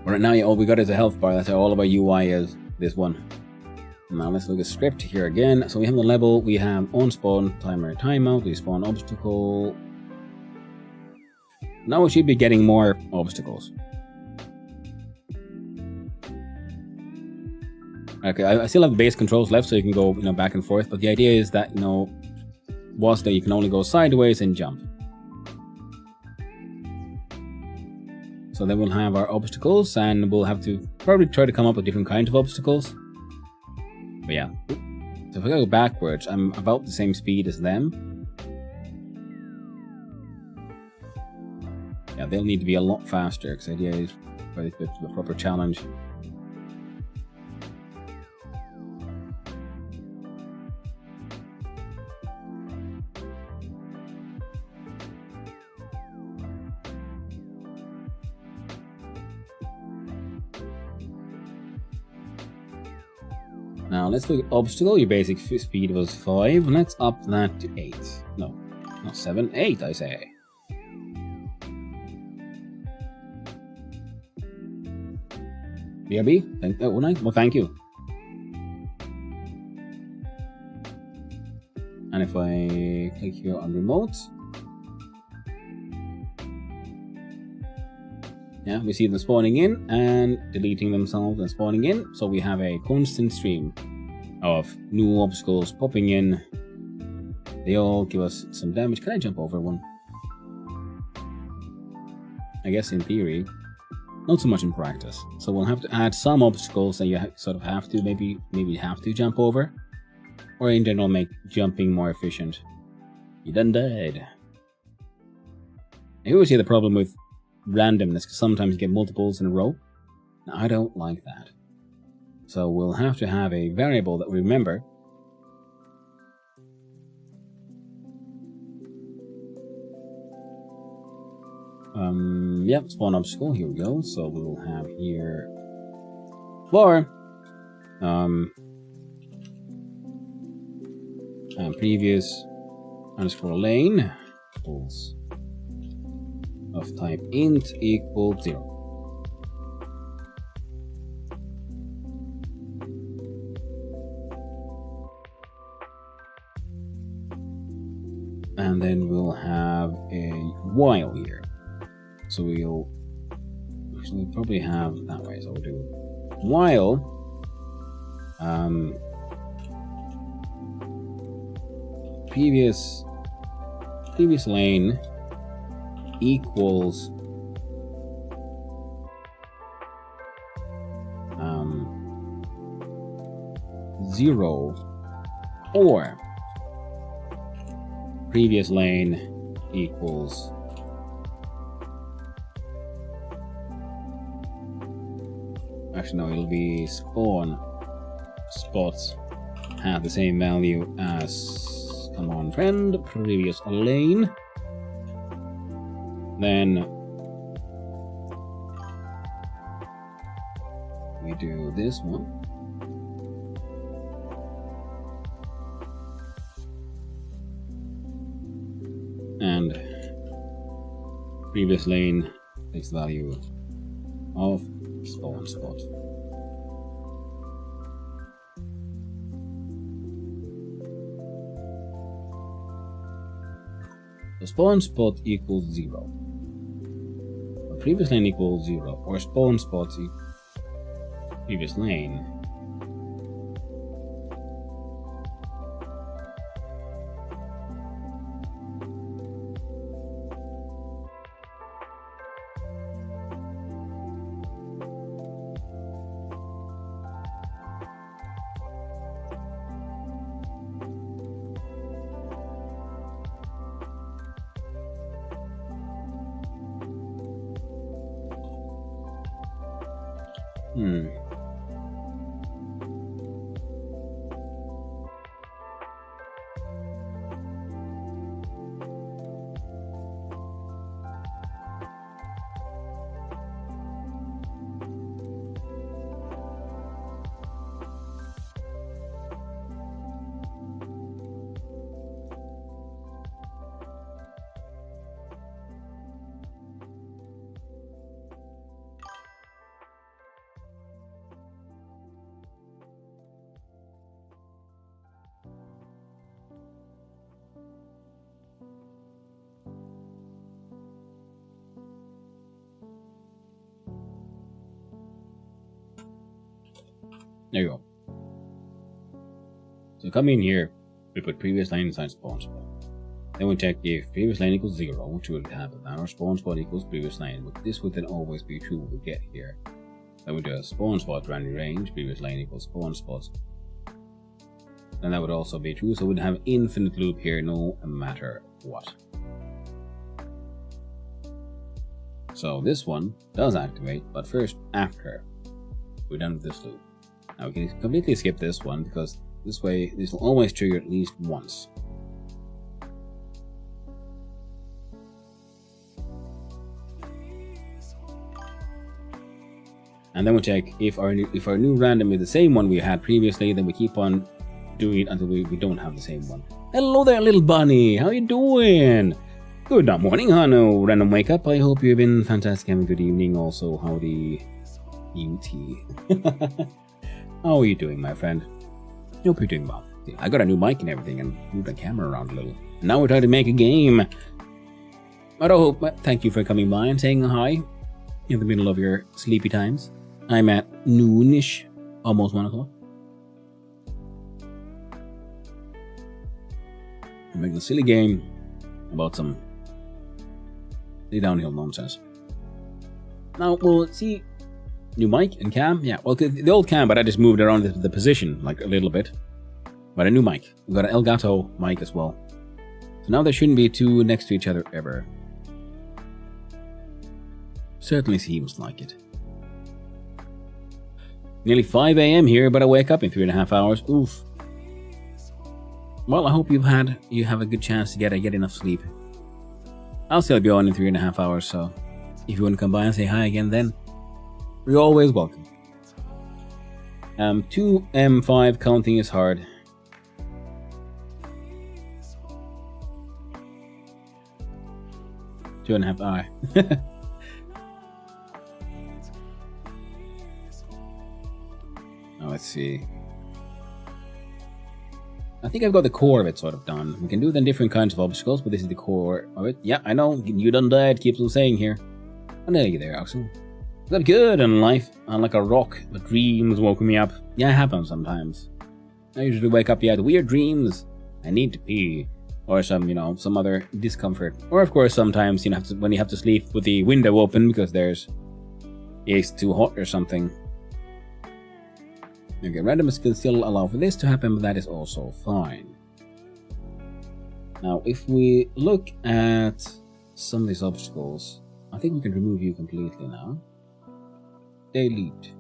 Right now, all we got is a health bar. That's how all of our UI is. This one. Now let's look at script here again. So we have the level, we have on spawn, timer, timeout, we spawn obstacle. Now we should be getting more obstacles. Okay, I still have the base controls left, so you can go back and forth, but the idea is that was that you can only go sideways and jump. So then we'll have our obstacles, and we'll have to probably try to come up with different kinds of obstacles. But yeah, so if I go backwards, I'm about the same speed as them. Yeah, they'll need to be a lot faster, because the idea is for the proper challenge. Now let's look at obstacle. Your basic speed was 5. Let's up that to 8. No, not 7, 8 I say. BRB? Well, thank you. And if I click here on remote, yeah, we see them spawning in and deleting themselves and spawning in. So we have a constant stream of new obstacles popping in. They all give us some damage. Can I jump over one? I guess in theory, not so much in practice. So we'll have to add some obstacles that you sort of have to maybe have to jump over, or in general make jumping more efficient. You done died. I always see the problem with randomness, because sometimes you get multiples in a row. Now, I don't like that. So we'll have to have a variable that we remember. Yep, spawn obstacle, here we go. So we will have here floor. And previous underscore lane equals of type int equals 0. And then we'll have a while here. So we'll probably have that way. So we'll do while previous lane equals zero, or previous lane equals actually no, it'll be spawn spots have the same value as, come on friend, previous lane. Then we do this one. And previous lane takes the value of spawn spot. So spawn spot equals 0. Previous lane equals 0, or spawn spot previous lane. There you go. So come in here, we put previous lane inside spawn spot. Then we check if previous lane equals 0, which would happen, and our spawn spot equals previous lane. But this would then always be true when we get here. Then we do a spawn spot random range, previous lane equals spawn spot. And that would also be true, so we'd have infinite loop here no matter what. So this one does activate, but first after we're done with this loop. Now we can completely skip this one, because this way this will always trigger at least once. And then we'll check if our new random is the same one we had previously, then we keep on doing it until we don't have the same one. Hello there, little bunny. How you doing? Good morning, Hano. Random wake up. I hope you've been fantastic. Have a good evening. Also, howdy, UT. How are you doing, my friend? Hope you're doing well. I got a new mic and everything and moved the camera around a little. Now we're trying to make a game. But I hope, thank you for coming by and saying hi in the middle of your sleepy times. I'm at noonish, almost 1 o'clock. I'm making a silly game about some downhill nonsense. Now we'll see new mic and cam. Yeah, well, the old cam, but I just moved around the position like a little bit. But a new mic. We've got an Elgato mic as well. So now they shouldn't be too next to each other ever. Certainly seems like it. Nearly 5 a.m. here, but I wake up in 3.5 hours. Oof. Well, I hope you have a good chance to get enough sleep. I'll still be on in 3.5 hours, so if you want to come by and say hi again, then you're always welcome. 2M5 counting is hard. Two and a half hour. Now let's see. I think I've got the core of it sort of done. We can do then different kinds of obstacles, but this is the core of it. Yeah, I know. You done died, keeps on saying here. I know you there, Axel. I'm good in life. I'm like a rock, but dreams woke me up. Yeah, it happens sometimes. I usually wake up, the weird dreams. I need to pee. Or some other discomfort. Or of course sometimes, when you have to sleep with the window open because it's too hot or something. Okay, randomness can still allow for this to happen, but that is also fine. Now, if we look at some of these obstacles, I think we can remove you completely now. Delete.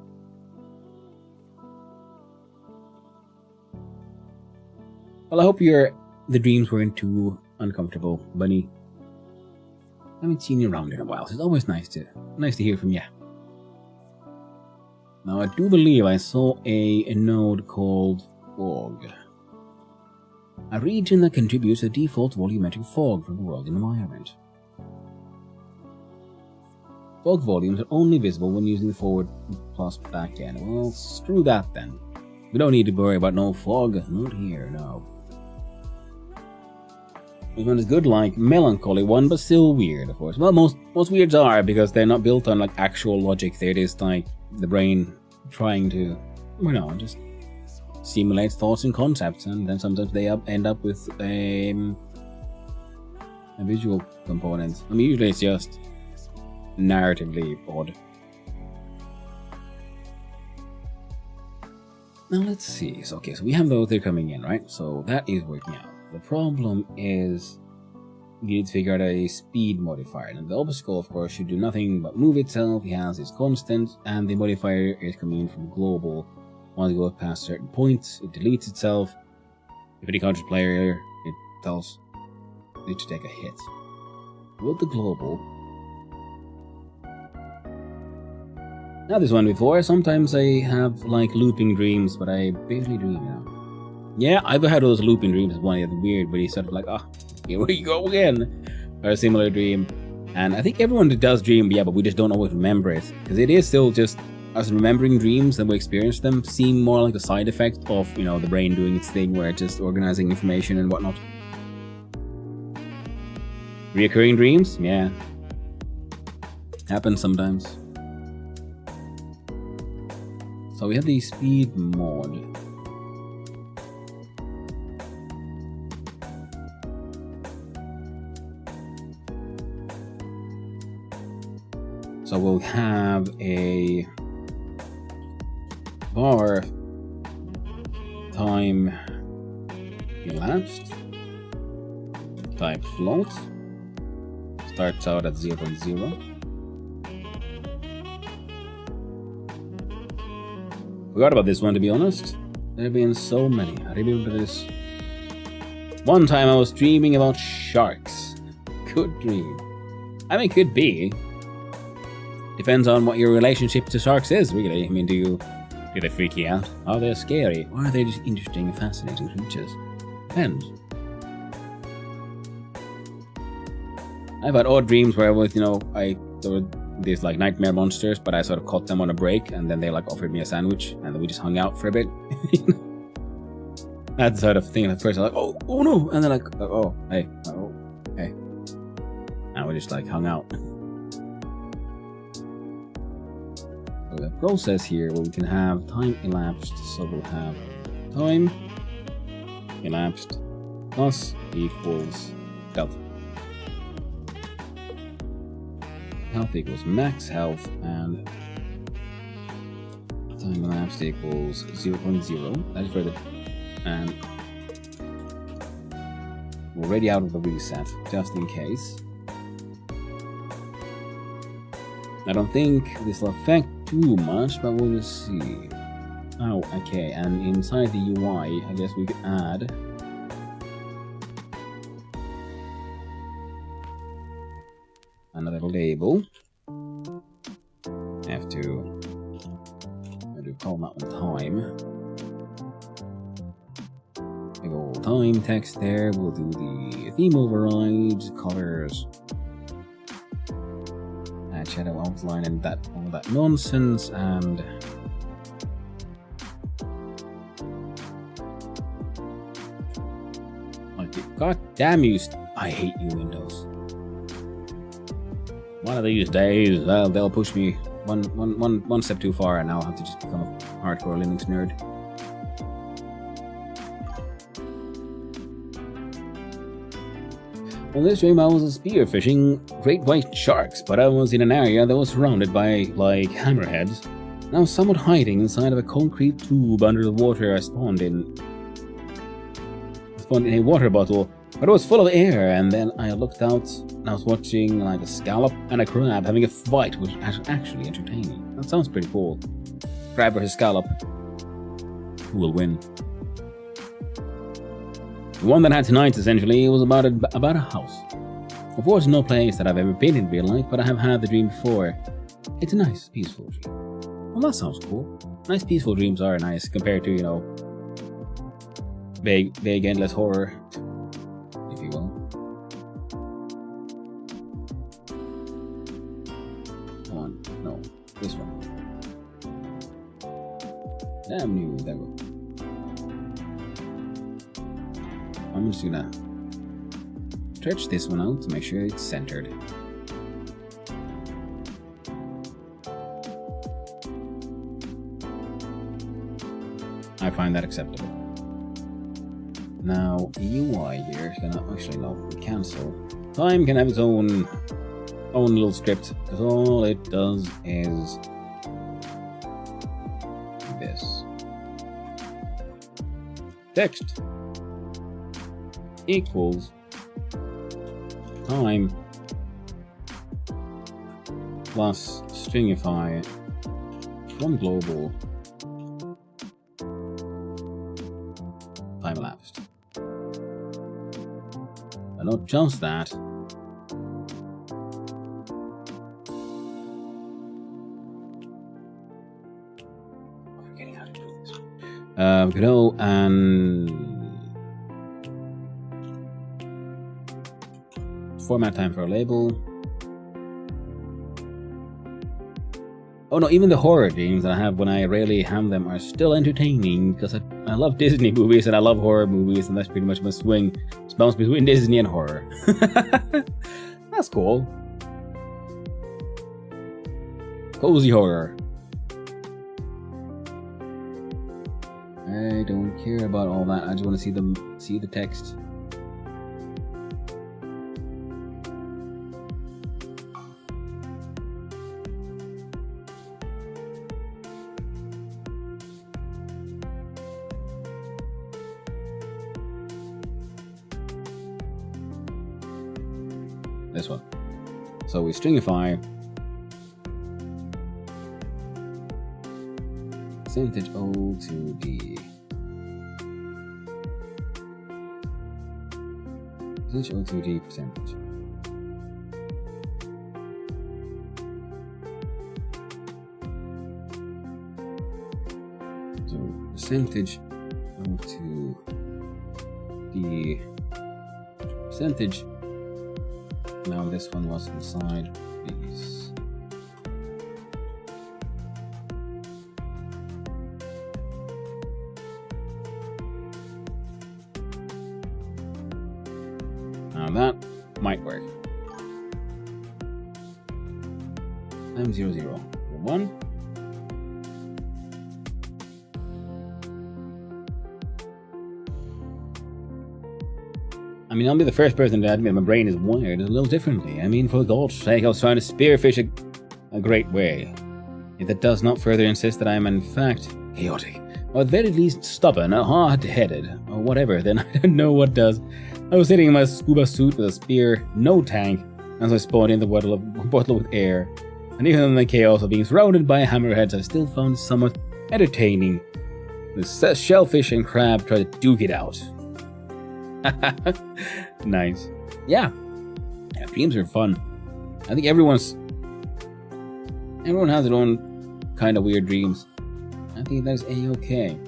Well, I hope the dreams weren't too uncomfortable, Bunny. I haven't seen you around in a while, so it's always nice to hear from you. Now, I do believe I saw a node called fog. A region that contributes a default volumetric fog from the world environment. Fog volumes are only visible when using the forward plus back end. Well, screw that then. We don't need to worry about no fog. Not here, no. This one is good, like melancholy one, but still weird, of course. Well, most weirds are because they're not built on like actual logic. They're just like the brain trying to, just simulate thoughts and concepts, and then sometimes they end up with a visual component. I mean, usually it's just narratively odd. Now let's see. So we have those, they're coming in, right? So that is working out. The problem is we need to figure out a speed modifier. And the obstacle, of course, should do nothing but move itself. It has its constant, and the modifier is coming in from global. Once it goes past certain points, it deletes itself. If it encounters player, it tells it to take a hit. With the global. Now this one before, sometimes I have like looping dreams, but I barely dream now. Yeah, I've had those looping dreams. One of the weird, but he's sort of like, here we go again. Or a similar dream. And I think everyone does dream, but we just don't always remember it. Because it is still just us remembering dreams and we experience them seem more like a side effect of, the brain doing its thing where it's just organizing information and whatnot. Reoccurring dreams? Yeah. Happens sometimes. So we have the speed mod. So we'll have a bar time elapsed type float. Starts out at 0.0. Forgot about this one, to be honest. There have been so many. I remember this. One time I was dreaming about sharks. Good dream. I mean, could be. depends on what your relationship to sharks is, really. I mean, do they freak you out? Are they scary? Or are they just interesting and fascinating creatures? Depends. I've had odd dreams where I was, there were these like nightmare monsters, but I sort of caught them on a break, and then they like offered me a sandwich, and then we just hung out for a bit. That sort of thing. At first, I'm like, oh no, and then like, oh hey, and we just like hung out. So the process here where we can have time elapsed, so we'll have time elapsed plus equals delta. Health equals max health, and time elapsed equals 0.0. That is for the, and we're already out of the reset, just in case. I don't think this will affect too much, but we'll just see. Oh, okay, and inside the UI, I guess we could add another label. I have to call that one time. Big old time text there. We'll do the theme overrides, colors, add shadow outline, and all that nonsense, and god damn you! I hate you, Windows. One of these days, they'll push me one step too far, and I'll have to just become a hardcore Linux nerd. On this stream, I was spearfishing great white sharks, but I was in an area that was surrounded by, like, hammerheads. And I was somewhat hiding inside of a concrete tube under the water. I spawned in a water bottle, but it was full of air, and then I looked out and I was watching like a scallop and a crab having a fight, which was actually entertaining. That sounds pretty cool. Crab versus scallop. Who will win? The one that I had tonight, essentially, was about a house. Of course, no place that I've ever been in real life, but I have had the dream before. It's a nice, peaceful dream. Well, that sounds cool. Nice, peaceful dreams are nice compared to, big, endless horror, if you will. Come on, no, this one. Damn you, there we go. I'm just gonna stretch this one out to make sure it's centered. I find that acceptable. Now, the UI here is gonna cancel. Time can have its own little script, because all it does is this. Text equals time plus stringify from global time elapsed. But not just that. I'm forgetting how to do this. Go and format time for a label. Oh no, even the horror dreams that I have when I rarely have them are still entertaining, because I love Disney movies and I love horror movies, and that's pretty much my swing. It's bounce between Disney and horror. That's cool. Cozy horror. I don't care about all that. I just want to see the text. This one. So we stringify percentage O to D. Percentage O to D percentage. percentage go to the percentage. Now this one was inside these. Now that might work. Times 0, 0, 1. I mean, I'll be the first person to admit my brain is wired a little differently. I mean, for God's sake, I was trying to spearfish a great way. If that does not further insist that I am in fact chaotic, or at very least stubborn, or hard-headed, or whatever, then I don't know what does. I was sitting in my scuba suit with a spear, no tank, as I spawned in the bottle with air. And even in the chaos of being surrounded by hammerheads, I still found it somewhat entertaining. The shellfish and crab try to duke it out. Nice. Yeah, dreams are fun. I think everyone has their own kind of weird dreams. I think that's a-okay.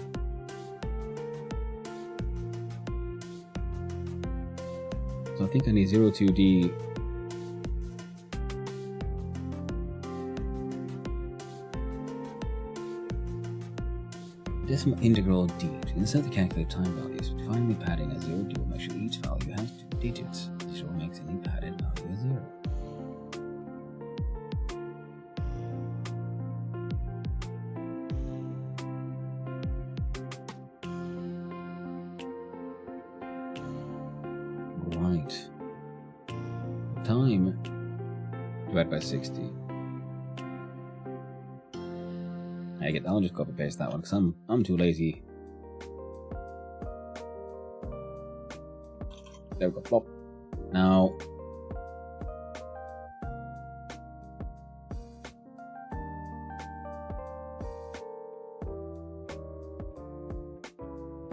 So I think I need 0, 2D. Decimal integral d to insert the calculated time values. Finally, padding a 0 will measure each value has 2 digits. This will make any padded value a 0. Right. Time divided by 60. I'll just copy paste that one because I'm too lazy. There we go. Plop. Now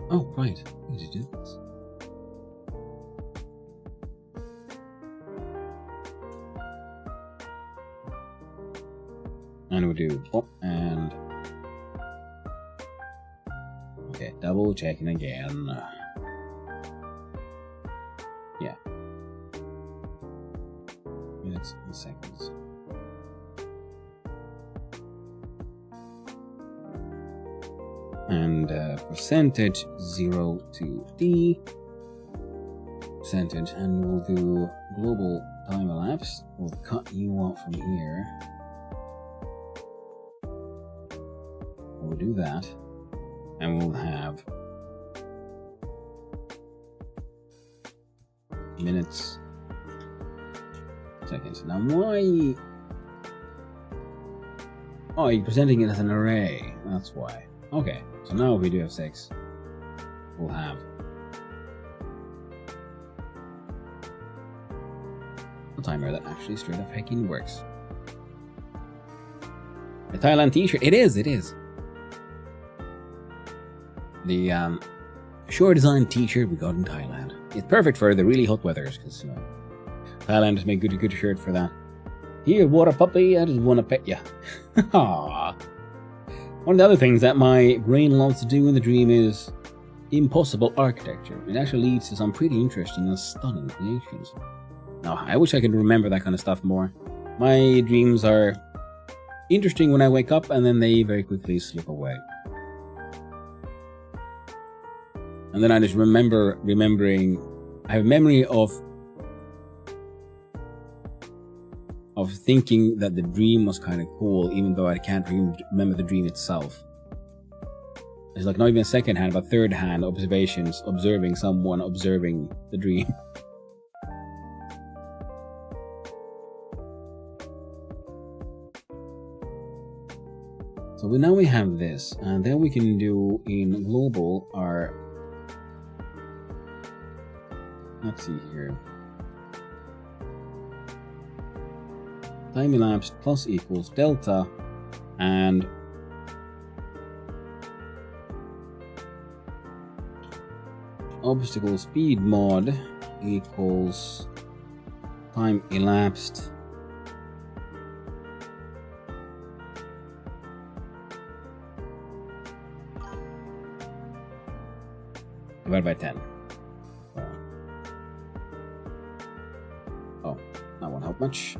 oh right, I need to do this. And we'll do plop and okay, double checking again. Yeah. Minutes and seconds. And percentage 0 to D. Percentage, and we'll do global time elapsed. We'll cut you off from here. We'll do that. And we'll have minutes, seconds. Now why? Oh, you're presenting it as an array. That's why. Okay, so now if we do have 6, we'll have a timer that actually straight up hacking works. A Thailand t-shirt. It is. The shore design t-shirt we got in Thailand. It's perfect for the really hot weathers because Thailand has made good shirt for that. Here, water puppy, I just want to pet ya. Aww. One of the other things that my brain loves to do in the dream is impossible architecture. It actually leads to some pretty interesting and stunning creations. Now, I wish I could remember that kind of stuff more. My dreams are interesting when I wake up and then they very quickly slip away. And then I just remembering, I have a memory of thinking that the dream was kind of cool, even though I can't remember the dream itself. It's like not even a second hand, but third hand observations, observing someone observing the dream. So now we have this, and then we can do in global our, let's see here, time elapsed plus equals delta, and obstacle speed mod equals time elapsed divided by 10. Oh, that won't help much.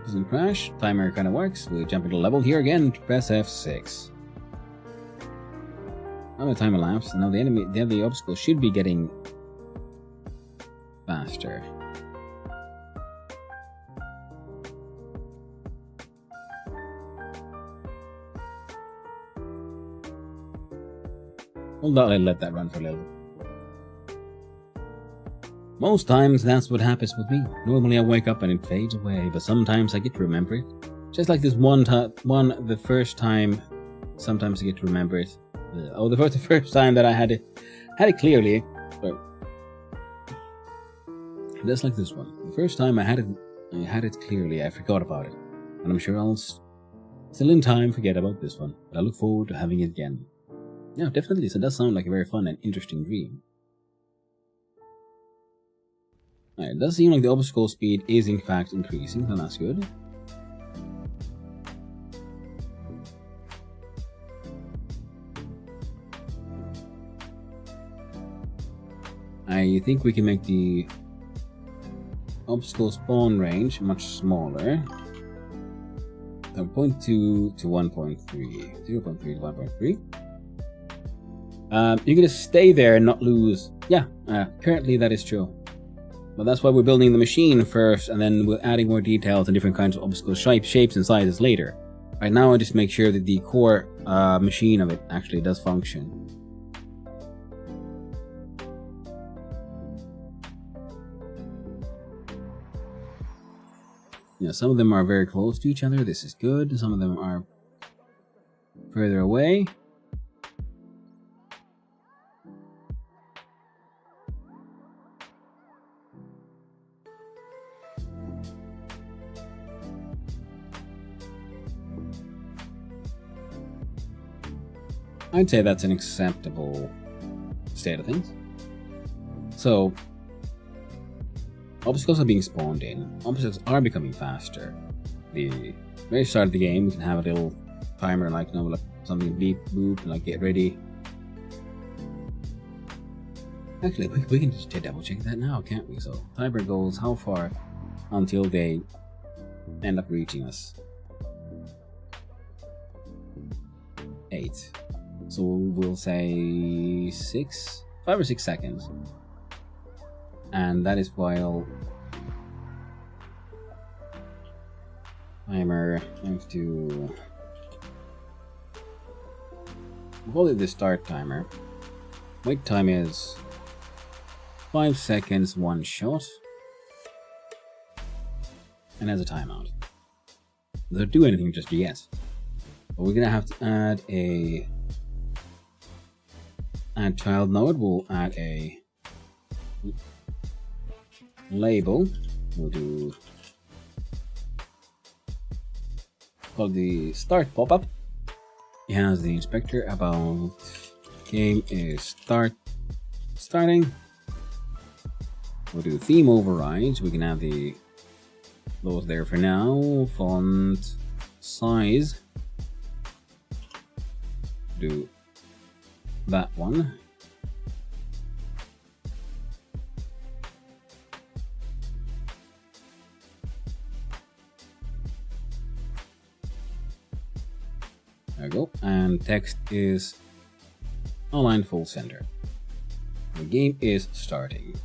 Doesn't crash. Timer kind of works. We jump into level here again. Press F6. Now the time elapsed, and now the obstacle should be getting faster. Hold on, I'll let that run for a little. Most times that's what happens with me. Normally I wake up and it fades away, but sometimes I get to remember it. Just like this the first time, sometimes I get to remember it. The first time that I had it clearly, but just like this one. The first time I had it clearly, I forgot about it. And I'm sure I'll still in time forget about this one, but I look forward to having it again. Yeah, definitely. So it does sound like a very fun and interesting dream. Alright, it does seem like the obstacle speed is in fact increasing, so that's good. I think we can make the obstacle spawn range much smaller. So 0.2 to 1.3. 0.3 to 1.3. You're gonna stay there and not lose. Yeah, apparently that is true. But that's why we're building the machine first, and then we're adding more details and different kinds of obstacle shapes and sizes later. Right now I just make sure that the core machine of it actually does function. Yeah, some of them are very close to each other. This is good. Some of them are further away. I'd say that's an acceptable state of things. So, obstacles are being spawned in. Obstacles are becoming faster. The very start of the game, we can have a little timer, like, like something beep, boop, like get ready. Actually, we can just double check that now, can't we? So, timer goes how far until they end up reaching us? 8. So we'll say 5 or 6 seconds. And that is while timer, I have to call it the start timer. Wait time is 5 seconds, one shot. And as a timeout. Doesn't do anything just yet. But we're gonna have to add child node. We'll add a label. We'll do called the start pop-up. It has the inspector about game is starting. We'll do theme overrides. We can have those there for now. Font size. Do that one. There we go. And text is align full center. The game is starting.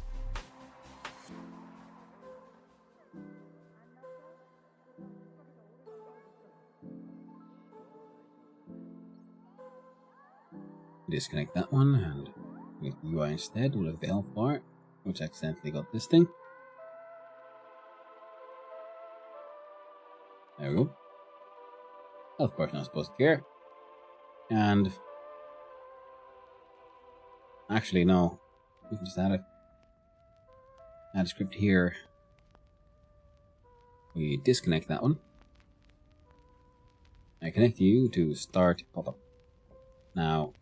Disconnect that one and make the UI instead. We'll have the health bar, which accidentally got this thing. There we go. Health bar's not supposed to care. And actually, no. We can just add a script here. We disconnect that one. I connect you to start pop-up. Now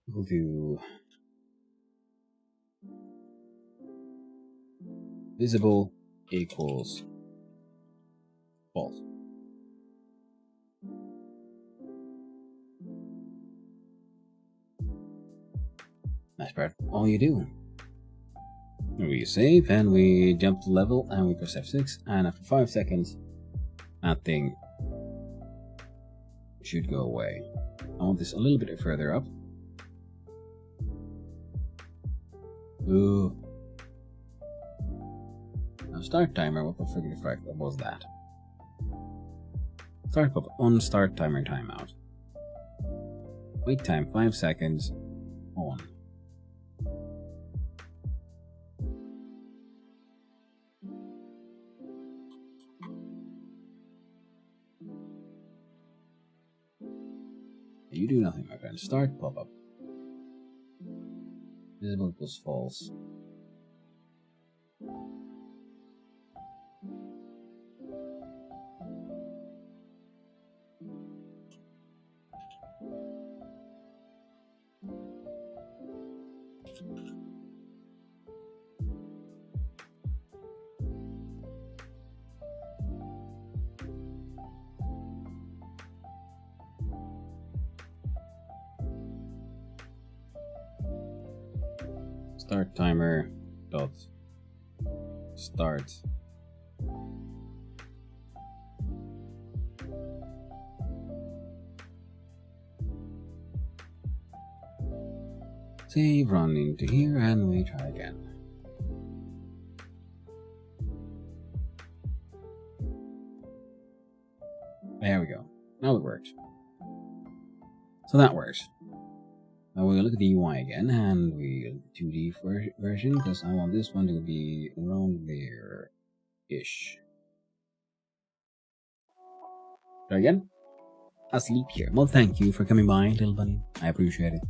we'll do visible equals false. That's part all you do. We save and we jump to level and we press F6, and after 5 seconds that thing should go away. I want this a little bit further up. Ooh. Now start timer, what the friggin' frick was that? Start up on start timer timeout. Wait time 5 seconds. On. You do nothing, my friend. Start pop-up. Visible equals false. Start timer dot start. Save, run into here, and we try again. There we go. Now it works. So that works. Now we'll look at the UI again, and we'll 2D version, because I want this one to be around there-ish. Try again. Asleep here. Well, thank you for coming by, little bunny. I appreciate it.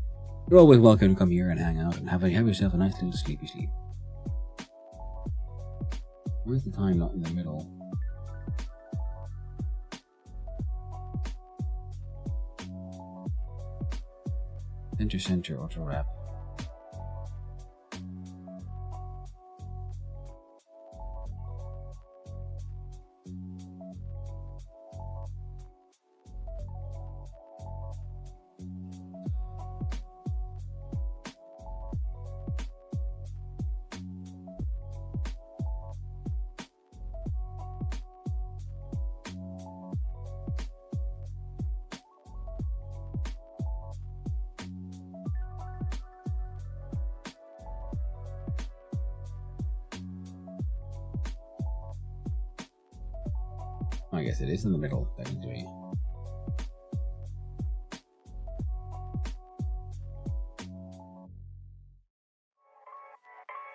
You're always welcome to come here and hang out and have yourself a nice little sleepy sleep. Where's the time not in the middle? Center, auto wrap. I guess it is in the middle, technically.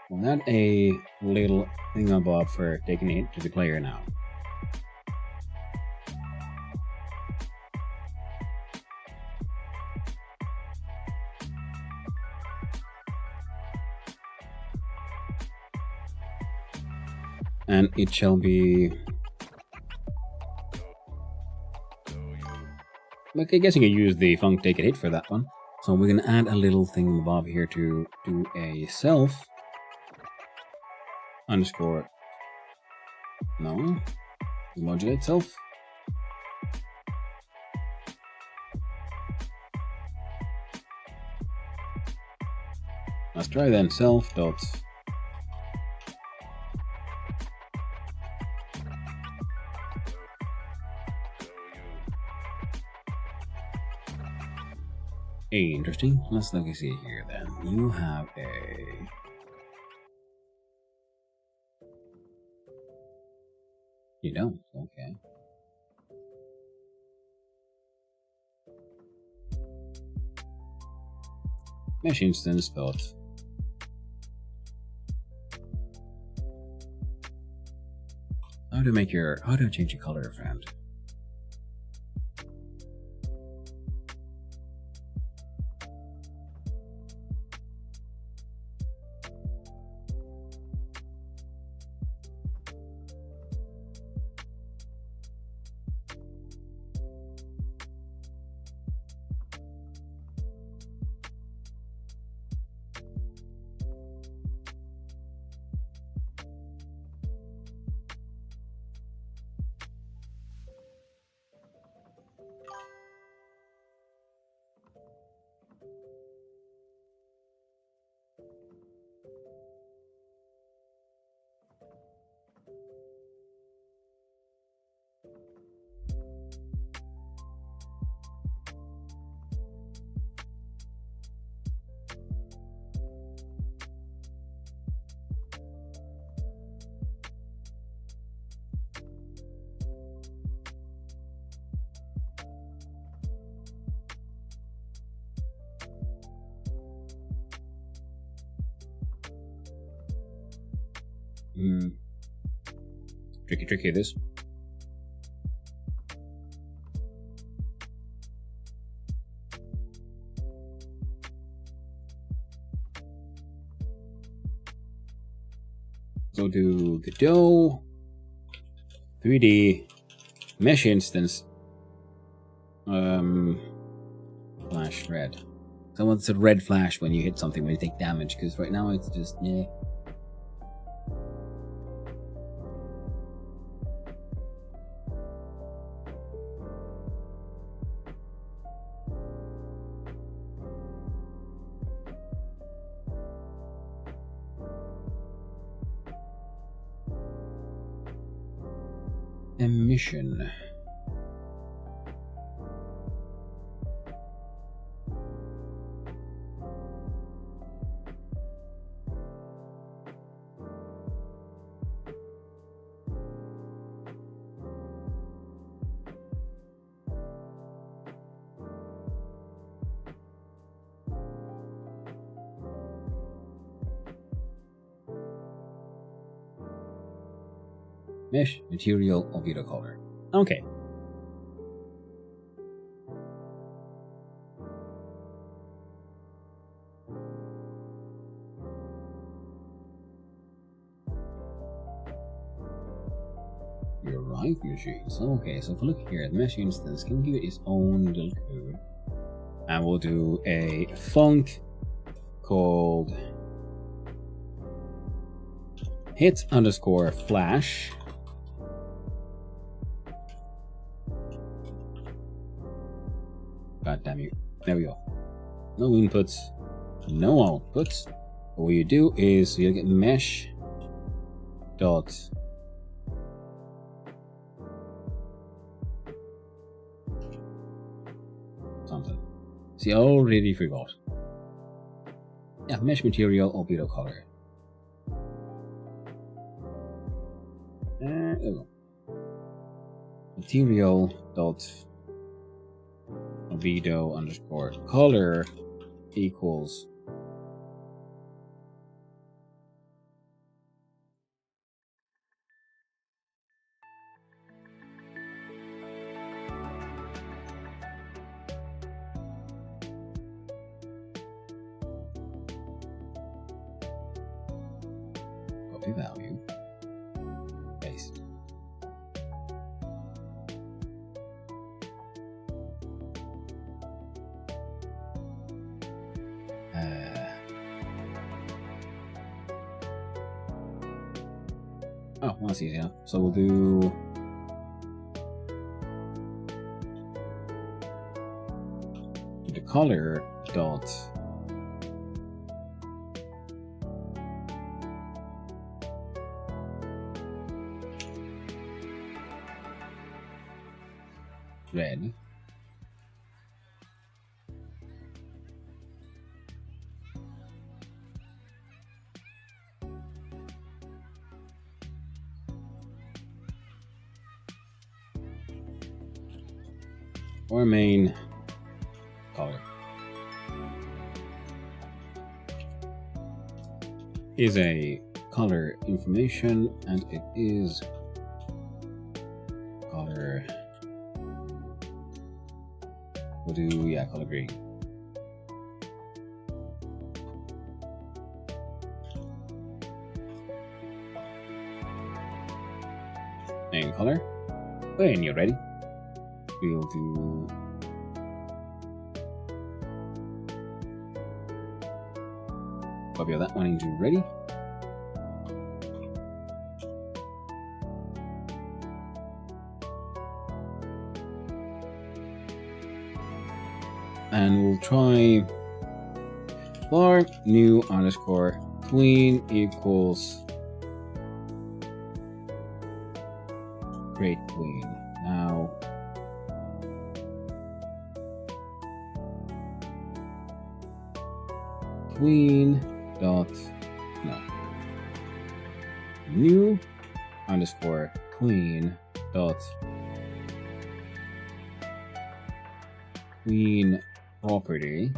Well, that's a little thingamabob for taking it to the player now. And it shall be... Like, I guess you can use the func take a hit for that one. So we're going to add a little thingamabob here to do a self underscore. No. Modulate self. Let's try then. Self dot. Interesting. Let's look and see here then. You have a... You don't? Okay. Mesh instance dot. How to change your color, friend? Tricky this. So do Godot 3D mesh instance flash red. Someone said red flash when you hit something when you take damage, because right now it's just yeah. Emission. Mesh material albedo color. Okay. You're right, machines. Okay, so if we look here at mesh instance, can give it its own little code. And we'll do a func called hit underscore flash. God damn you. There we go. No inputs, no outputs. What you do is you get mesh dot something. See, I already forgot. Yeah, mesh material albedo color. There we go. Material dot albedo underscore color equals copy value, paste. Oh, well, that's easy enough. So we'll do the color dot red. Or main color is a color information, and it is color. We'll do color green. Main color. When you're ready, we'll do copy of that one into ready. And we'll try var new underscore clean equals create clean. Now clean dot no new underscore clean dot clean property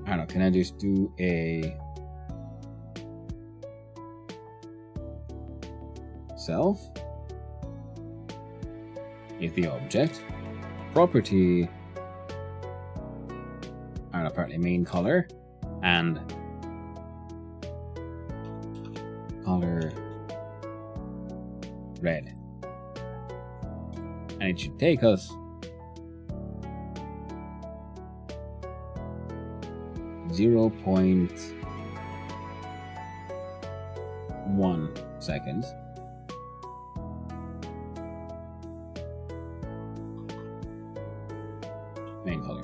I don't know, can I just do a self? If the object, property, and apparently main color, and color red. And it should take us 0.1 seconds. Main color.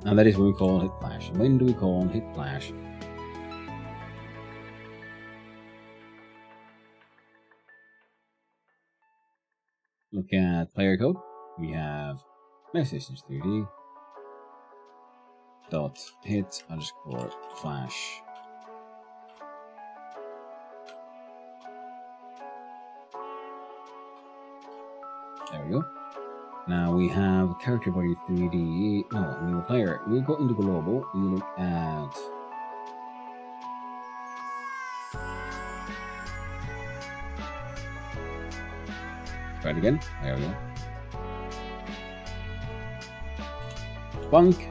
And that is what we call hit flash. When do we call hit flash? Look at player code. We have message 3D dot hit underscore flash. There we go. Now we have character body 3D. No, new player. We go into global. We look at try it again. There we go. Bunk.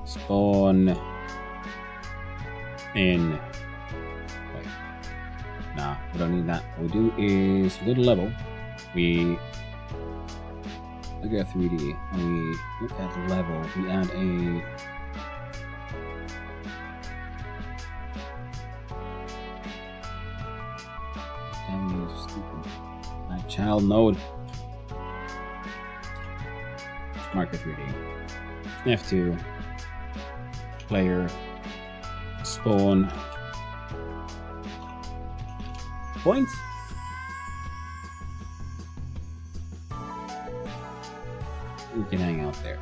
Spawn in. Wait. Nah, we don't need that. What we do is we go to level. We look at 3D and we look at the level. We add a child node marker 3D F2 player spawn point. We can hang out there.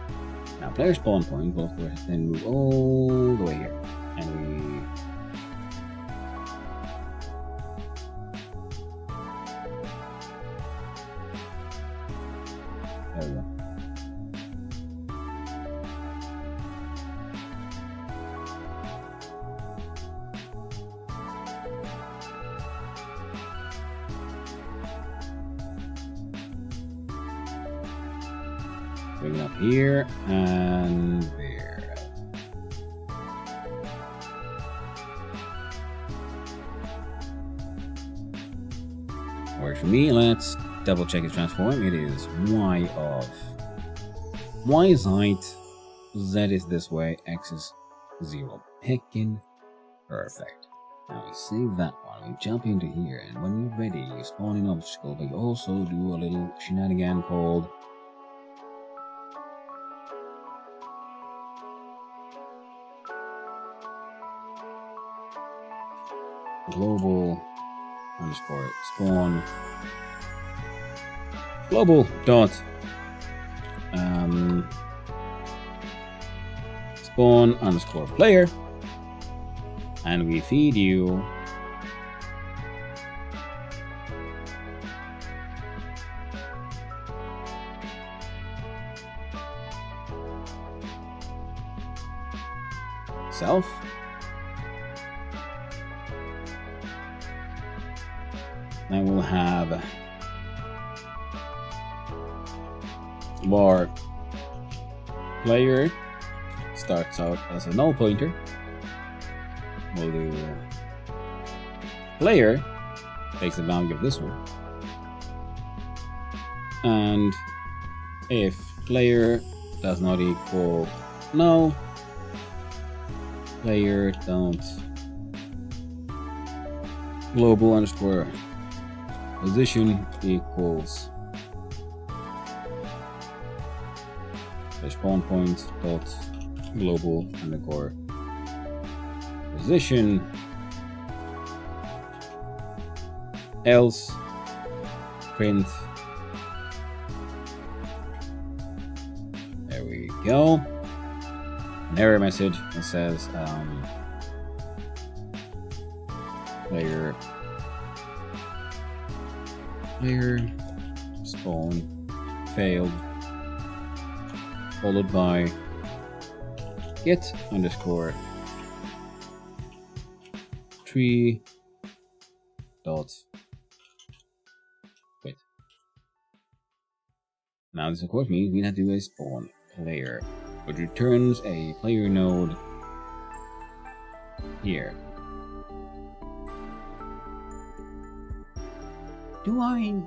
Now player spawn point will of course then move all the way here and we there we go. Bring it up here and there. Works for me. Let's double check its transform. It is y of y is height, z is this way, x is 0. Heckin' perfect. Now we save that one. We jump into here, and when you're ready, you spawn an obstacle, but you also do a little shenanigan called global underscore spawn global dot spawn underscore player, and we feed you self. Then we'll have var player starts out as a null pointer. We'll do player takes the value of this one, and if player does not equal null, player don't global underscore position equals the spawn point dot global underscore position, else print. There we go. An error message that says player spawn, failed, followed by get underscore 3 dots. Wait. Now this of course means we have to do a spawn player, which returns a player node here. Do I?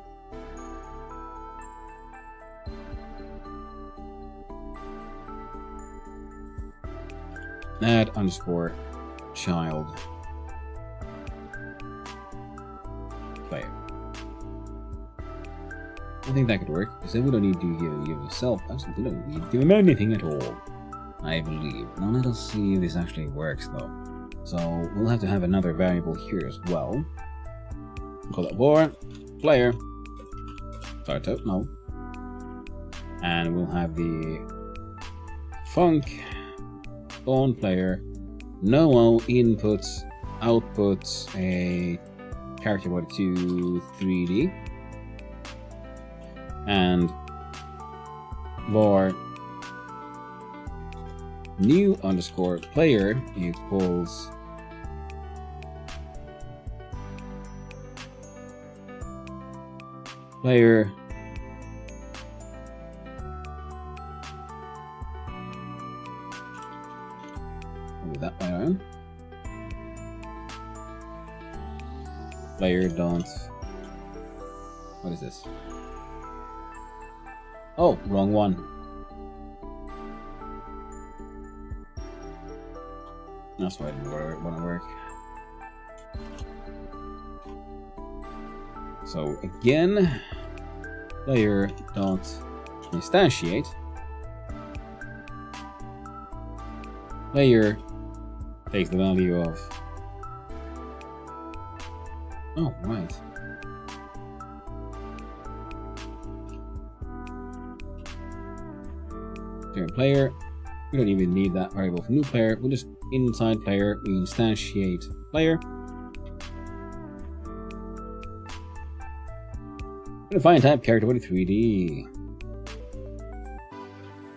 Add underscore child player. I think that could work, because then we don't need to give yourself. We don't need to give him anything at all, I believe. Now let us see if this actually works though. So we'll have to have another variable here as well. Call it var player. Start out, no. And we'll have the func spawn player, no inputs, outputs a character body to 3D, and var new underscore player equals player that way around. Player don't. What is this? Oh, wrong one. That's why it didn't want to work. So again, player don't instantiate. Player takes the value of. Oh, right. Current player. We don't even need that variable for new player. We'll just inside player, we instantiate player. Define type character body 3D.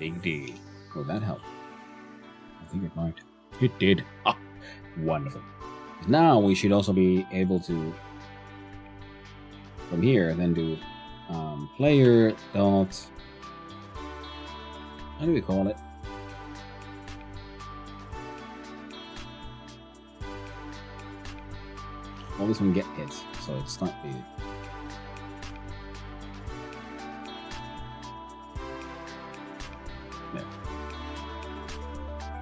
Big D. Will that help? I think it might. It did. Ah, wonderful. Now we should also be able to, from here, then do player dot. How do we call it? Well, this one get hits, so it's not the.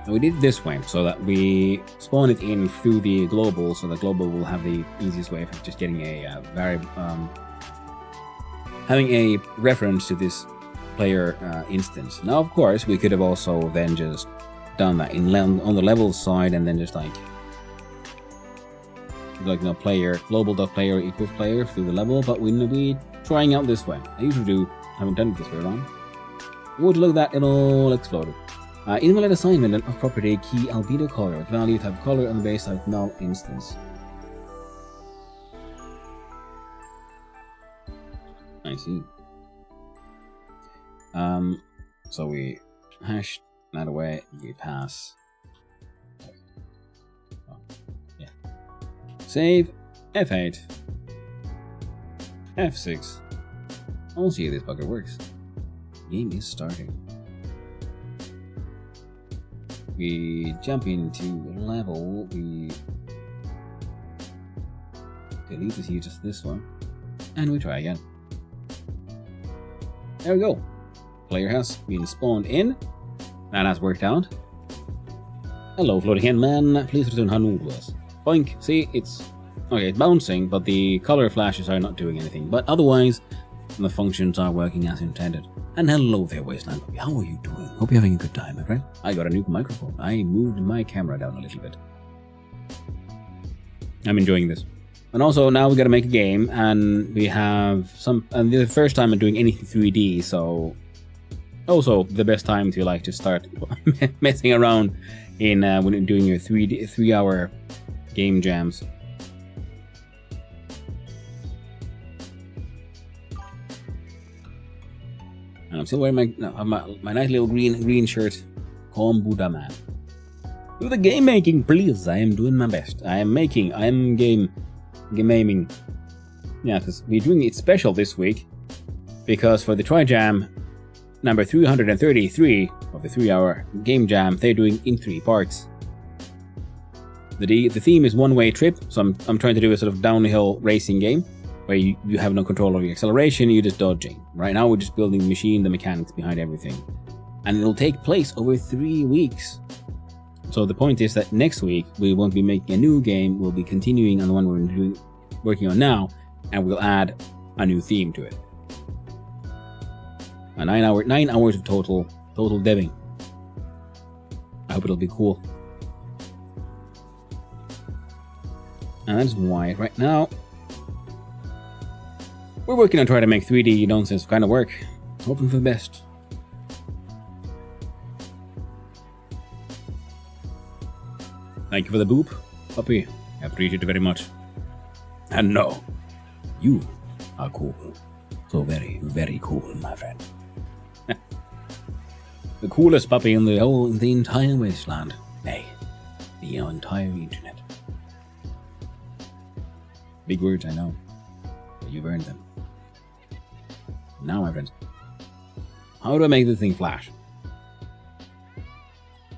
And we did it this way, so that we spawn it in through the global, so the global will have the easiest way of just getting a variable, having a reference to this player instance. Now, of course, we could have also then just done that on the level side, and then just like player global.player equals player through the level, but we'll be trying out this way. I usually do, haven't done it this way around. Would you look at that, it all exploded. Invalid assignment of property key albedo color with value type color on the base type null instance. I see. So we hash that away, we pass. Oh, yeah. Save F8. F6. I'll see if this bugger works. Game is starting. We jump into level, we delete this here, just this one, and we try again. There we go. Player has been spawned in. That has worked out. Hello, floating hand man. Please return Honolulu's. Boink. See, it's okay. It's bouncing, but the color flashes are not doing anything. But otherwise, the functions are working as intended. And hello there, Wasteland Puppy. How are you doing? Hope you're having a good time, my friend. I got a new microphone. I moved my camera down a little bit. I'm enjoying this. And also, now we gotta make a game, and we have some. And the first time I'm doing anything 3D, so also the best time to like to start messing around in when you're doing your 3-hour game jams. And I'm still wearing my nice little green shirt. Calm Buddha man. Do the game making, please. I am doing my best. I am gaming. Yeah, because we're doing it special this week. Because for the Trijam number 333 of the 3-hour game jam, they're doing in 3 parts. The theme is one-way trip, so I'm trying to do a sort of downhill racing game where you have no control over your acceleration, you're just dodging. Right now we're just building the machine, the mechanics behind everything. And it'll take place over 3 weeks. So the point is that next week we won't be making a new game, we'll be continuing on the one we're working on now, and we'll add a new theme to it. A 9 hours of total deving. I hope it'll be cool. And that's why right now we're working on trying to make 3D nonsense kind of work. Hoping for the best. Thank you for the boop, puppy. I appreciate it very much. And no, you are cool. So very, very cool, my friend. The coolest puppy in the entire wasteland. Hey, the entire internet. Big words, I know, but you've earned them. Now, my friends, how do I make the thing flash?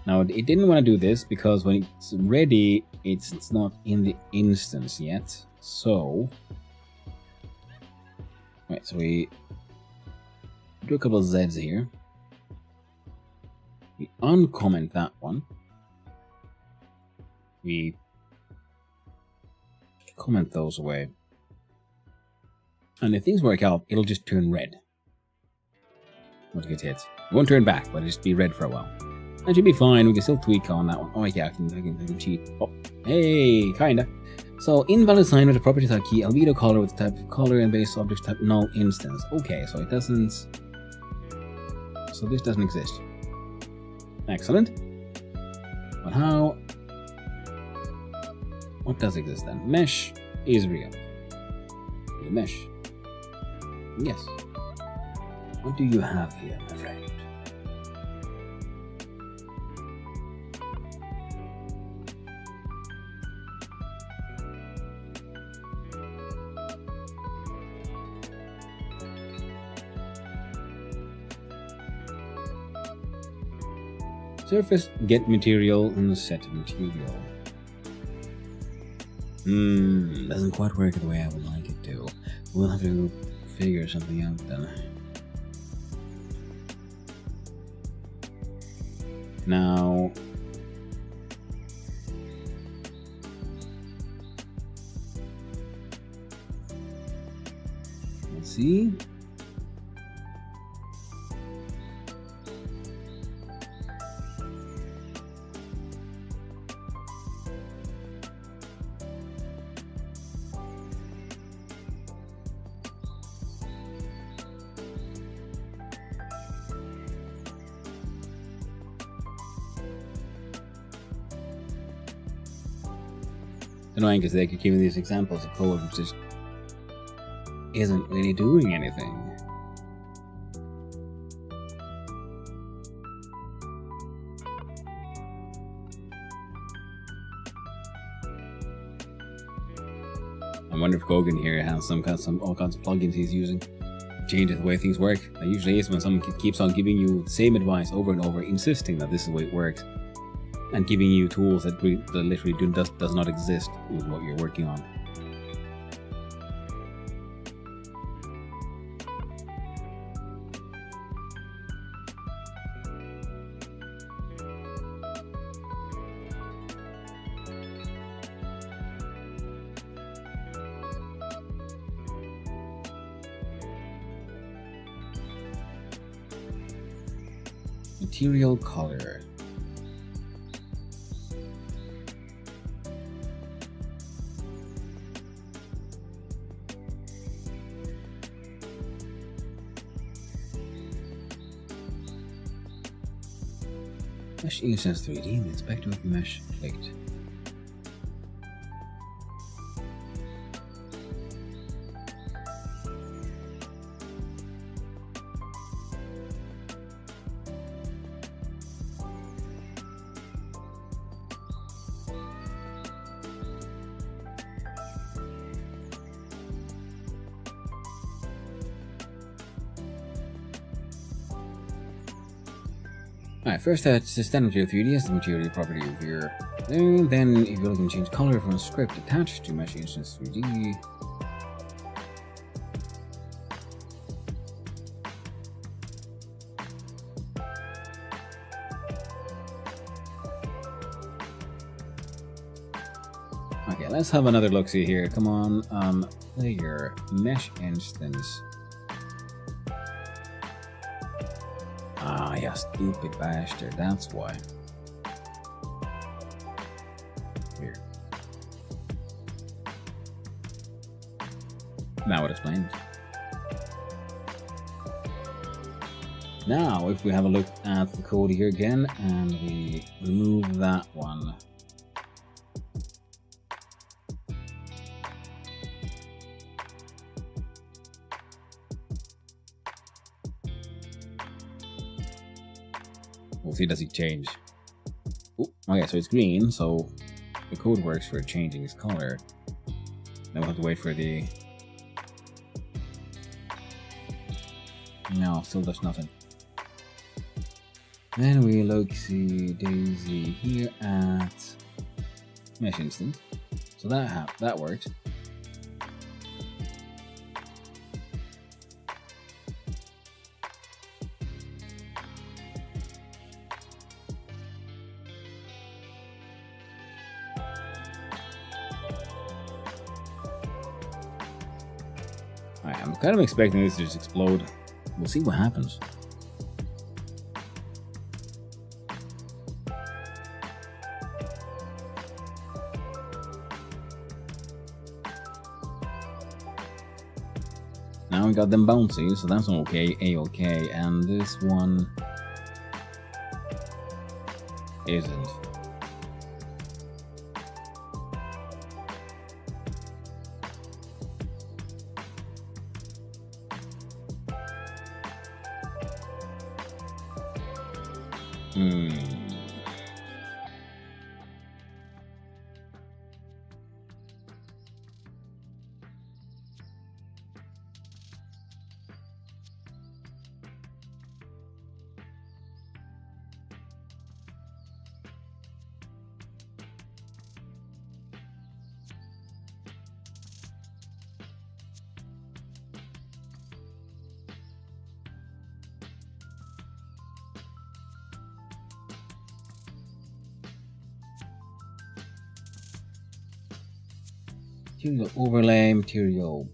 Now, it didn't want to do this because when it's ready, it's not in the instance yet. So, right, so we do a couple of Zs here. We uncomment that one. We comment those away. And if things work out, it'll just turn red. Once it gets hit. It won't turn back, but it'll just be red for a while. That should be fine. We can still tweak on that one. Oh yeah, I can cheat. Oh, hey, kinda. So, invalid assignment of property type key, albedo color with type of color and base object type null instance. Okay, so it doesn't. So this doesn't exist. Excellent. But how? What does exist then? Mesh is real. The mesh. Yes. What do you have here, my friend? Surface get material and set material. Doesn't quite work the way I would like it to. We'll have to figure something out then. Now, let's see. Annoying because they could give me these examples of code which just isn't really doing anything. I wonder if Gogan here has all kinds of plugins he's using to change the way things work. That usually is when someone keeps on giving you the same advice over and over, insisting that this is the way it works. And giving you tools that literally does not exist with what you're working on. Material color. Mesh instance 3D, the inspector of mesh clicked. Alright, first that's the standard material 3D is the material property of your. And then if you're looking to change color from a script attached to Mesh Instance 3D. Okay, let's have another look see here. Come on, player Mesh Instance. Ah, yeah, stupid bastard, that's why. Here. Now it explains. Now, if we have a look at the code here again, and we remove that one. We'll see, does it change? Oh, okay, so it's green, so the code works for changing its color. Then we'll have to wait for the... No, still does nothing. Then we look, see Daisy here at Mesh Instance. So that worked. Alright, I'm kind of expecting this to just explode. We'll see what happens. Now we got them bouncy, so that's okay, a-okay, and this one isn't. Material overlay, material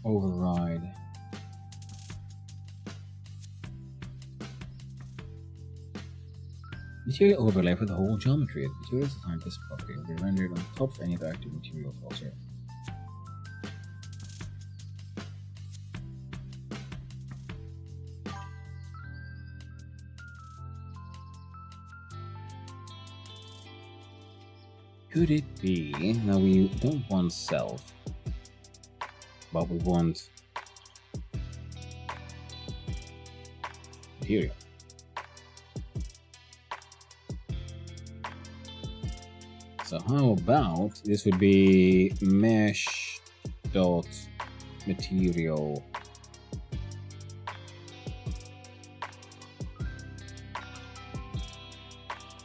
override. Material overlay for the whole geometry. The materials assigned this property will be rendered on top of any other active material for all surfaces. Could it be that we don't want self, but we want material? So how about this would be mesh dot material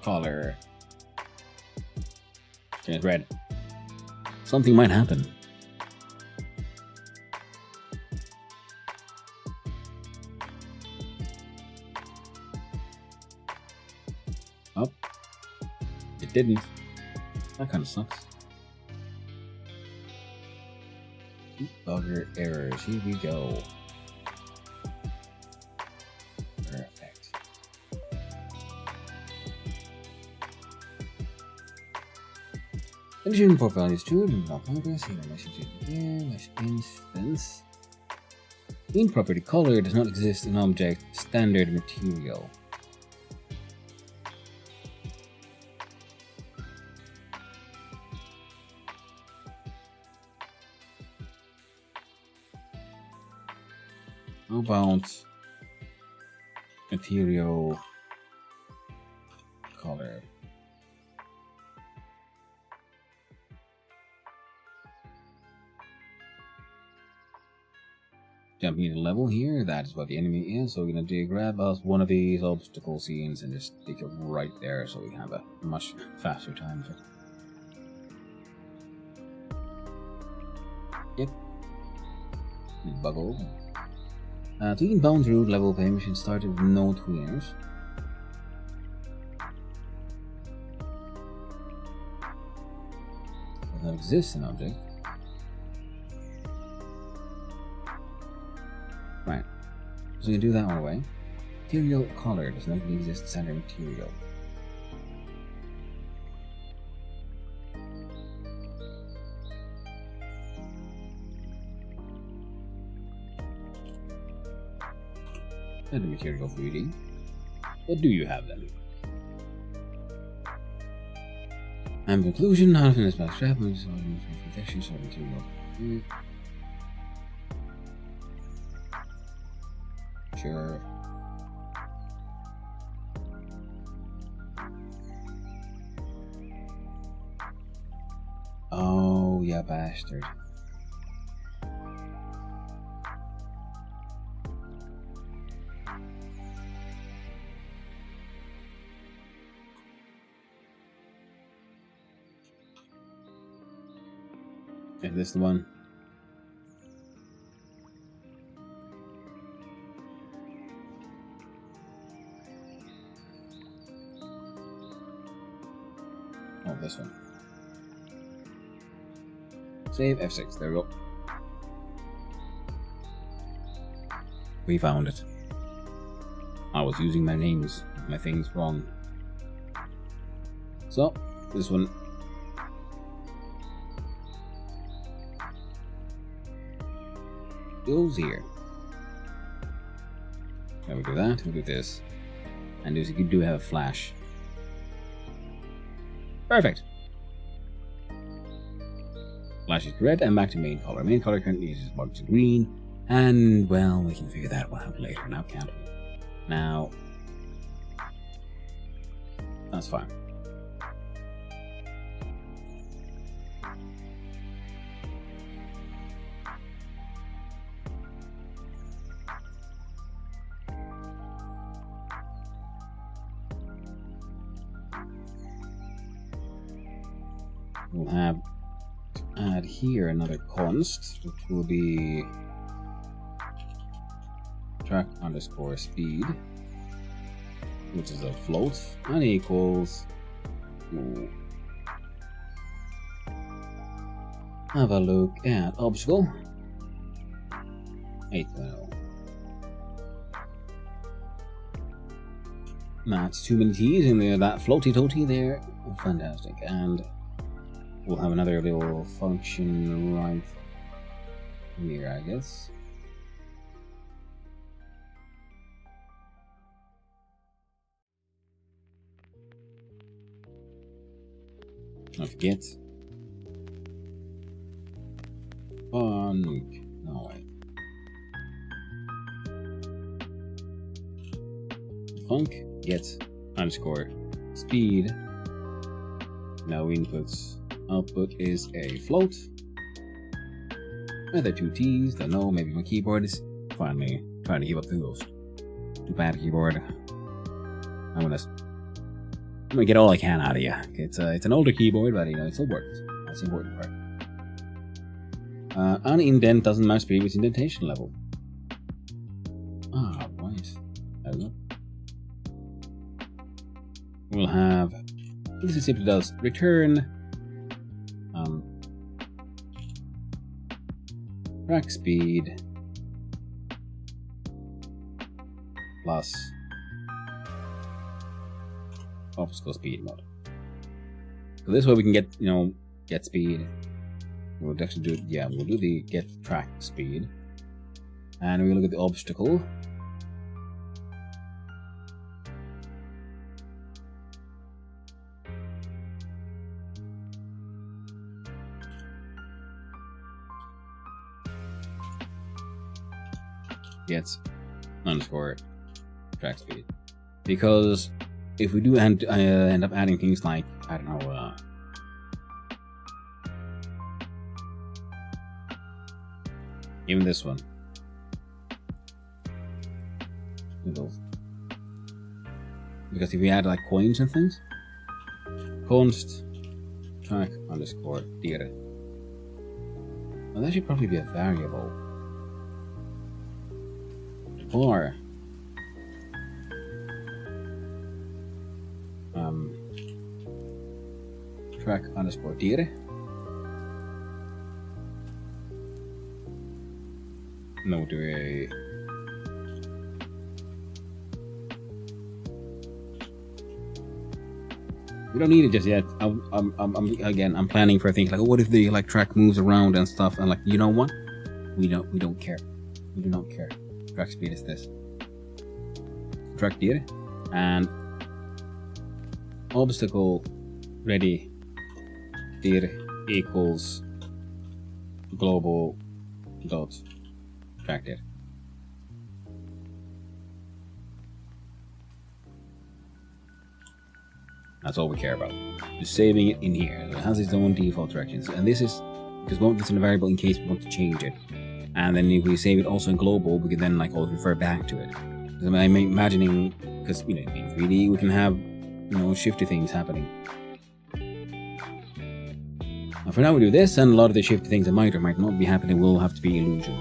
color. Turn it red. Something might happen. Oh, it didn't. That kind of sucks. Debugger errors. Here we go. Perfect. Addition import values to not progress. Here, mesh instance. In property color does not exist in object standard material. How about material color? jumping into level here. That is what the enemy is. So we're going to grab us one of these obstacle scenes and just stick it right there so we can have a much faster time of it. Yep. Buggle. Tweaking Bones route level play mission started with no tweeners. Does not exist an object. Right. So we can do that one away. Material color does not exist standard material. And the material 3D. But do you have them? And conclusion, not of this by strap, protection, sort of material. Sure. Oh, yeah, bastard. Is this the one? Oh, this one. Save F6. There we go. We found it. I was using my things wrong. So, this one. Goes here. Now we do that, we do this. And you do have a flash. Perfect. Flash is red and back to main color. Main color currently is marked to green. And, well, we can figure that one out later. Now, can't we? Now, that's fine. We'll have to add here another const, which will be track underscore speed, which is a float, and equals. Ooh. Have a look at obstacle 8.0. That's too many T's in there. That floaty toty there, fantastic, and. We'll have another little function right here, I guess. Don't forget. Funk. No, wait. Funk get underscore speed. Now inputs. Output is a float. Another two T's. Don't know, maybe my keyboard is finally trying to give up the ghost. Too bad, keyboard. I'm gonna get all I can out of you. It's an older keyboard, but you know it still works. That's the important part. An indent doesn't match previous indentation level. Ah, right. There we go. We'll have. This simply does return. Track speed plus obstacle speed mode. So this way we can get, get speed. We'll actually do, we'll do the get track speed. And we'll look at the obstacle. Gets underscore track speed, because if we do end up adding things like, I don't know, even this one, those. Because if we add like coins and things, const track underscore dire. Well, that should probably be a variable. Or track underscore dire. No, do we? We don't need it just yet. I'm planning for things like, what if the like track moves around and stuff, and like, you know what? We don't care. We do not care. Track speed is this. Track dire and obstacle ready dir equals global dot track dir. That's all we care about. Just saving it in here. So it has its own default directions, and this is because we want this in a variable in case we want to change it. And then if we save it also in global, we can then like always refer back to it. I'm imagining, because in 3D we can have shifty things happening. Now for now we do this, and a lot of the shifty things that might or might not be happening will have to be illusion.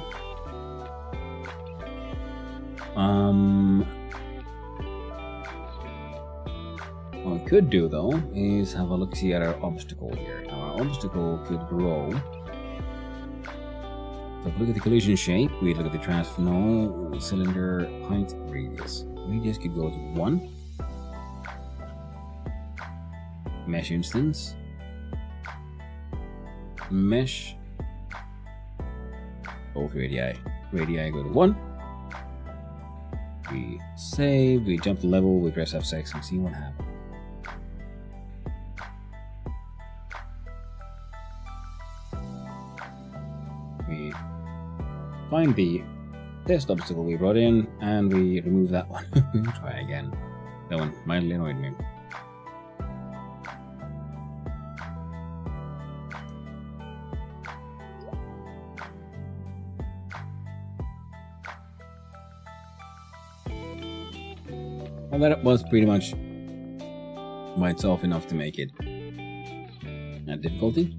What we could do though is have a look see at our obstacle here. Now our obstacle could grow. So if we look at the collision shape, we look at the cylinder height radius. Radius could go to 1. Mesh instance. Mesh. Both radii. Radii go to 1. We save, we jump the level, we press F6 and see what happens. We find the test obstacle we brought in and we remove that one. We'll try again. That one mildly annoyed me. Well, that was pretty much by itself enough to make it a difficulty.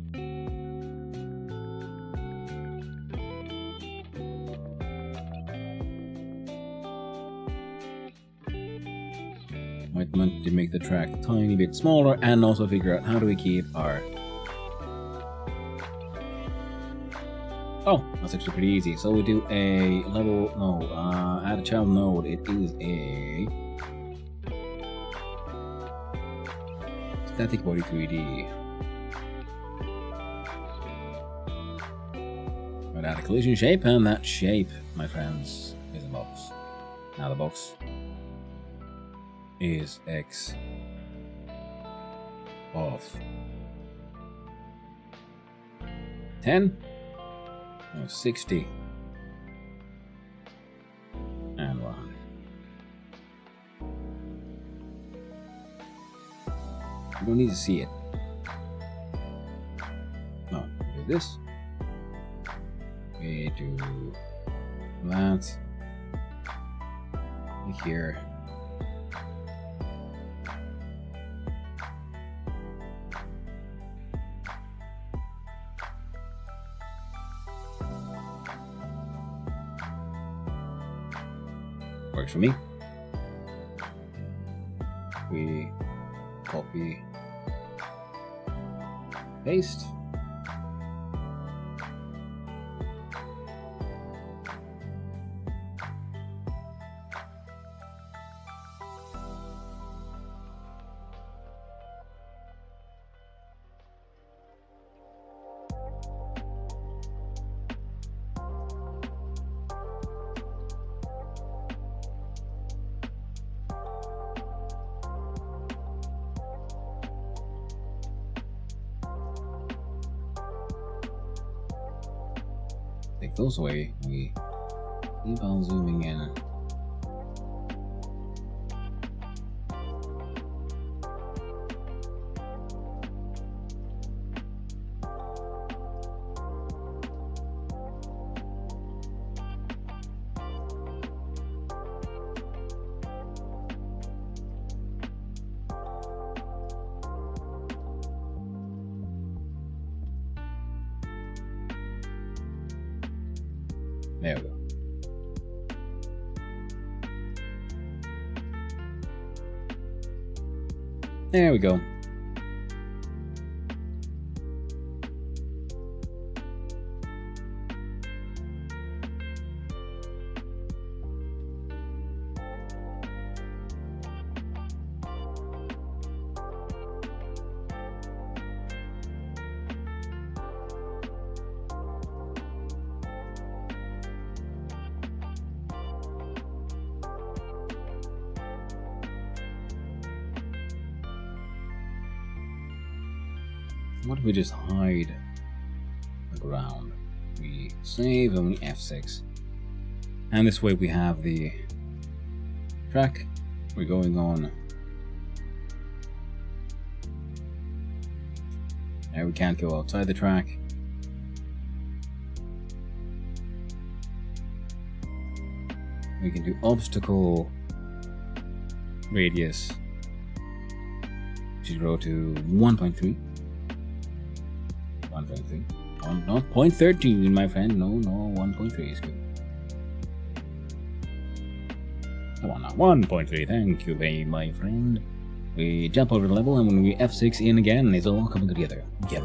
Might want to make the track a tiny bit smaller and also figure out how do we keep our... Oh, that's actually pretty easy. So we do a level, add a child node. It is a static body 3D. We'll add a collision shape, and that shape, my friends, is a box. Now the box is x of 10, 60, and 1. You don't need to see it. No, we do this. We do that here. Works for me. We copy, paste. Take those away, we keep on zooming in. There we go. There we go. What if we just hide the ground? We save and we F6. And this way we have the track we're going on. Now we can't go outside the track. We can do obstacle radius. Should go to 1.3. 1.3. Not 0.13, my friend. No, 1.3 is good. Come on now, 1.3. Thank you, my friend. We jump over the level, and when we F6 in again, it's all coming together. Yeah,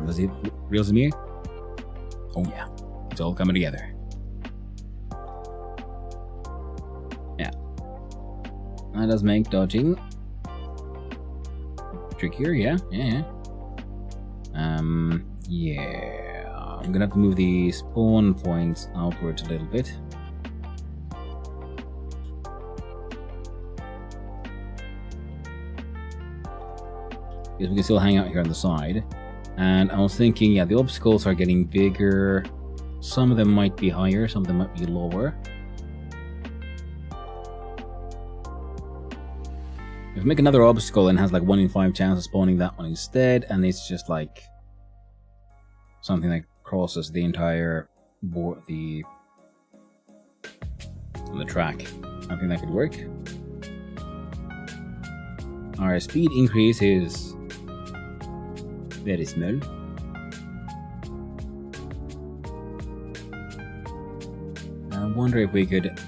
reels me. Oh yeah, it's all coming together. Yeah, that does make dodging trickier. Yeah. Yeah, I'm gonna have to move the spawn points outwards a little bit. Because we can still hang out here on the side. And I was thinking, yeah, the obstacles are getting bigger. Some of them might be higher, some of them might be lower. If we make another obstacle and has like 1 in 5 chance of spawning that one instead, and it's just like something that crosses the entire board, the track, I think that could work. Our speed increase is very small. I wonder if we could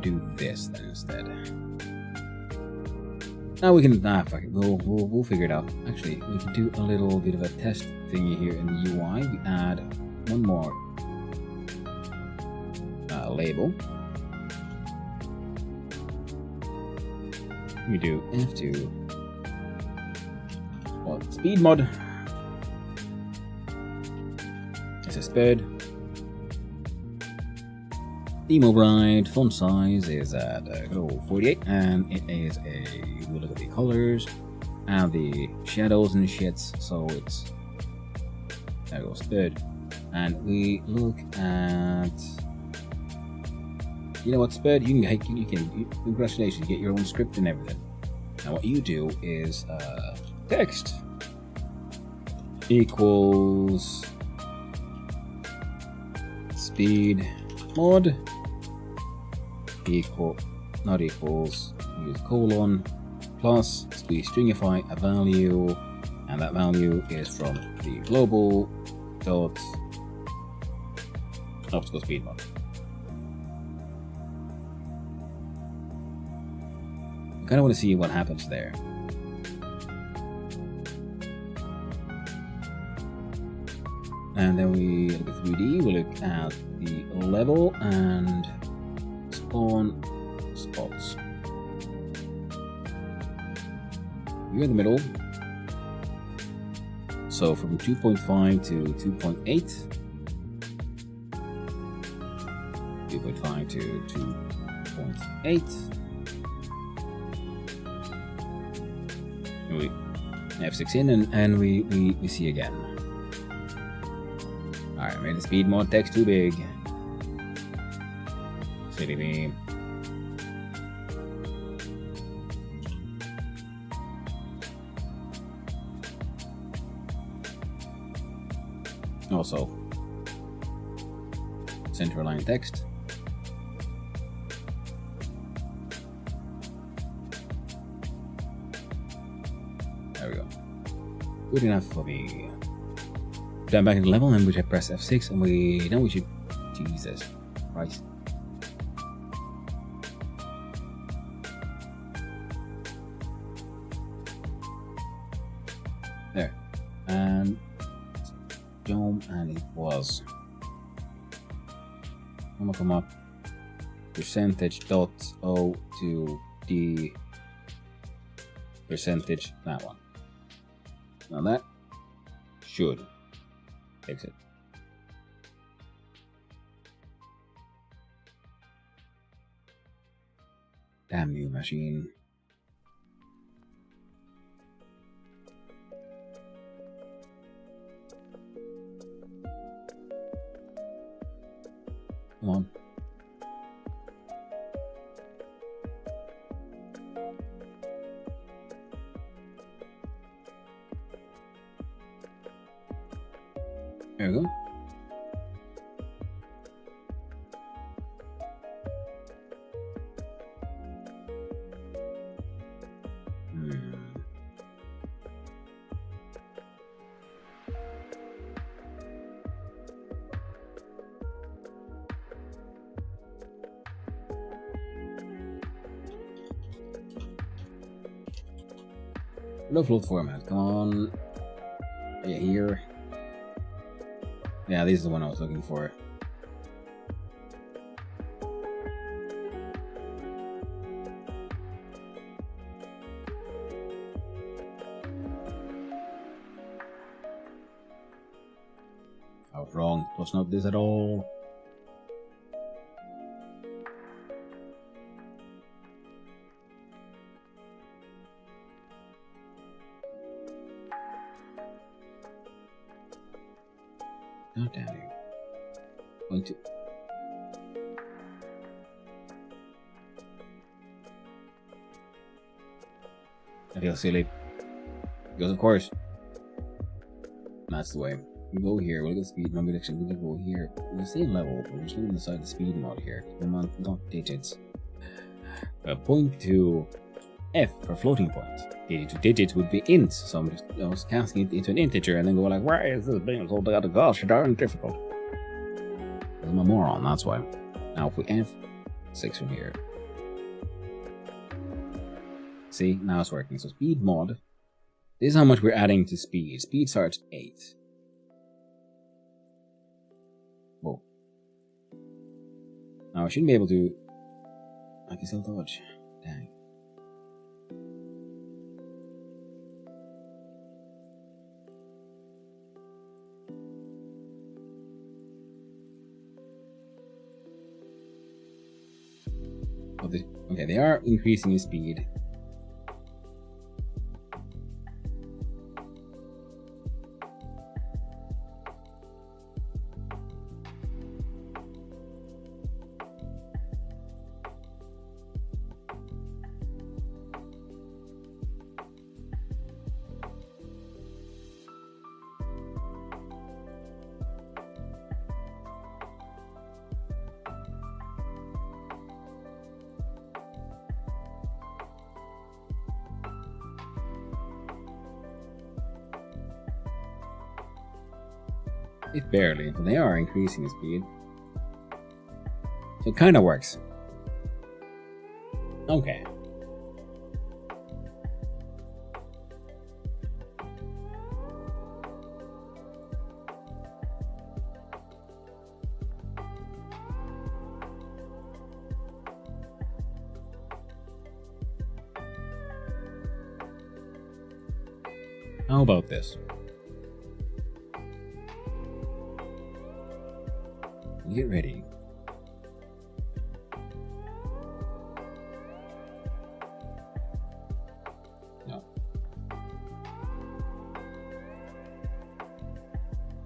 do this then instead. Now we can, fuck it, we'll figure it out. Actually, we can do a little bit of a test thingy here in the UI. We add one more label. We do F2. Well, speed mod. It's a speed. Theme override, font size is at 48, and it is a, we look at the colors and the shadows and shits, so it's, there goes speed. And we look at, you know what, speed, you can congratulations, you get your own script and everything. Now what you do is text equals speed mod not equals, use colon plus, we stringify a value, and that value is from the global dot obstacle speed mod. I kind of want to see what happens there. And then we look at 3D, we look at the level and spawn spots. You're in the middle. So from 2.5 to 2.8. 2.5 to 2.8. We F6 in and we see again. Alright, made the speed mod text too big. City beam. Also, center align text. There we go. Good enough for me. Down back in the level, and we should press F6, and we should Jesus Christ. There. And dome, and it was. I'm gonna come up. Percentage dot O to the percentage, that one. Now that should fix it. Damn you, machine. Come on. There we go. No float format. Come on. Are you here? Yeah, this is the one I was looking for. I was wrong. It was not this at all. God damn you. Going to. I feel silly. Because of course. That's the way. We go here, we'll get speed, no prediction, we'll go here. We're the same level, but we're just leaving aside the speed mod here. Come on, not digits. Point to F for floating point. Digit to digits would be int, so I was casting it into an integer and then go like, why is this being so gosh darn difficult? I'm a moron, that's why. Now if we F6 from here. See, now it's working. So speed mod. This is how much we're adding to speed. Speed starts 8. Whoa. Now I shouldn't be able to. I can still dodge. Dang. Okay, they are increasing in speed. It barely, but they are increasing the speed. So it kind of works. Okay. How about this? Get ready. No.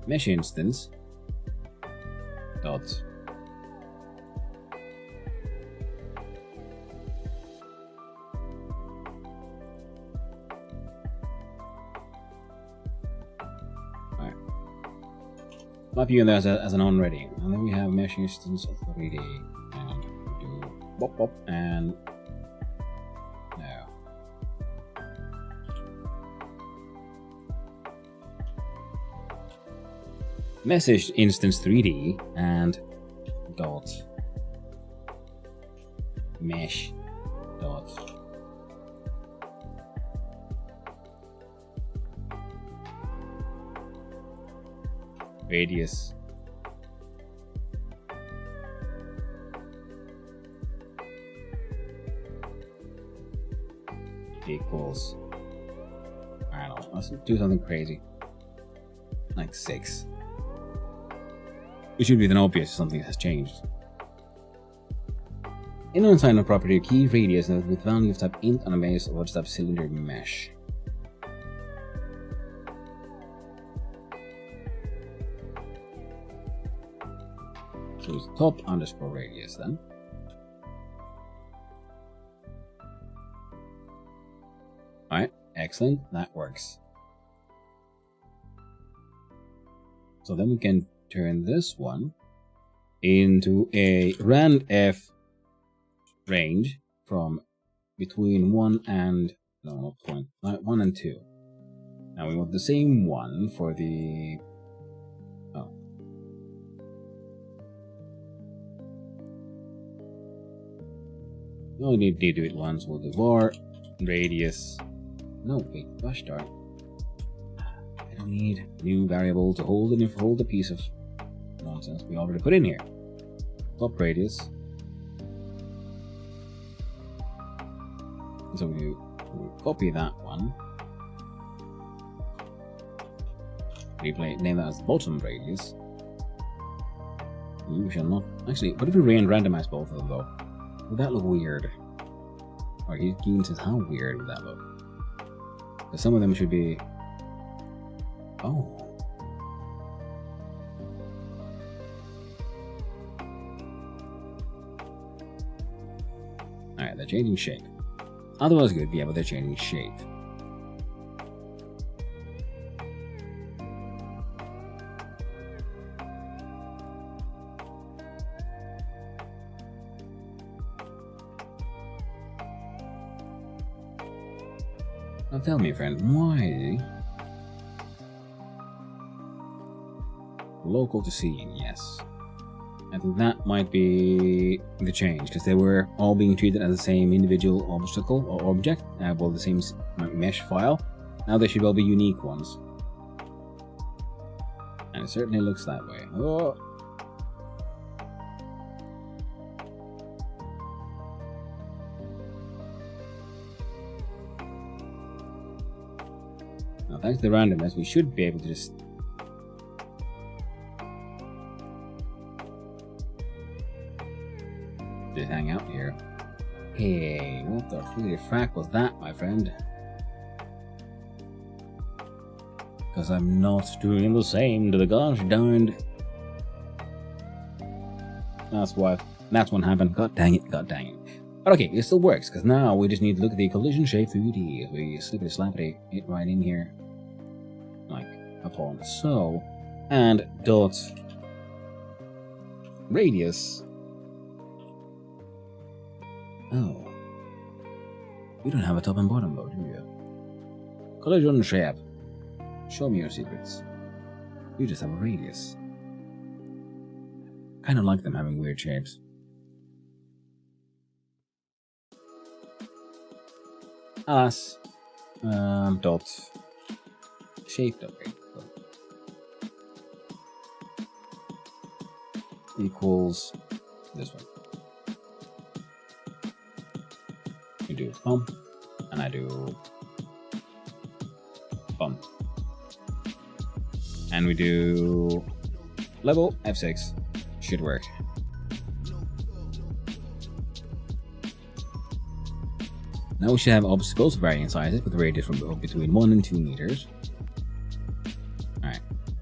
Mesh instance. Dot. Map you in there as an on ready, and then we have mesh instance of 3D, and we do bop bop and now. Message instance 3D and radius. Equals, I don't know, let's do something crazy. Like 6. It should be then obvious something has changed. In an assignment property, key radius with value of type int on a base of type cylinder mesh. So it's top underscore radius then. Alright, excellent, that works. So then we can turn this one into a randf range from between 1 and, no, not 1 and 2. Now we want the same one for the, oh. We only need to do it once. We'll do var radius. No, wait, gosh darn. I don't need new variable to hold the piece of nonsense we already put in here. Top radius. So we'll copy that one. Name that as bottom radius. We shall not. Actually, what if we randomize both of them though? Would that look weird? Or Keen says, how weird would that look? Because some of them should be. Oh. Alright, they're changing shape. Otherwise good, yeah, but they're changing shape. Now tell me, friend, why? Local to scene, yes. I think that might be the change, because they were all being treated as the same individual obstacle or object, well, the same mesh file. Now they should all be unique ones. And it certainly looks that way. Oh. Now, thanks to the randomness, we should be able to just hang out here. Hey, what the really frack was that, my friend? Because I'm not doing the same to the gosh darned. That's what happened. God dang it, god dang it. But okay, it still works, because now we just need to look at the collision shape 3D. We slippity slappity it right in here. Like upon so. And dot radius. Oh. You don't have a top and bottom though, do you? Collision shape. Show me your secrets. You just have a radius. Kind of like them having weird shapes. Alas. Dot. Shape dot equals this one. You do bump, and I do bump. And we do level F6. Should work. Now we should have obstacles varying sizes with a radius from between 1 and 2 meters. Alright.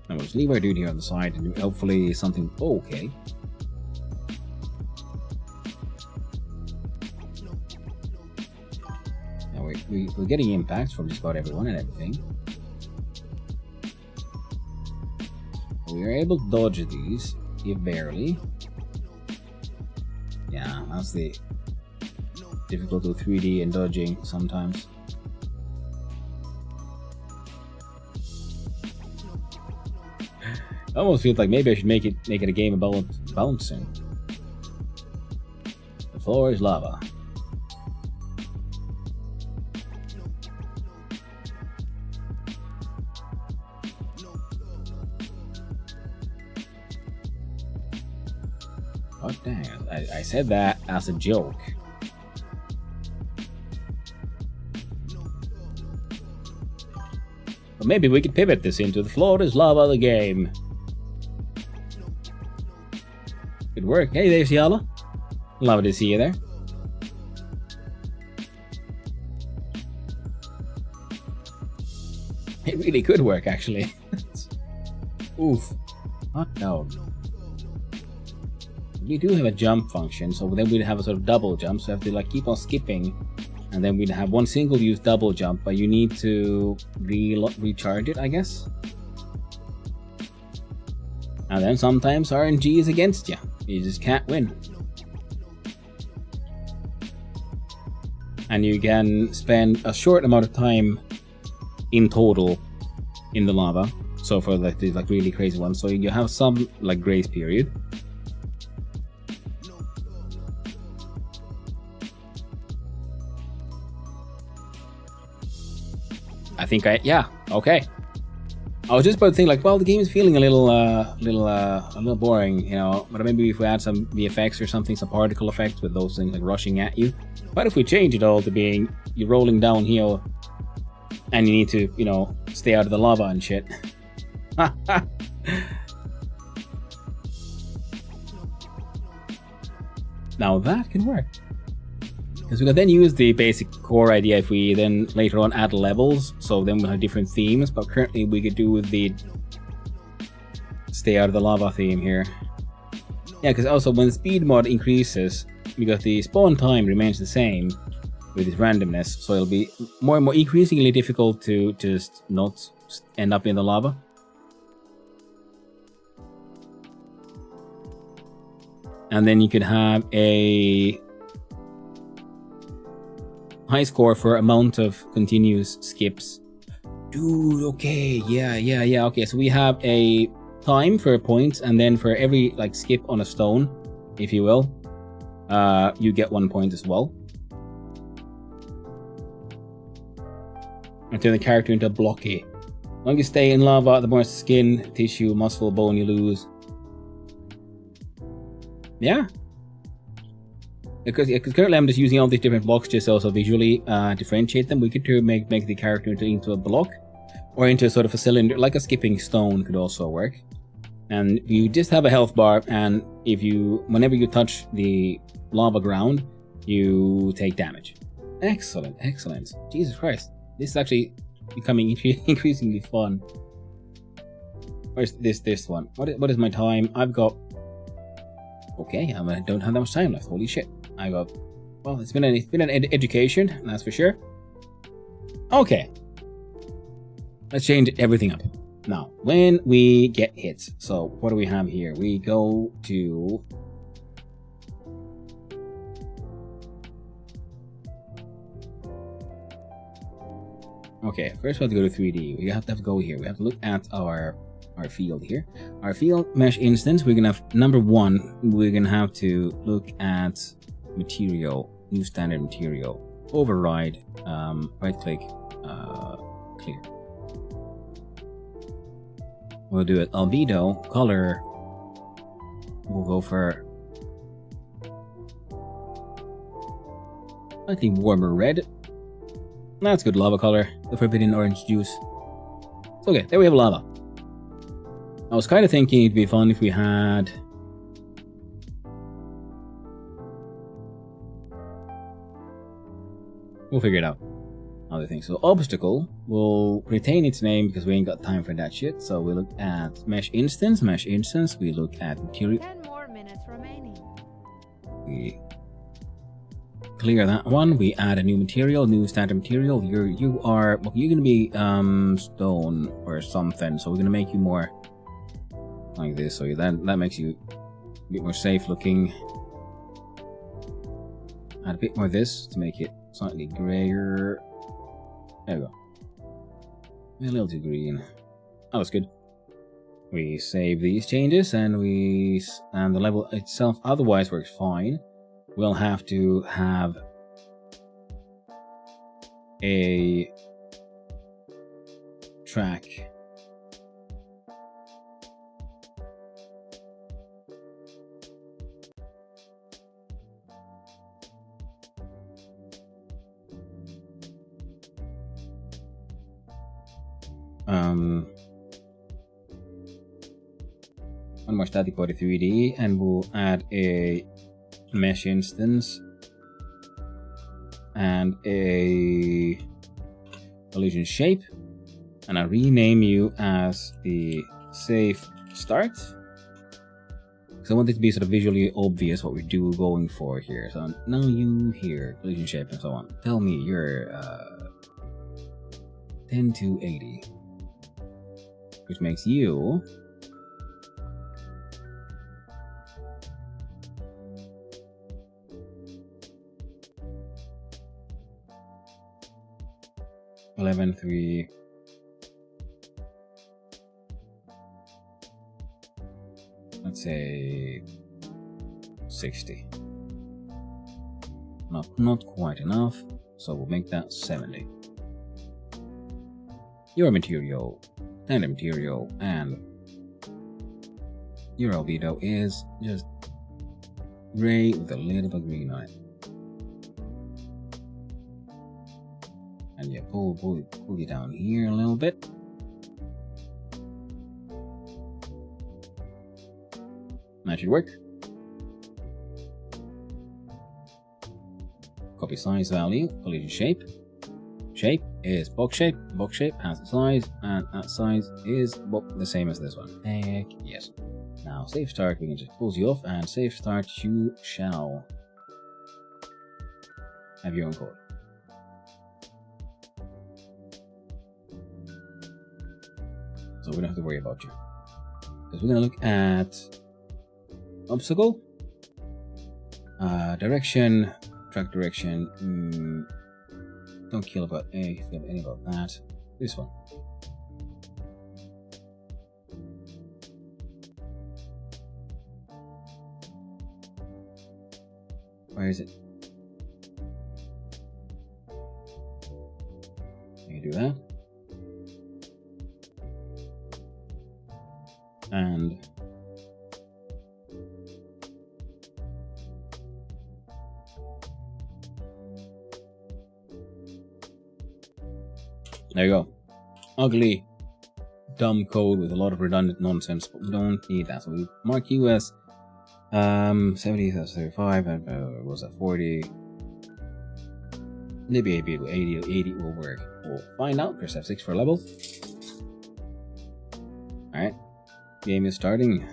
Now we'll just leave our dude here on the side and hopefully something okay. Now we're getting impacts from just about everyone and everything. We are able to dodge these, if barely. Yeah, that's the difficult with 3D and dodging sometimes. I almost feel like maybe I should make it a game about bouncing. The floor is lava. God dang, I said that as a joke. But maybe we could pivot this into the floor is lava the game. Good work. Hey, there's Yala. Love to see you there. It really could work, actually. Oof. Hot dog. We do have a jump function, so then we'd have a sort of double jump, so we have to like keep on skipping, and then we'd have one single use double jump, but you need to recharge it, I guess. And then sometimes RNG is against you. You just can't win. And you can spend a short amount of time in total in the lava. So for like these like really crazy ones, so you have some like grace period. I think yeah, okay. I was just about to think like, well, the game is feeling a little boring, you know. But maybe if we add some VFX or something, some particle effects with those things like rushing at you. What if we change it all to being you're rolling downhill, and you need to, you know, stay out of the lava and shit. Now that can work. Because we can then use the basic core idea if we then later on add levels, so then we'll have different themes, but currently we could do the stay out of the lava theme here. Yeah, because also when the speed mod increases, because the spawn time remains the same with its randomness, so it'll be more and more increasingly difficult to just not end up in the lava. And then you could have a high score for amount of continuous skips. Dude, okay, yeah. Okay, so we have a time for points, and then for every like skip on a stone, if you will, you get 1 point as well. And turn the character into blocky. The longer you stay in lava, the more skin, tissue, muscle, bone you lose. Yeah. Because currently I'm just using all these different blocks just also visually differentiate them. We could make the character into a block, or into a sort of a cylinder, like a skipping stone could also work. And you just have a health bar, and whenever you touch the lava ground, you take damage. Excellent, excellent. Jesus Christ, this is actually becoming increasingly fun. Where's this one? What is my time? I've got. Okay, I don't have that much time left. Holy shit! I got. Well, it's been an education, that's for sure. Okay, let's change everything up now. When we get hits, so what do we have here? We go to. Okay, first we have to go to 3D. We have to go here. We have to look at our field here. Our field mesh instance, we're gonna have number 1, we're gonna have to look at material, new standard material, override, right click, clear. We'll do it albedo, color, we'll go for slightly warmer red. That's good lava color, the forbidden orange juice. Okay, there we have lava. I was kind of thinking it'd be fun if we had. We'll figure it out. Other things. So obstacle will retain its name because we ain't got time for that shit. So we look at mesh instance. We look at material. 10 more minutes remaining. We clear that one. We add a new material, new standard material. You're gonna be stone or something. So we're gonna make you more. Like this, so that makes you a bit more safe looking. Add a bit more of this to make it slightly grayer. There we go. A little too green. That was good. We save these changes, and the level itself otherwise works fine. We'll have to have a track. one more static body 3D, and we'll add a mesh instance and a collision shape, and I'll rename you as the safe start, because I want it to be sort of visually obvious what we're going for here. So now you here, collision shape and so on. Tell me you're 10 to 80, which makes you 11.3. Let's say 60. Not quite enough, so we'll make that 70. Your material, standard material, and your albedo is just gray with a little bit of green on it. And yeah, pull you down here a little bit. That should work. Copy size value, collision shape. Shape is box shape. Box shape has a size, and that size is the same as this one. Heck yes. Now save start, we can just close you off, and save start, you shall have your own code. So we don't have to worry about you, because we're gonna look at obstacle, direction, track direction. Don't care about any about that. This one. Where is it? You can do that. And there you go. Ugly, dumb code with a lot of redundant nonsense, but we don't need that. So we mark you as 70, that's 35, and what was that, 40? Maybe 80 will work. We'll find out. Press F6 for level. Alright. Game is starting.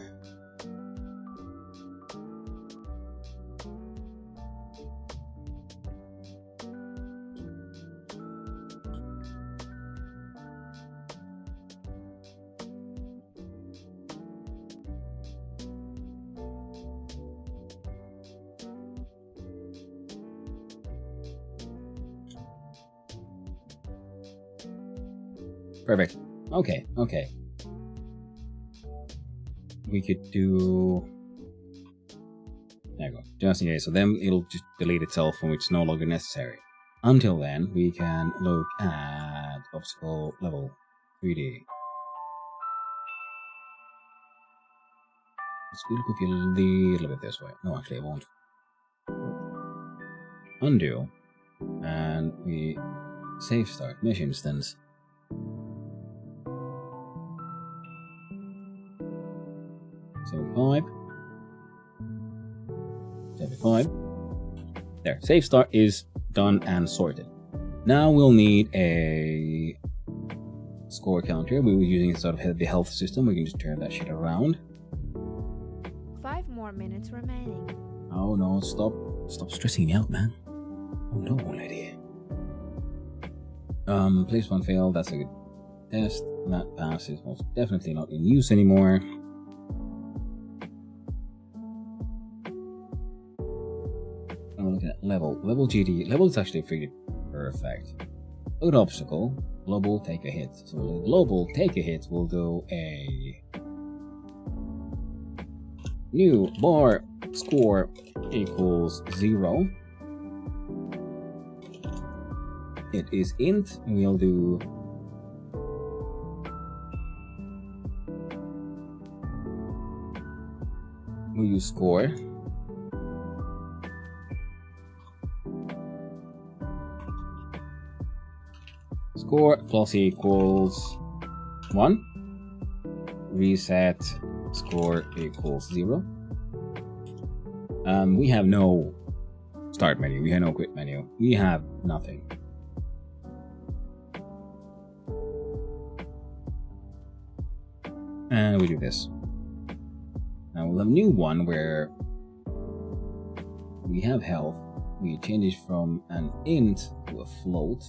Perfect. Okay. We could do... There you go. Just in case. So then it'll just delete itself when it's no longer necessary. Until then, we can look at obstacle level 3D. It's going to put you a little bit this way. No, actually, it won't. Undo. And we save start mesh instance. Five. There. Save start is done and sorted. Now we'll need a score counter. We were using sort of the health system. We can just turn that shit around. 5 more minutes remaining. Oh no! Stop stressing me out, man. Oh no, lady. Place one failed. That's a good test. That pass is most definitely not in use anymore. Look at level GD. Level is actually pretty perfect. Load obstacle. Global take a hit. So global take a hit will do a new bar score equals 0. It is int. We'll do use score. Score plus equals 1. Reset score equals 0. We have no start menu, we have no quit menu, we have nothing. And we do this. Now we'll have a new one where we have health. We change it from an int to a float.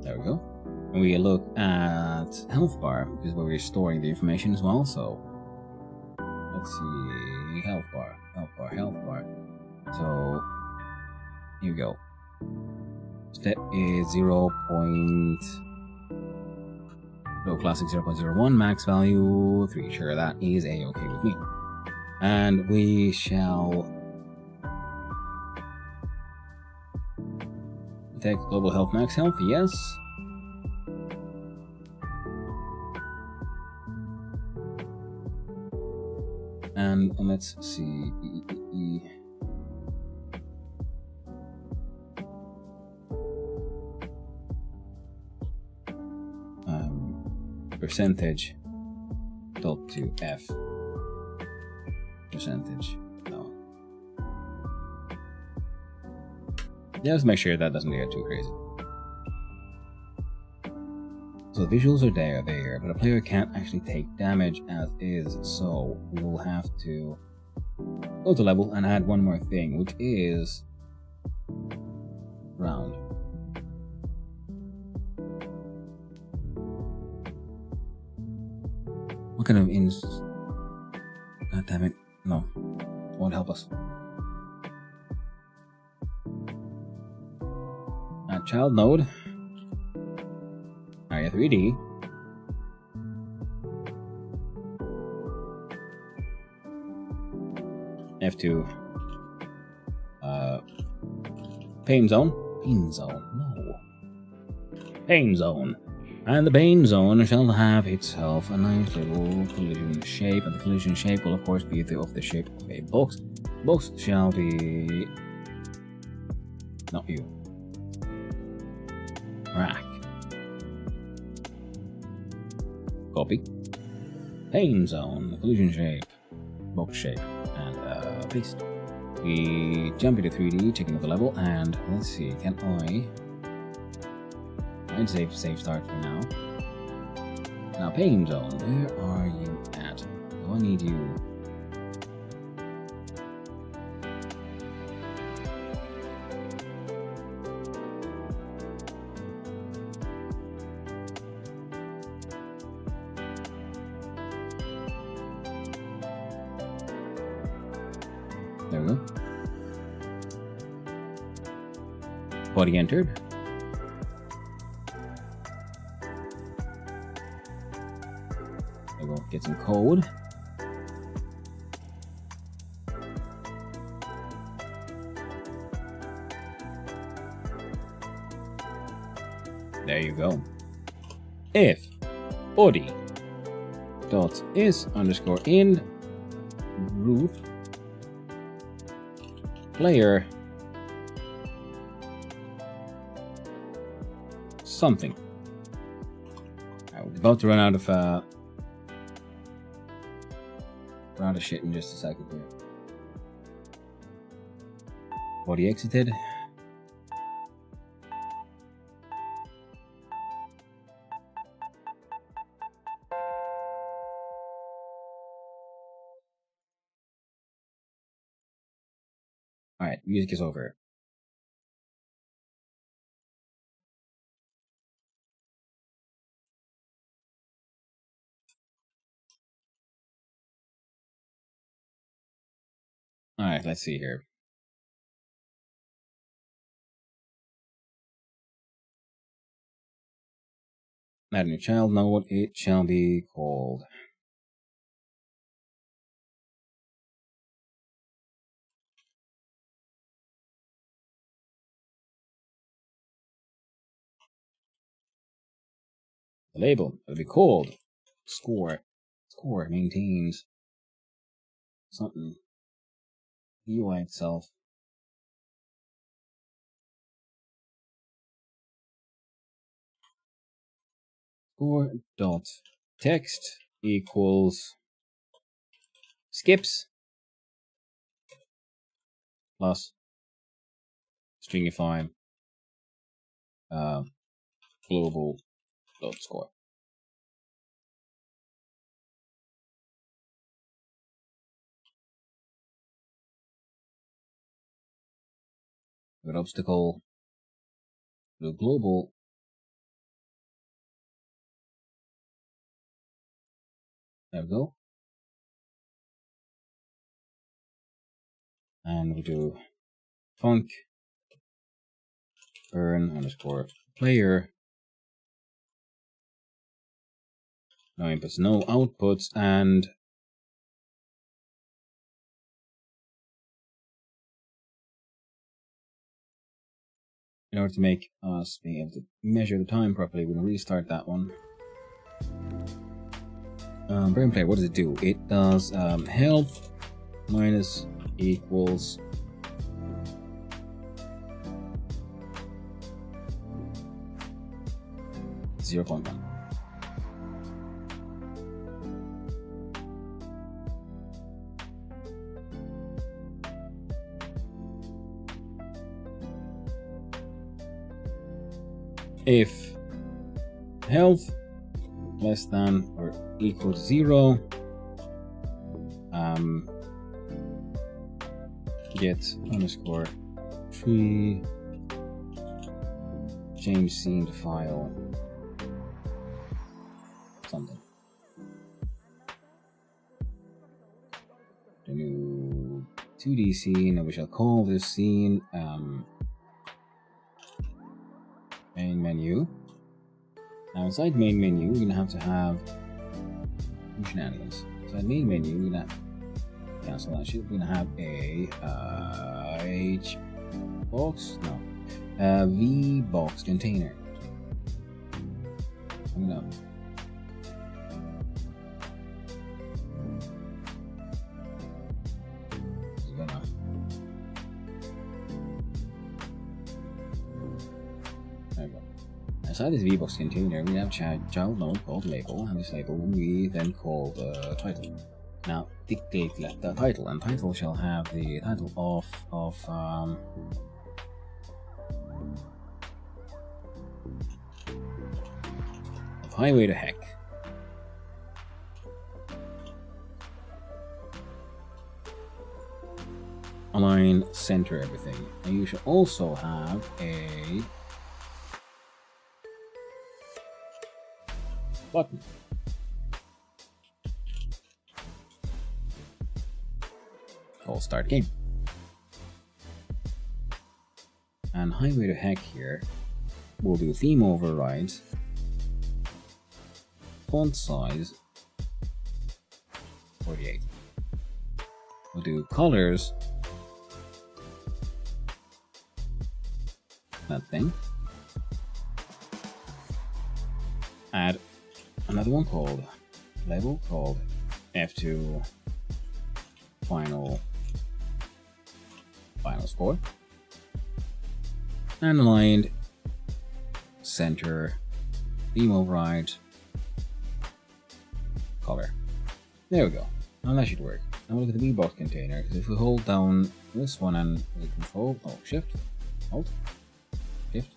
There we go. And we look at health bar, because where we're storing the information as well. So let's see, health bar. So here we go. Step is 0. No, classic 0.01, max value 3. Sure, that is a-okay with me. And we shall detect global health, max health, yes. And let's see. Percentage dot to F. Percentage. No. Yeah, let's make sure that doesn't get too crazy. So the visuals are there, but a player can't actually take damage as is, so we will have to go to level and add one more thing, which is round. What kind of God damn it. No. It won't help us. Add child node. Area 3D. F2. Pain zone. Pain zone. No. Pain zone. And the pain zone shall have itself a nice little collision shape, and the collision shape will of course be of the shape of a box. Box shall be not you. Rack. Copy. Pain zone, collision shape, box shape, and paste. We jump into 3D, checking the level, and let's see, can I'd save start for now. Now, pain zone, where are you at? Do I need you? There we go. Body entered. There we go. Get some code. There you go. If body dot is underscore in root player something. We're about to run out of shit in just a second here. Body exited. Alright, music is over. Alright, let's see here. Add a new child node, it shall be called. The label will be called score. Score maintains something. UI itself. score dot text equals skips plus stringify global dot score. With obstacle, the global there we go. And we do func burn underscore player, no inputs, no outputs, and in order to make us be able to measure the time properly, we're going to restart that one. Burn player, what does it do? It does health minus equals .1. If health less than or equal to 0, get underscore tree change scene to file something. The new 2D scene, and we shall call this scene main menu. Now inside main menu, we're gonna have to have shenanigans. Inside main menu, we're gonna cancel that shit. We're gonna have a H box, no, V box container. I'm gonna inside this VBox container, we have child node called label, and this label we then call the title. Now dictate the title, and title shall have the title of highway to heck. Align, center everything. And you should also have a button. Called start game. And highway to heck here, we'll do theme overrides, font size 48. We'll do colors, that thing. Add another one called label called F2 final score, and aligned, center, theme override, color. There we go. Now that should work. Now we'll look at the VBox container, because if we hold down this one and we control, shift, hold, shift,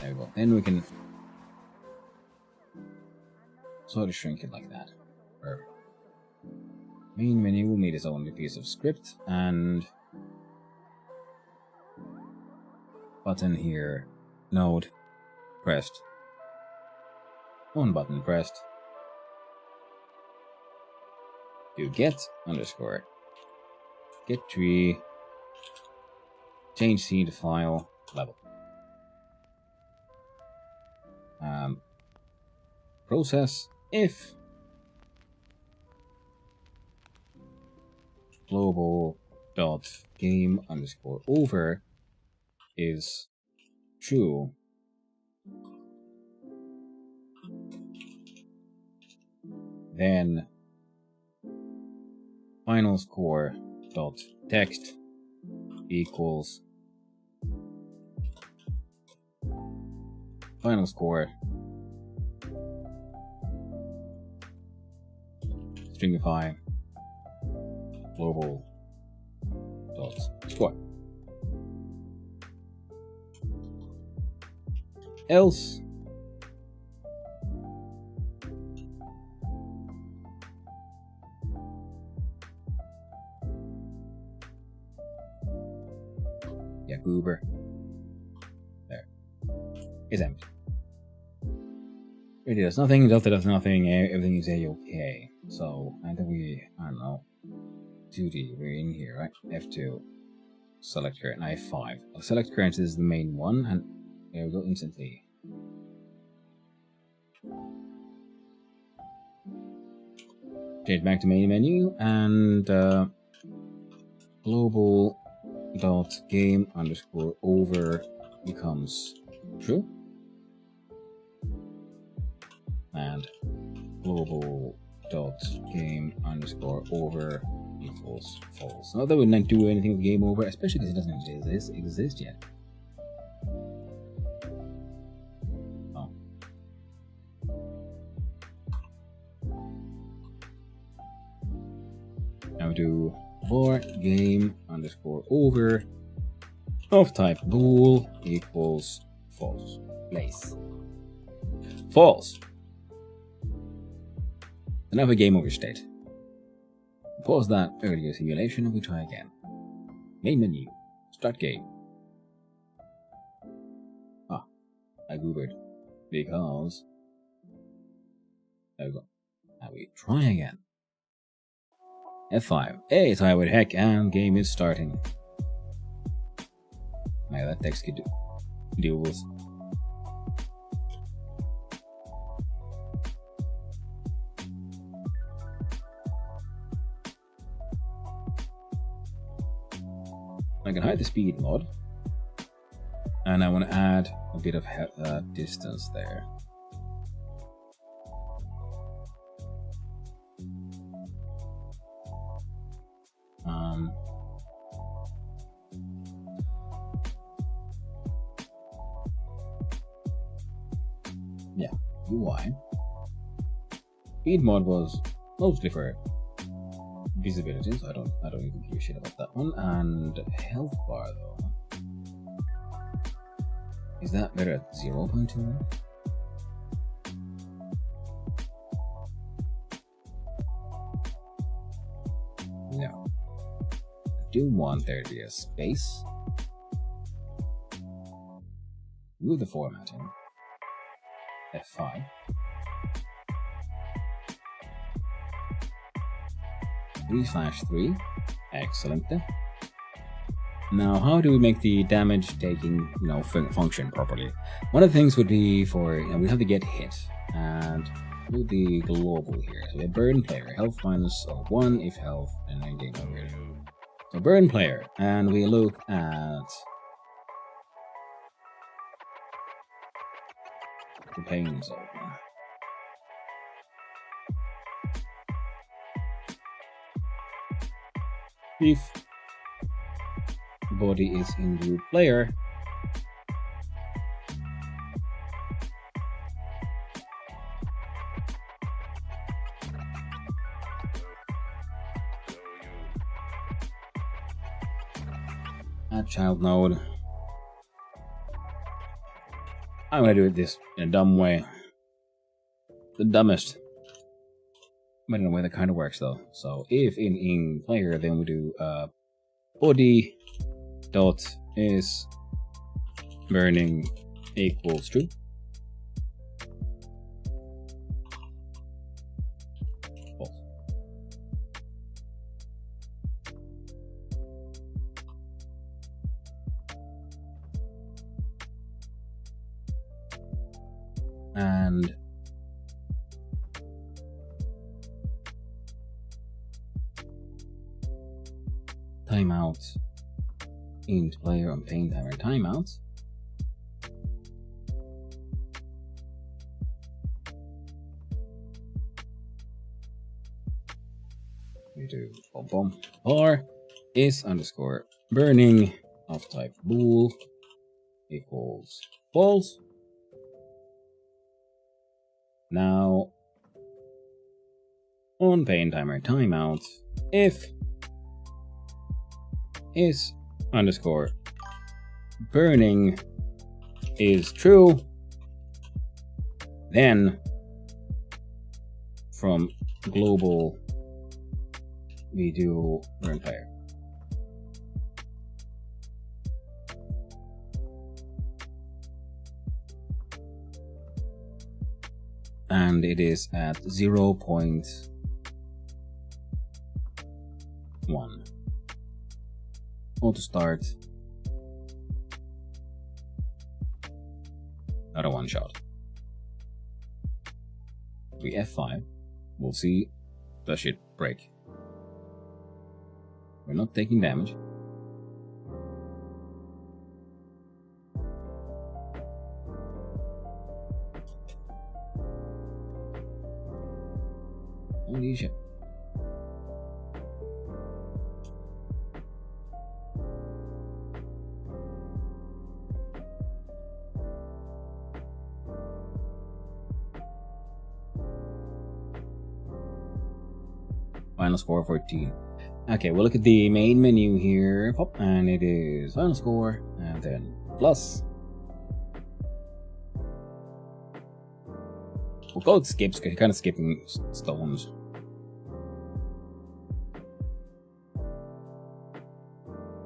there we go. Then we can sort of shrink it like that. Perfect. Main menu will need its own piece of script, and button here, node pressed, one button pressed, do get underscore get tree change scene to file level. Process if global dot game underscore over is true, then final score dot text equals final score stringify global dot score. Else Goober there is empty. It does nothing, delta does nothing, everything is a-okay. So I think I don't know, 2D, we're in here, right? F2, select current, F5. Select current is the main one, and there we go instantly. Change back to main menu, and global dot game underscore over becomes true, and global dot game underscore over equals false. Not that we not do anything with game over, especially because it doesn't exist yet. Oh. Now we do for game underscore over of type bool equals false. Place. False. And now a game over state. Pause that earlier simulation and we try again. Main menu. Start game. Ah, I goobered. Because there we go. Now we try again. F5. Hey, it's highway heck, and game is starting. Now that text could do this. I can hide the speed mod, and I want to add a bit of distance there. Yeah, UI. Speed mod was mostly for visibility, so I don't even give a shit about that one. And health bar though, is that better at 0.2? No. I do want there to be a space. Move the formatting. F5. Three/3. Excellent. Now, how do we make the damage taking, function properly? One of the things would be for, we have to get hit and do the global here. So we have burn player, health minus 1 if health, and then game over. So burn player, and we look at the pain zone. If body is in group player, add child node. I'm gonna do it this in a dumb way. The dumbest. But in a way that kind of works though. So if in player, then we do body dot is burning equals true. False. And timeouts int player on paint timer timeouts. We do bar is underscore burning of type bool equals false. Now on pain timer timeout if is underscore burning is true, then from global we do burn player. And it is at 0.1. Auto start. Another one shot. We F5. We'll see. Does it break? We're not taking damage. Holy shit. Final score 14. Okay, we'll look at the main menu here. Pop, and it is final score and then plus. We'll call it skips because you're kind of skipping stones.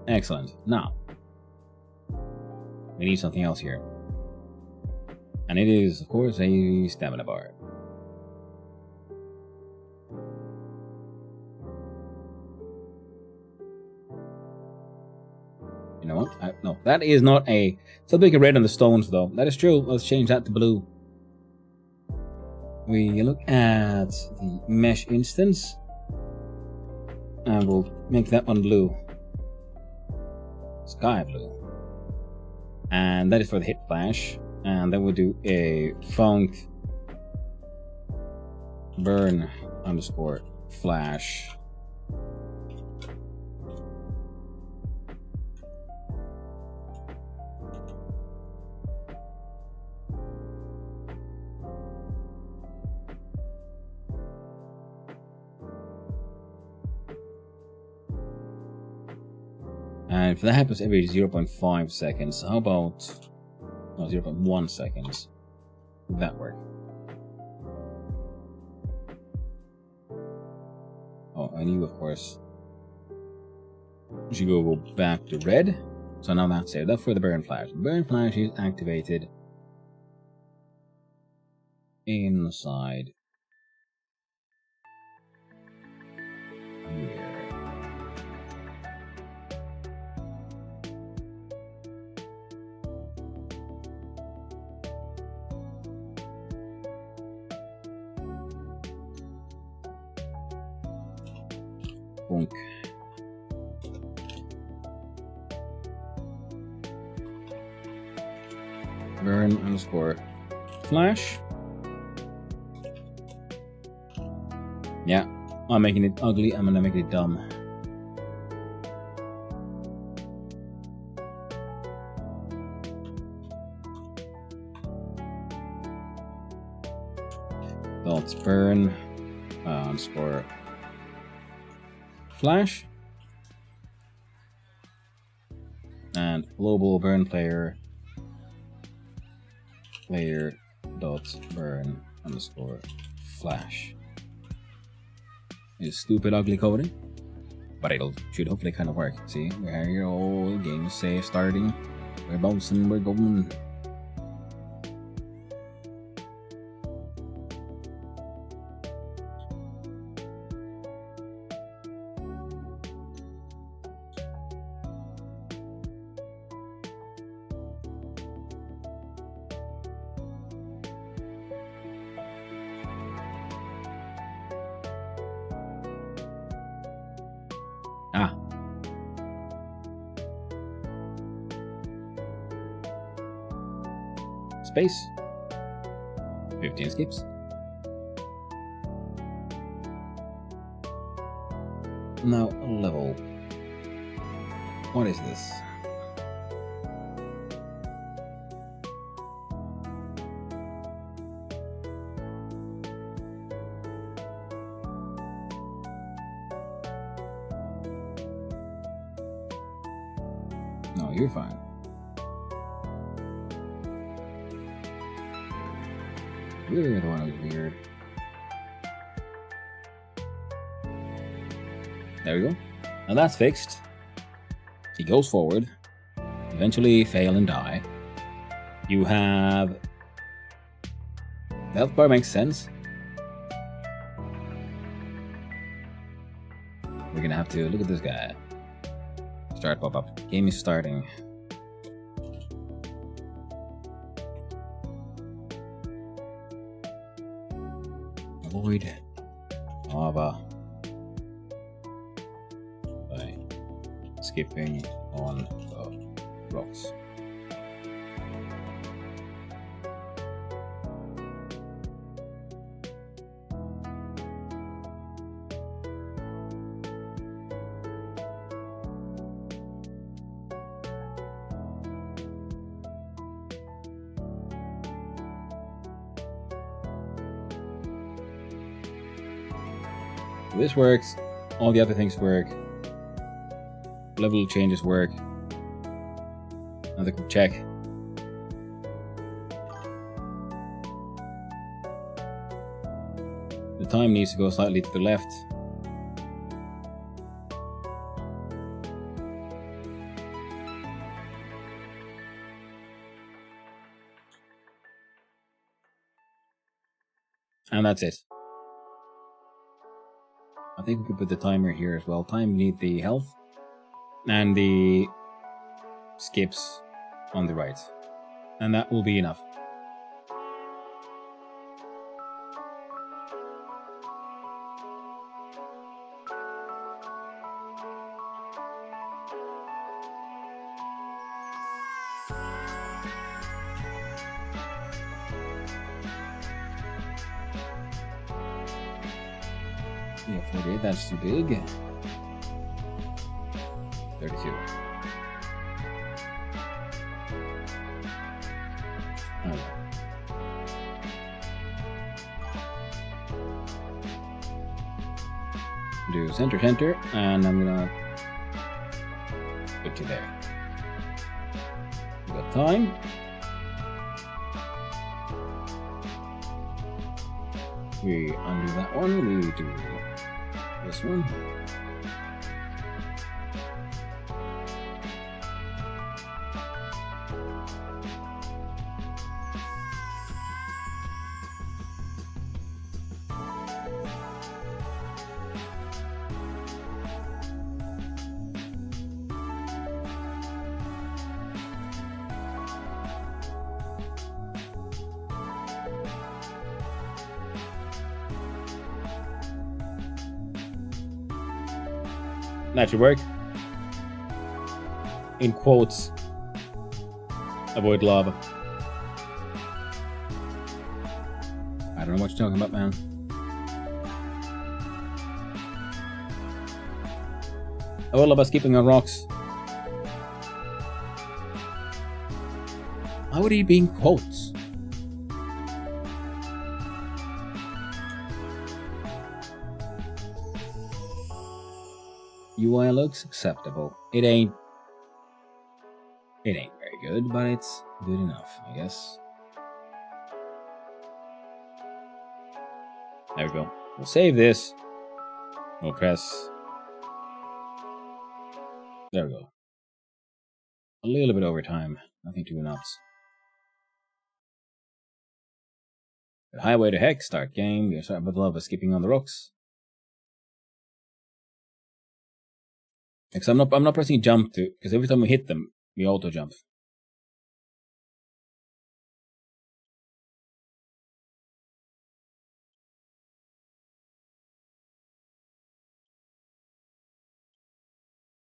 Excellent. Now, we need something else here. And it is, of course, a stamina bar. You know what? No, that is not a... Still big red on the stones, though. That is true. Let's change that to blue. We look at the mesh instance. And we'll make that one blue. Sky blue. And that is for the hit flash. And then we'll do a funk burn underscore flash. And if that happens every 0.5 seconds, how about 0.1 seconds? Would that work? Oh, and you, of course, should go back to red. So now that's it. That's for the burn flash. The burn flash is activated inside here. Funk. Burn underscore flash. Yeah, I'm making it ugly. I'm gonna make it dumb. Dots burn underscore flash and global burn player dot burn underscore flash. It's stupid ugly coding, but it should hopefully kind of work. See, we're here, all game safe starting, we're bouncing, we're going. Ah. Space. 15 skips. Now level. What is this? No, you're fine. You're the one who's weird. There we go. Now that's fixed. He goes forward. Eventually fail and die. You have... The health bar makes sense. We're gonna have to look at this guy. Start pop-up. Game is starting. Avoid lava by skipping on the rocks. This works, all the other things work, level changes work. Another quick check. The time needs to go slightly to the left. And that's it. I think we could put the timer here as well. Time beneath the health and the skips on the right. And that will be enough. Yeah, 48, that's too big. 32. Okay. Do center, center, and I'm gonna put you there. We got time. We undo that one, we do this one. That should work. In quotes, avoid lava. I don't know what you're talking about, man. Avoid lava skipping on rocks. Why would he be in quotes? UI looks acceptable. It ain't very good, but it's good enough, I guess. There we go. We'll save this. We'll press. There we go. A little bit over time. Nothing too nuts. Highway to Heck, start game. We're starting with lava skipping on the rocks. Because I'm not pressing jump to, because every time we hit them, we auto jump.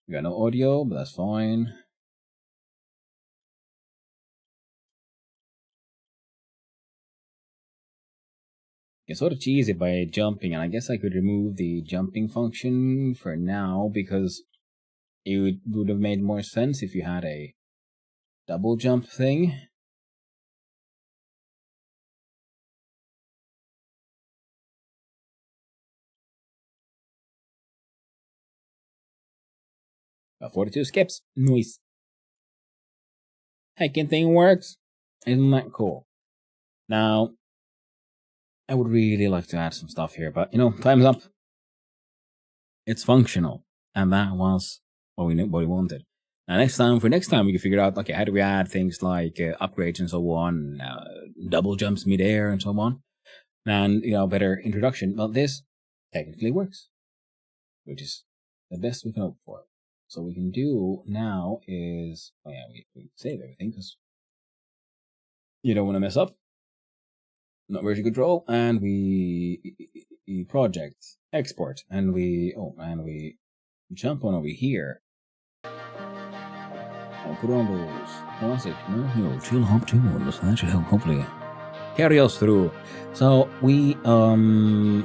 We got no audio, but that's fine. It's sort of cheesy by jumping, and I guess I could remove the jumping function for now, because it would have made more sense if you had a double jump thing. Got 42 skips. Nice. heckin' thing works. Isn't that cool? Now, I would really like to add some stuff here, but time's up. It's functional, and that was what we wanted. Now, for next time, we can figure out, okay, how do we add things like upgrades and so on, double jumps midair and so on, and better introduction. Well, this technically works, which is the best we can hope for. So what we can do now is, we save everything because you don't want to mess up. Not version control, and we project export, and we jump on over here. I'll put on those classic chill hop tunes. That should help hopefully carry us through. So we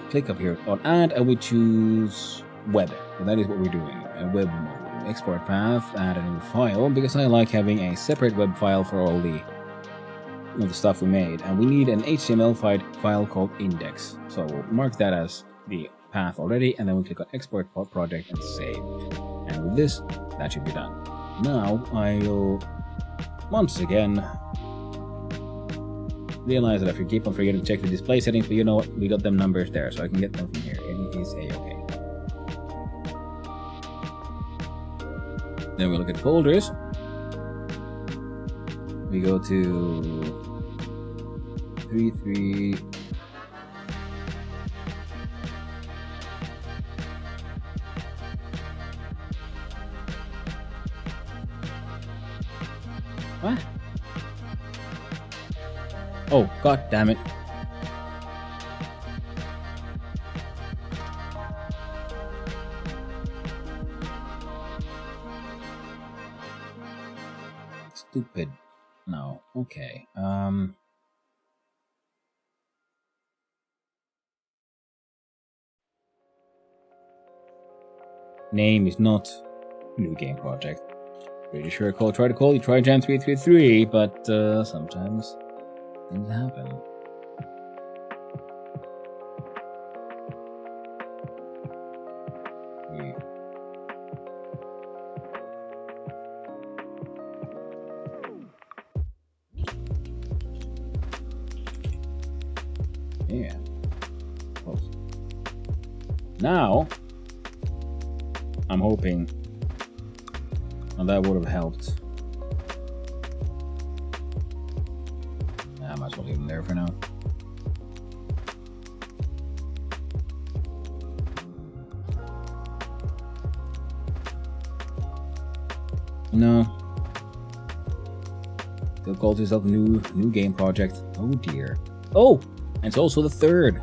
click up here on add, and we choose web. And that is what we're doing. A web mode, export path, add a new file, because I like having a separate web file for all the stuff we made, and we need an HTML file called index. So we'll mark that as the path already, and then we'll click on export project and save. And with this, that should be done. Now I'll once again realize that if you keep on forgetting to check the display settings, but you know what? We got them numbers there, so I can get them from here. And it is a-okay. Then we look at folders. We go to 33. What? Oh, god damn it. Stupid. No. Okay. Name is not new game project. Pretty sure try to call you Trijam 333, but sometimes things happen. Yeah. Close. Now, I'm hoping that would have helped. I might as well leave them there for now. No. Still calls yourself new game project. Oh dear. Oh, and it's also the 3rd.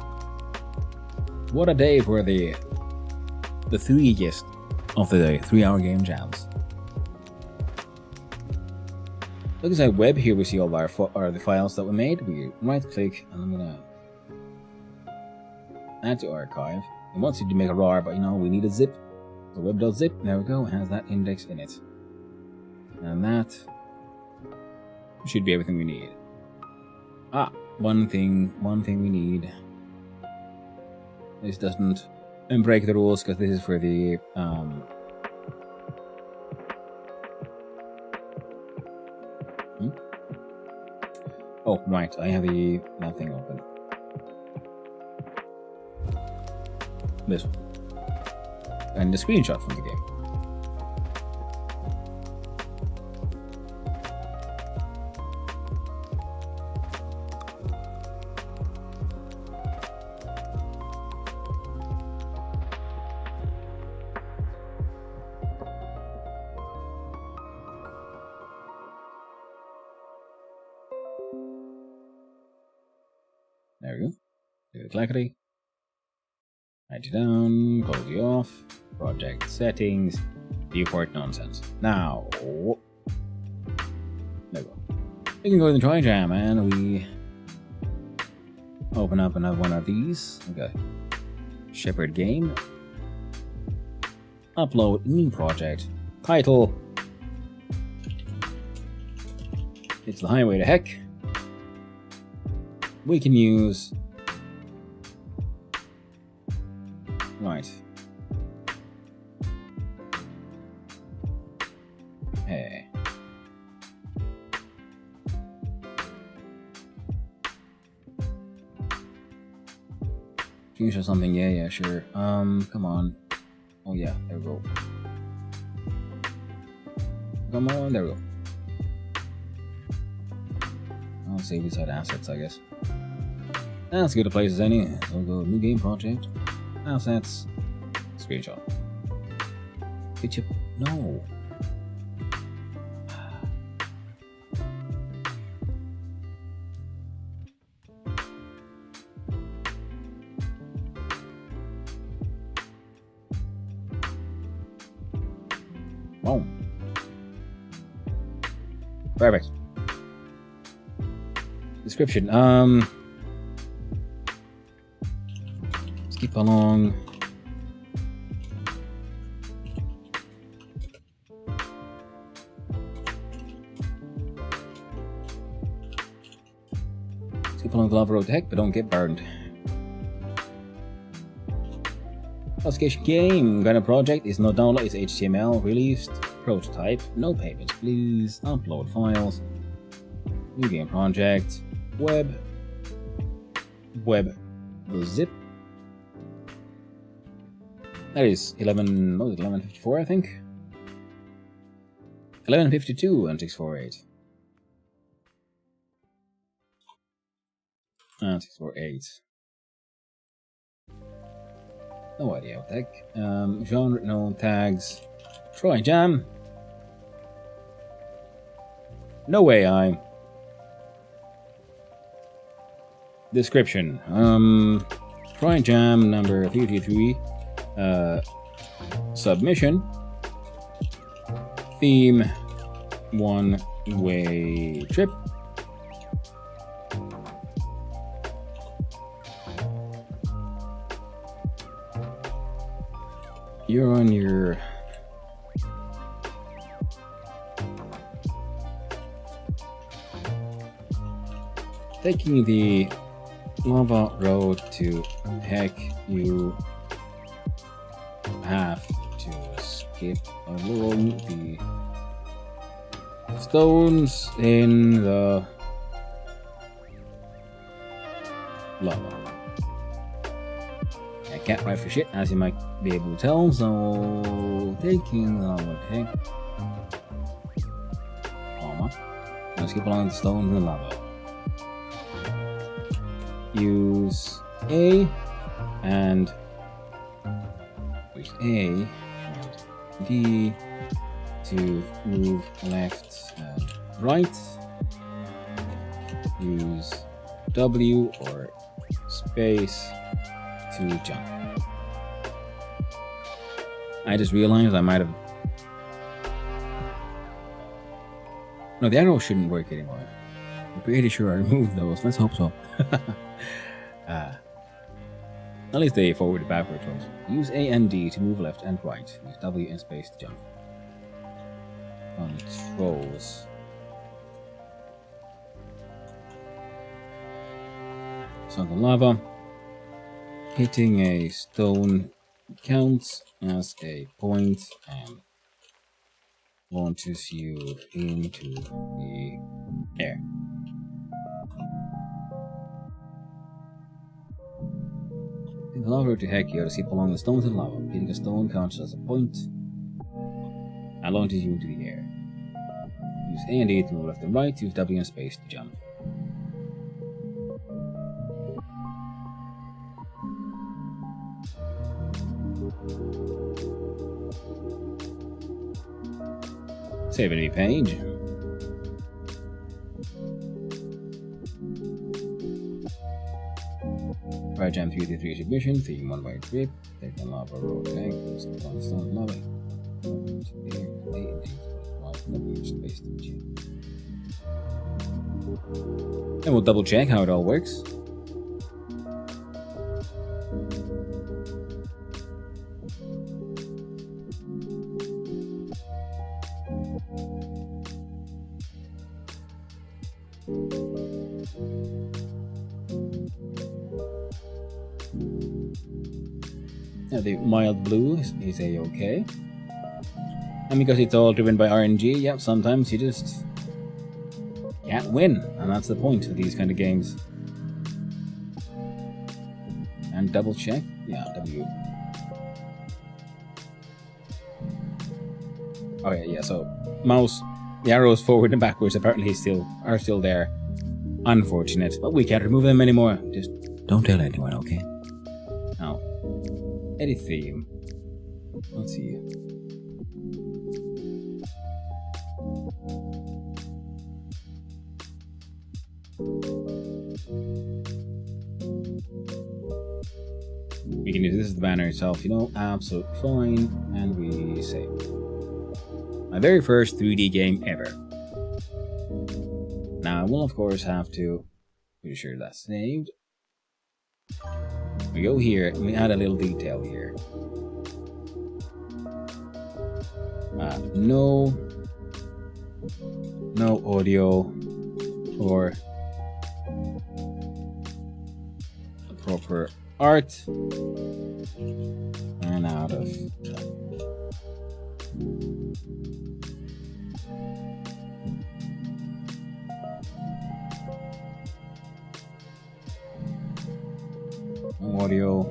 What a day for the 3-est of the day. 3-hour game jams. Look inside web here. We see all the files that we made. We right click, and I'm gonna add to archive. It wants you to make a RAR, but we need a zip. So web.zip. There we go. It has that index in it, and that should be everything we need. One thing we need. This doesn't break the rules because this is for the Oh, right, I have that thing open. This one. And the screenshot from the game. There we go. Do the clackety. Write you down, close you off, project settings, viewport nonsense. Now, there we go. We can go to the Trijam and we open up another one of these. Okay. Shepherd game. Upload new project. Title. It's the highway to heck. We can use... Right. Hey. Finish or something, yeah, sure. Come on. Oh yeah, there we go. Come on, there we go. I'll save inside assets, I guess. Let's go to places any. So we'll go new game project. Assets. Screenshot. Ketchup. No. Wow. Perfect. Description. Skip along. Skip along the lava road to heck, but don't get burned. Classification game. Kind of project is no download, it's HTML released. Prototype. No payments, please. Upload files. New game project. Web zip. That is 1154, I think. 1152 and 648. 648. No idea what the heck. Genre, no tags. Trijam. No way I'm. Description. Trijam number 33. Submission. Theme. One-way trip. You're on your taking the lava road to heck. You have to skip along the stones in the lava. I can't write for shit, as you might be able to tell, so taking the heck. Now skip along the stones in the lava. Use A and D to move left and right. Use W or space to jump. I just realized I might have. No, the arrow shouldn't work anymore. I'm pretty sure I removed those. Let's hope so. At least they forward and backward ones. Use A and D to move left and right. Use W and space to jump. Controls. So the lava. Hitting a stone counts as a point and launches you into the air. In the lava to heck, you have to skip along the stones and lava. Hitting a stone counts as a point and launches you into the air. Use A and D to move left and right. Use W and space to jump. Save a new page. Trijam 333 submission, theme one-way trip, take the lava road tank, skip on stone lava. And we'll double check how it all works. Now the mild blue is a-okay. And because it's all driven by RNG, yeah, sometimes you just can't win. And that's the point of these kind of games. And double check. Yeah, W. Okay, yeah, so mouse, the arrows forward and backwards apparently are still there. Unfortunate, but we can't remove them anymore. Just don't tell anyone, okay? Now, edit theme. Let's see. We can use this as the banner itself, you know, absolutely fine, and we save. My very first 3D game ever. Now I will of course have to be sure that's saved. We go here and we add a little detail here. No audio or proper art, and out of no audio.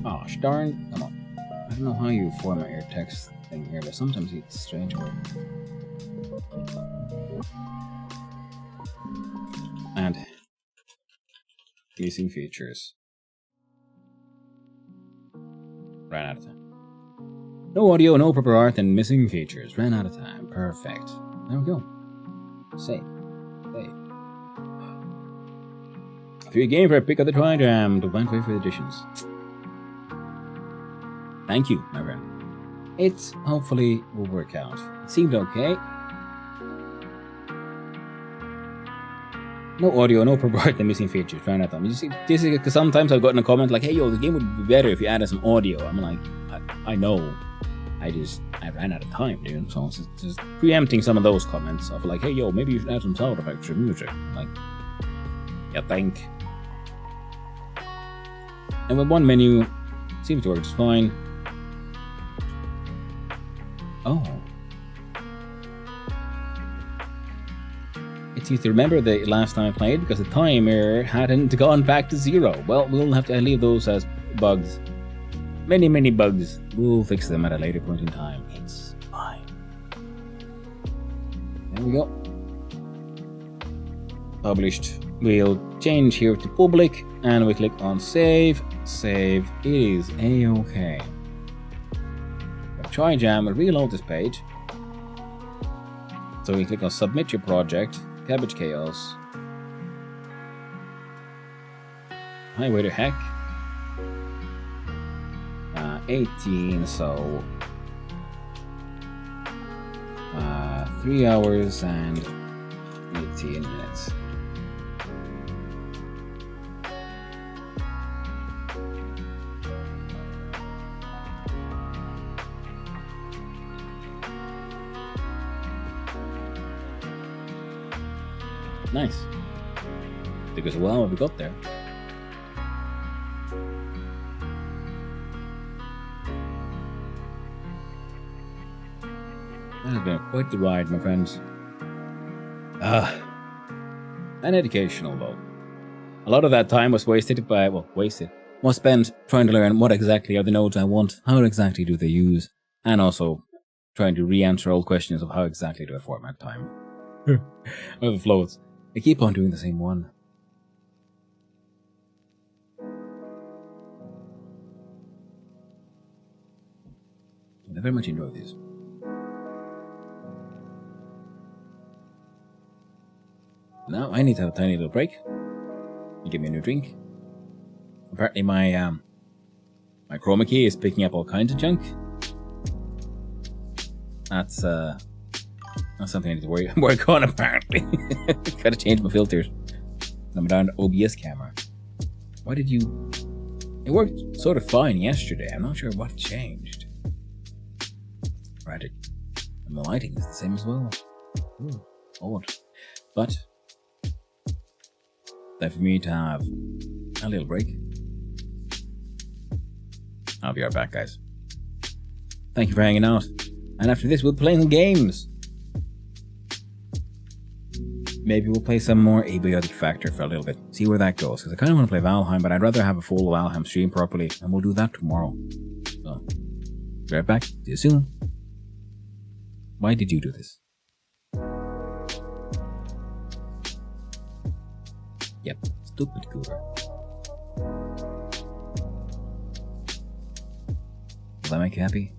Oh, darn. Come on. I don't know how you format your text thing here, but sometimes it's strange. And missing features. Ran out of time. No audio, no proper art, and missing features. Ran out of time. Perfect. There we go. Save. Save. 3 game for a pick of the Trijam to went for additions. Thank you, my friend. It hopefully will work out. It seemed okay. No audio, no proper art, and missing features. Trying out them. You see, this is because sometimes I've gotten a comment like, "Hey, yo, the game would be better if you added some audio." I'm like, I know. I ran out of time, dude. So it's just preempting some of those comments of like, "Hey, yo, maybe you should add some sound effects or music." I'm like, yeah, think. And with one menu, seems to work just fine. Oh. It's easy to remember the last time I played because the timer hadn't gone back to 0. Well, we'll have to leave those as bugs. Many, many bugs. We'll fix them at a later point in time. It's fine. There we go. Published. We'll change here to public and we click on save. Save. It is a-okay. Trijam will reload this page. So we click on submit your project. Cabbage Chaos. Hi, where the heck? 18, so 3 hours and 18 minutes. Nice. Took us a while when we got there. That has been quite the ride, my friends. And educational though. A lot of that time was was spent trying to learn what exactly are the nodes I want, how exactly do they use, and also trying to re-answer old questions of how exactly do I format time. Or the floats. I keep on doing the same one. I very much enjoy these. Now I need to have a tiny little break. You give me a new drink. Apparently my my chroma key is picking up all kinds of junk. That's something I need to work on apparently. Gotta change my filters. I'm down OBS camera. Why did you... It worked sort of fine yesterday. I'm not sure what changed. Tragic. And the lighting is the same as well. Ooh, odd. But time for me to have a little break. I'll be right back, guys. Thank you for hanging out. And after this, we'll play some games. maybe we'll play some more Abiotic Factor for a little bit. See where that goes. Because I kind of want to play Valheim, but I'd rather have a full Valheim stream properly. And we'll do that tomorrow. So, be right back. See you soon. Why did you do this? Yep, stupid Goober. Will that make you happy?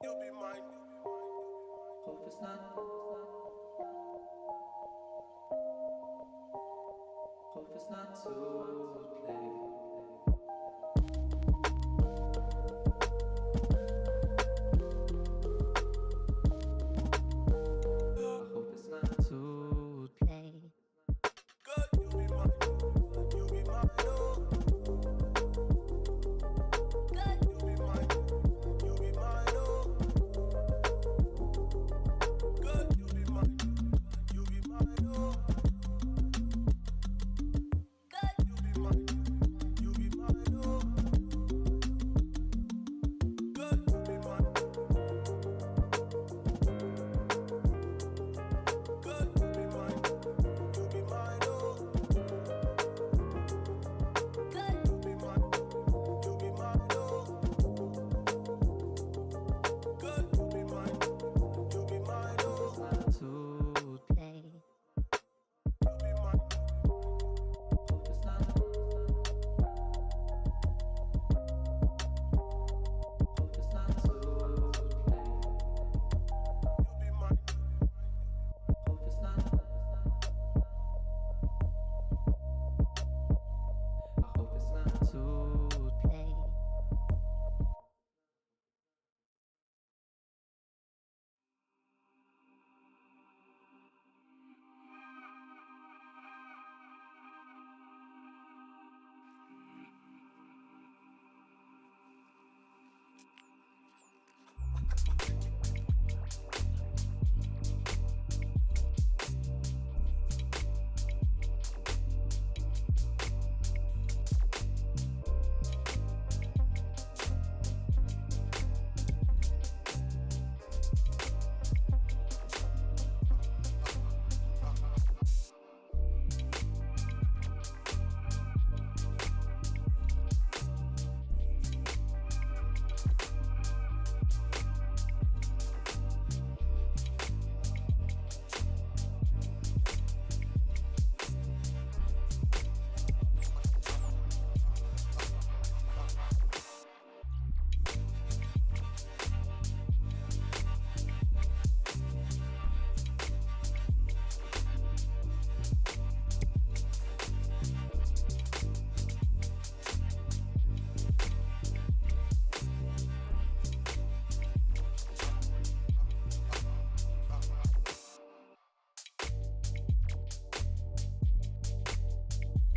Hope it's not. Hope it's not too late. I hope it's not too late.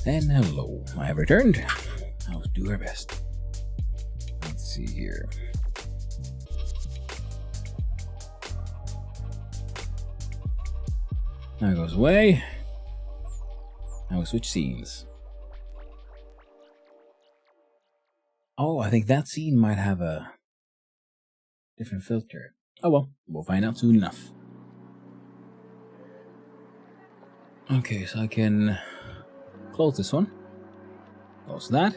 And hello, I have returned. I'll do our best. Let's see here. Now it goes away. Now we switch scenes. Oh, I think that scene might have a different filter. Oh well, we'll find out soon enough. Okay, so I can close this one. Close that.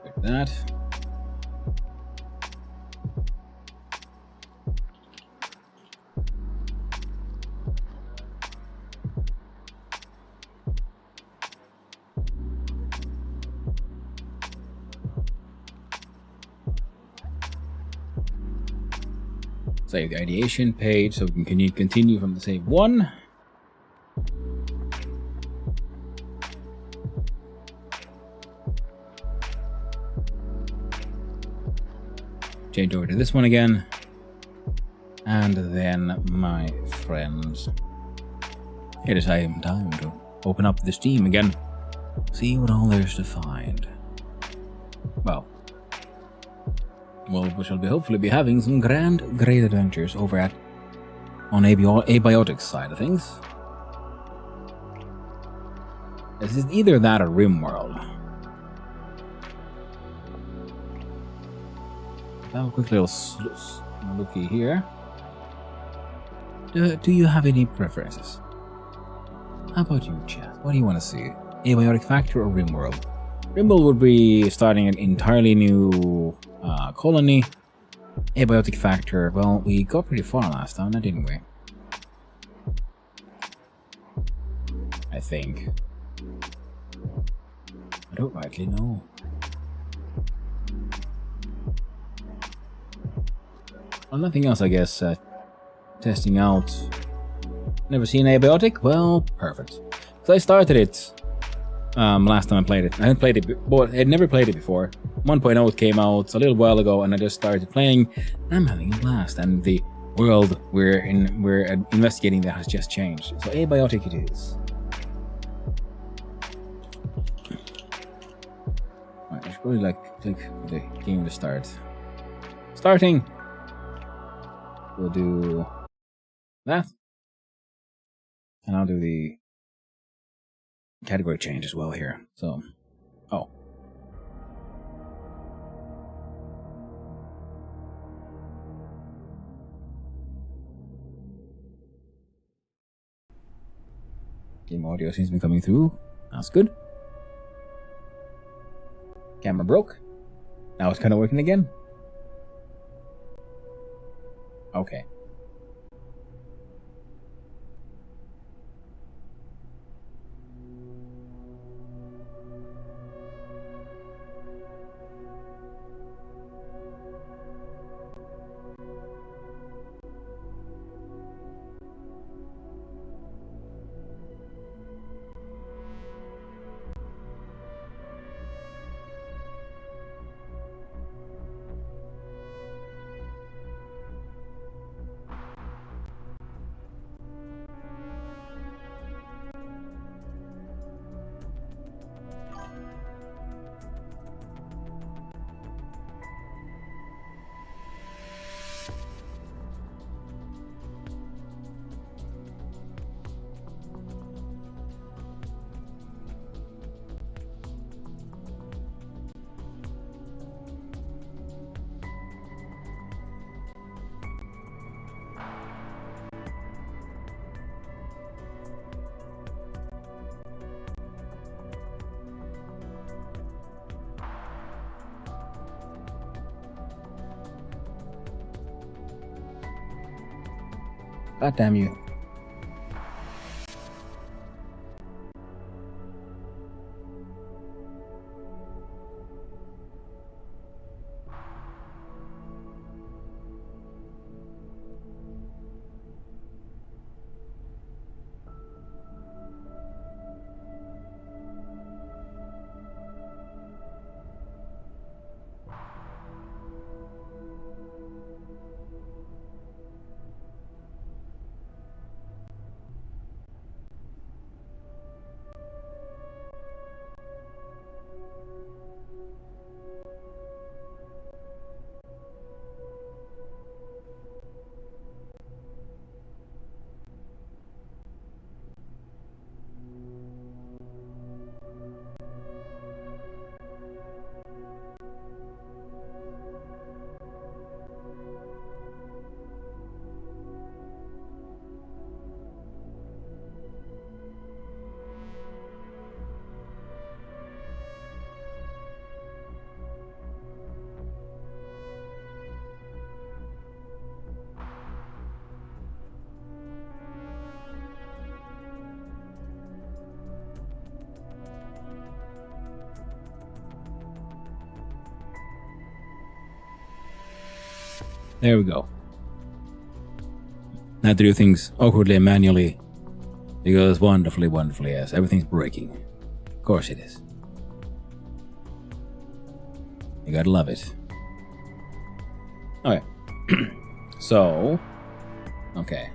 Like that. Save the ideation page so we can continue from the save one. Change over to this one again. And then, my friends, it is time to open up the Steam again. See what all there's to find. Well, we shall hopefully be having some great adventures over at on Abiotic's side of things. This is either that or RimWorld. Have a quick little looky here. Do you have any preferences? How about you, chat? What do you want to see? Abiotic Factor or RimWorld? RimWorld would be starting an entirely new colony. Abiotic Factor, well, we got pretty far last time, didn't we? I think. I don't rightly know. Well, nothing else, I guess. Testing out. Never seen Abiotic? Well, perfect. So I started it last time I played it. I hadn't played it, but I had never played it before. 1.0 came out a little while ago, and I just started playing. I'm having a blast, and the world we're investigating that has just changed. So Abiotic it is. Right, I should probably click the game to start. Starting. We'll do that, and I'll do the category change as well here. So, game audio seems to be coming through. That's good. Camera broke. Now it's kind of working again. Okay. God damn you. There we go. Now to do things awkwardly and manually. It goes wonderfully, wonderfully, yes. Everything's breaking. Of course it is. You gotta love it. Okay. So. Okay.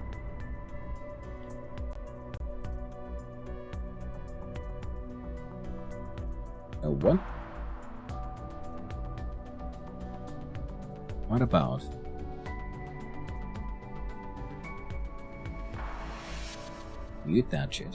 No one? What about? Mute that shit.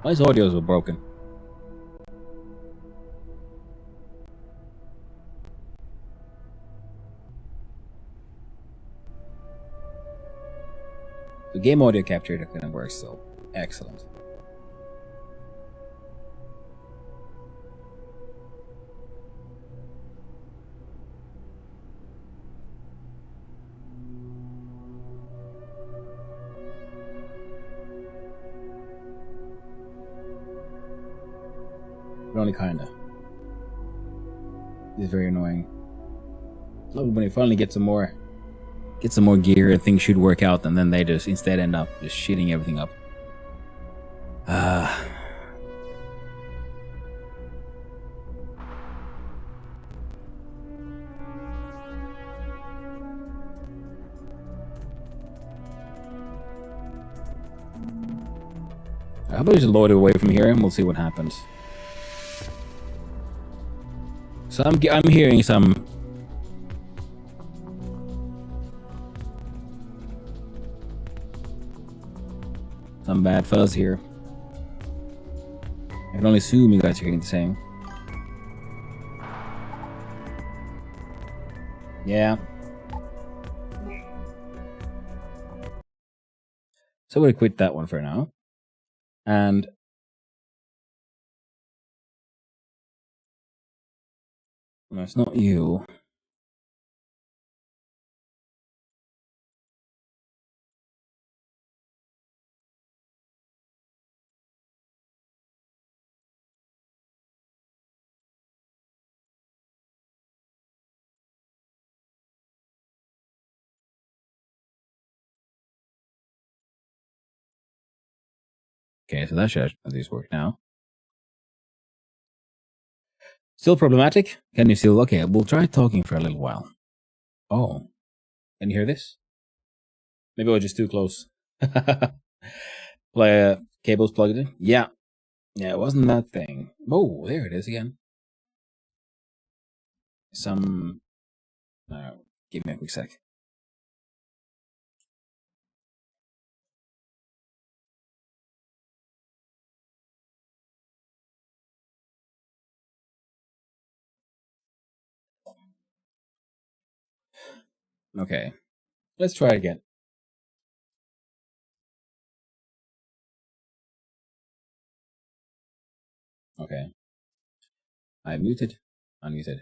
My audios were broken. The game audio capture that couldn't work still. Excellent. But only kinda. It's very annoying. When you finally get some more gear and things should work out, and then they just instead end up just shitting everything up. How about we just load it away from here and we'll see what happens. So I'm hearing some bad fuzz here. I can only assume you guys are hearing the same. Yeah. So we'll quit that one for now. And no, it's not you. Okay, so that should at least work now. Still problematic? Can you still... Okay, we'll try talking for a little while. Oh. Can you hear this? Maybe I was just too close. Cables plugged in? Yeah. Yeah, it wasn't that thing. Oh, there it is again. Give me a quick sec. Okay. Let's try again. Okay. I muted. Unmuted.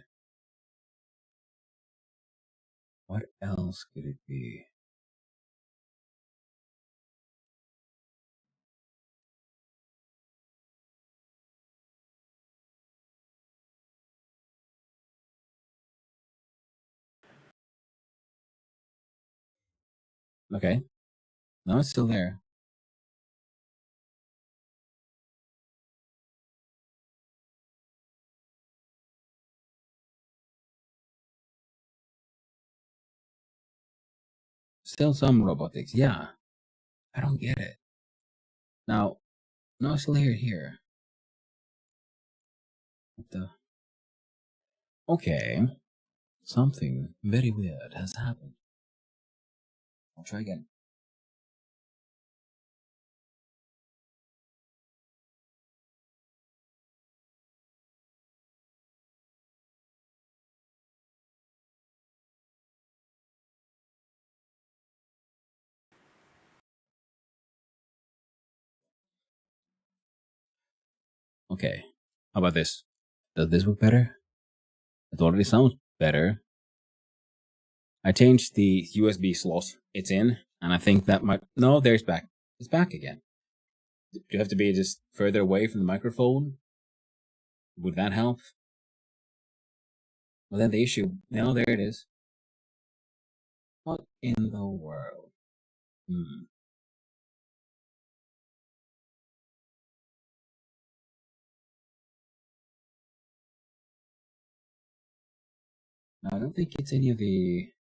What else could it be? Okay. No, it's still there. Still some robotics. Yeah. I don't get it. Now, no, I still hear it here. What the? Okay. Something very weird has happened. I'll try again. Okay. How about this? Does this work better? It already sounds better. I changed the USB slot it's in, and I think that might... No, there it's back. It's back again. Do you have to be just further away from the microphone? Would that help? Well, then the issue... No, there it is. What in the world? No, I don't think it's any of the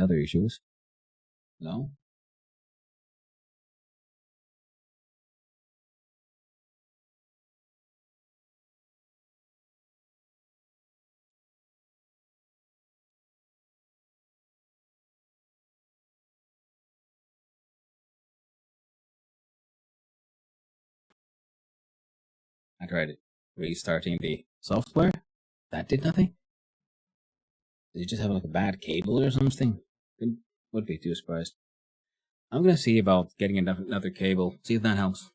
other issues. No? I tried it. Restarting the software. That did nothing? Did you just have like a bad cable or something? Would be too surprised. I'm gonna see about getting another cable. See if that helps.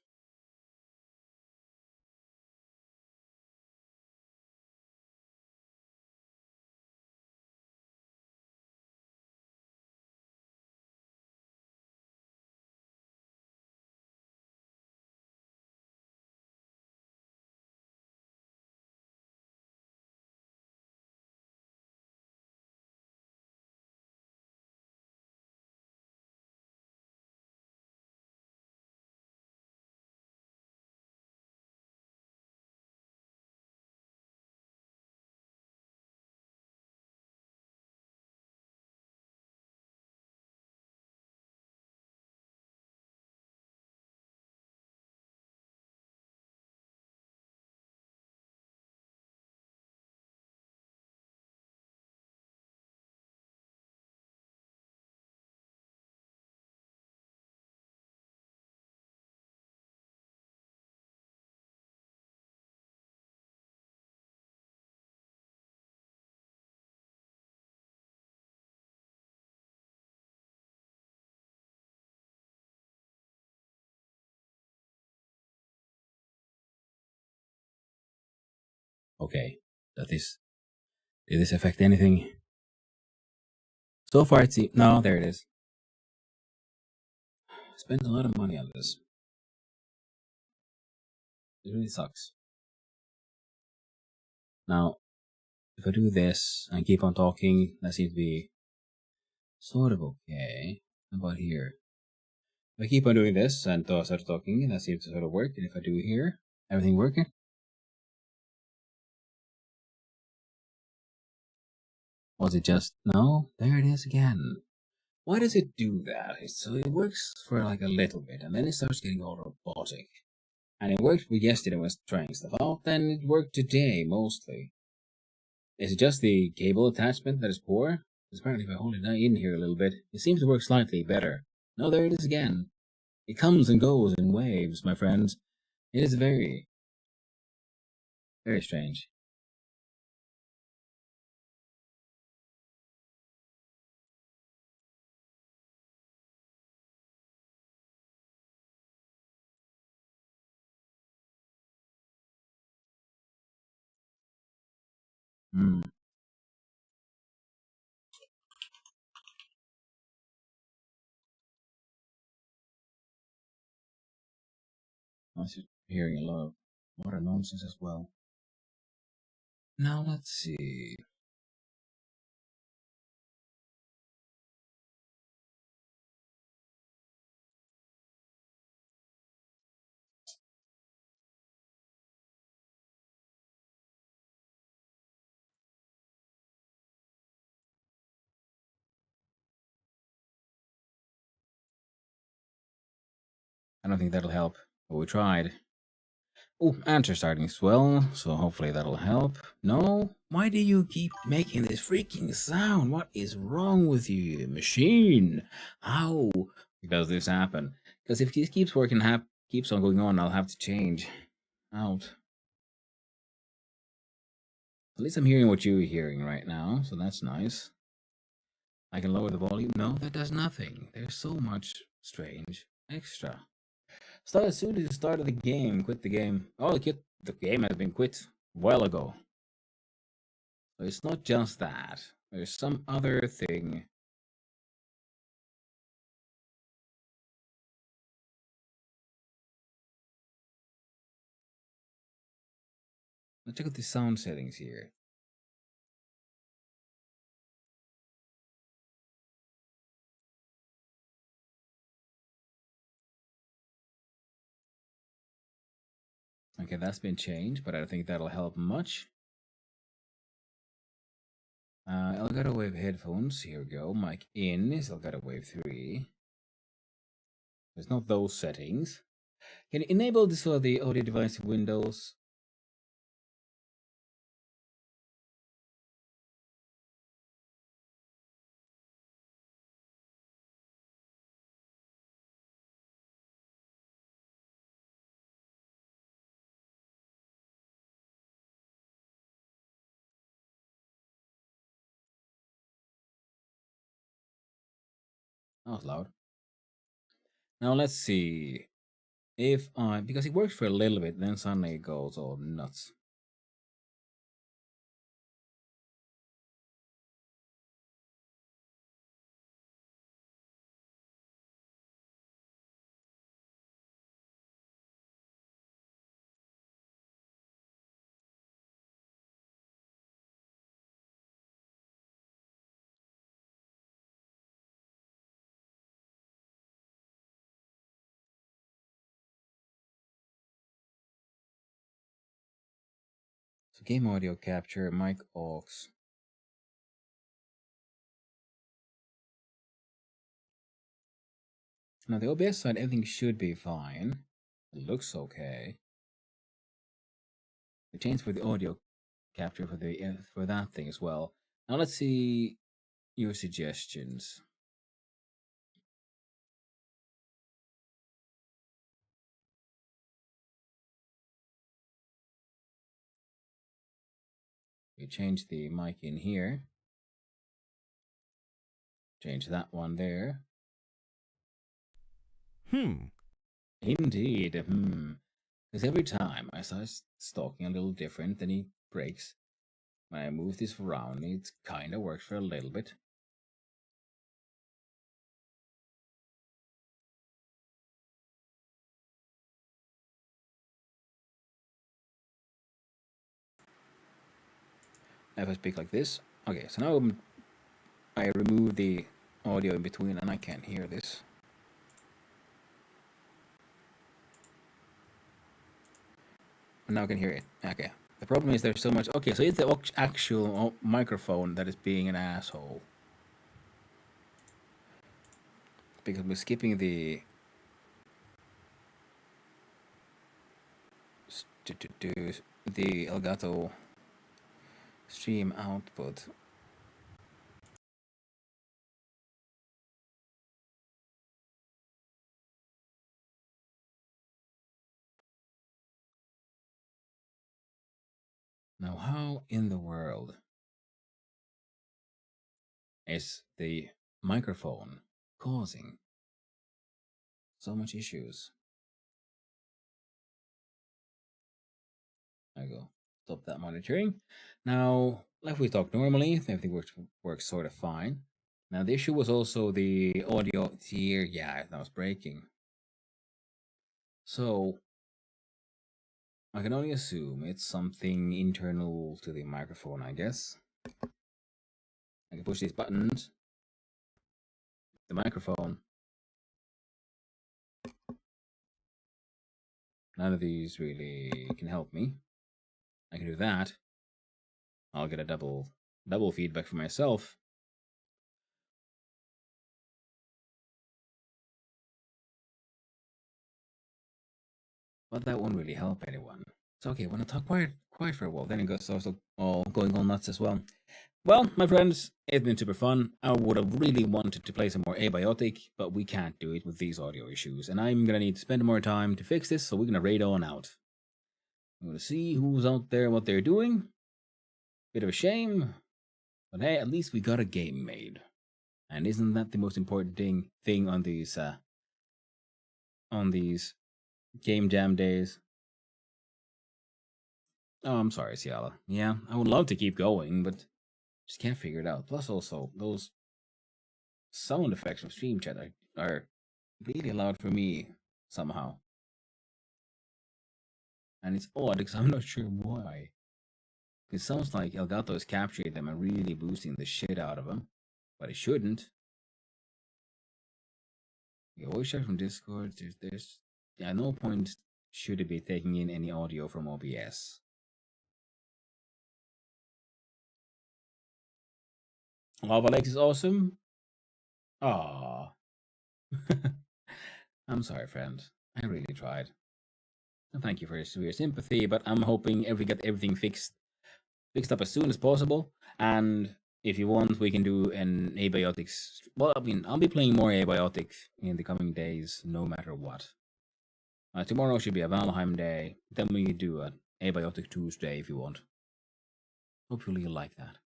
Okay. Did this affect anything? So far, it's no. There it is. Spent a lot of money on this. It really sucks. Now, if I do this and keep on talking, that seems to be sort of okay. How about here? If I keep on doing this and start talking, that seems to sort of work. And if I do here, everything working? Was it just no? There it is again. Why does it do that? So it works for like a little bit, and then it starts getting all robotic. And it worked yesterday when I was trying stuff out, then it worked today mostly. Is it just the cable attachment that is poor? Because apparently if I hold it in here a little bit, it seems to work slightly better. No, there it is again. It comes and goes in waves, my friends. It is very, very strange. Hmm. I was hearing a lot of water nonsense as well. Now let's see. I don't think that'll help, but we tried. Oh, ants are starting to swell, so hopefully that'll help. No? Why do you keep making this freaking sound? What is wrong with you, machine? How does this happen? Because if this keeps working, keeps on going on, I'll have to change out. At least I'm hearing what you're hearing right now, so that's nice. I can lower the volume. No, that does nothing. There's so much strange extra. Start as soon as you started the game. Quit the game. Oh, the game has been quit a while ago. So it's not just that. There's some other thing. Let's check out the sound settings here. Okay, that's been changed, but I don't think that'll help much. Elgato Wave headphones. Here we go. Mic in is Elgato Wave 3. There's not those settings. Can you enable this for the audio device Windows? That was loud. Now let's see. If I, because it works for a little bit, then suddenly it goes all nuts. So game audio capture, mic aux. Now the OBS side, everything should be fine. It looks okay. We changed for the audio capture for the for that thing as well. Now let's see your suggestions. We change the mic in here. Change that one there. Indeed. Because every time I start talking a little different, then he breaks. When I move this around, it kind of works for a little bit. If I speak like this, okay, so now I remove the audio in between and I can't hear this. But now I can hear it. Okay. The problem is there's so much. Okay, so it's the actual microphone that is being an asshole. Because we're skipping the Elgato stream output. Now, how in the world is the microphone causing so much issues? I go stop that monitoring. Now, like we talked normally, everything works sort of fine. Now, the issue was also the audio here. Yeah, that was breaking. So, I can only assume it's something internal to the microphone, I guess. I can push these buttons. The microphone. None of these really can help me. I can do that. I'll get a double feedback for myself. But that won't really help anyone. So okay, when I talk quiet for a while, then it goes also all going all nuts as well. Well, my friends, it's been super fun. I would have really wanted to play some more Abiotic, but we can't do it with these audio issues, and I'm gonna need to spend more time to fix this, so we're gonna raid on out. I'm gonna see who's out there, what they're doing. Bit of a shame, but hey, at least we got a game made. And isn't that the most important thing on these game jam days? Oh, I'm sorry, Ciala. Yeah, I would love to keep going, but just can't figure it out. Plus, also, those sound effects from Stream Chat are really loud for me somehow. And it's odd because I'm not sure why. It sounds like Elgato is capturing them and really boosting the shit out of them, but it shouldn't. You always check from Discord. There's no point should it be taking in any audio from OBS. Lava Lakes is awesome. Ah, I'm sorry, friend. I really tried. Thank you for your sympathy, but I'm hoping we get everything fixed up as soon as possible. And if you want, we can do an Abiotics. Well, I mean, I'll be playing more Abiotic in the coming days, no matter what. Tomorrow should be a Valheim day. Then we can do an Abiotic Tuesday if you want. Hopefully you like that.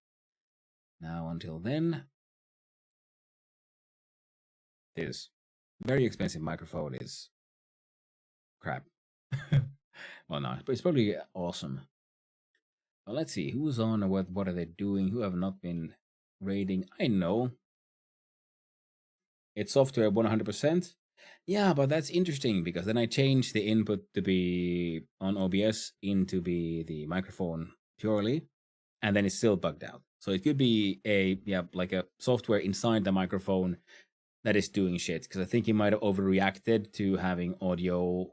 Now, until then, this very expensive microphone is crap. Well, no, but it's probably awesome. Well, let's see who's on or what are they doing, who have not been raiding. I know it's software 100%. Yeah, but that's interesting because then I changed the input to be on OBS into be the microphone purely, and then it's still bugged out. So it could be like a software inside the microphone that is doing shit, because I think he might have overreacted to having audio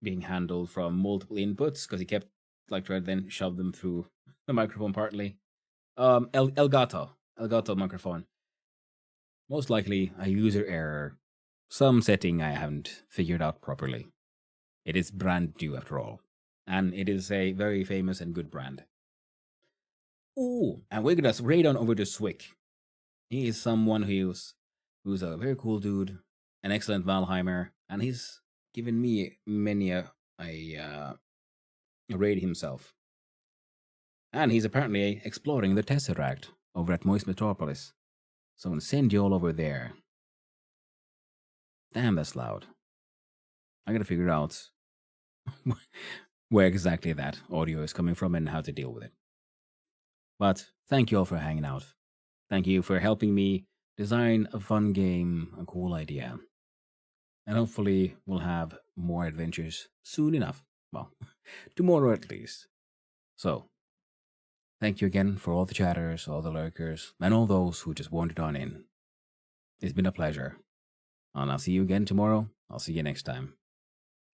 being handled from multiple inputs, because he kept trying to then shove them through the microphone partly. Elgato microphone. Most likely a user error. Some setting I haven't figured out properly. It is brand new after all. And it is a very famous and good brand. Ooh, and we're gonna raid on over to Swick. He is someone who's a very cool dude, an excellent Valheimer, and he's given me many a raid himself. And he's apparently exploring the Tesseract over at Moist Metropolis. So I'm gonna send you all over there. Damn, that's loud. I gotta figure out where exactly that audio is coming from and how to deal with it. But thank you all for hanging out. Thank you for helping me design a fun game, a cool idea. And hopefully, we'll have more adventures soon enough. Well, tomorrow at least. So, thank you again for all the chatters, all the lurkers, and all those who just wandered on in. It's been a pleasure. And I'll see you again tomorrow. I'll see you next time.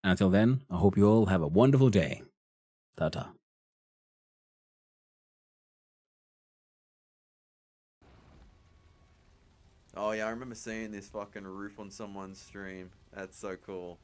And until then, I hope you all have a wonderful day. Ta ta. Oh yeah, I remember seeing this fucking roof on someone's stream. That's so cool.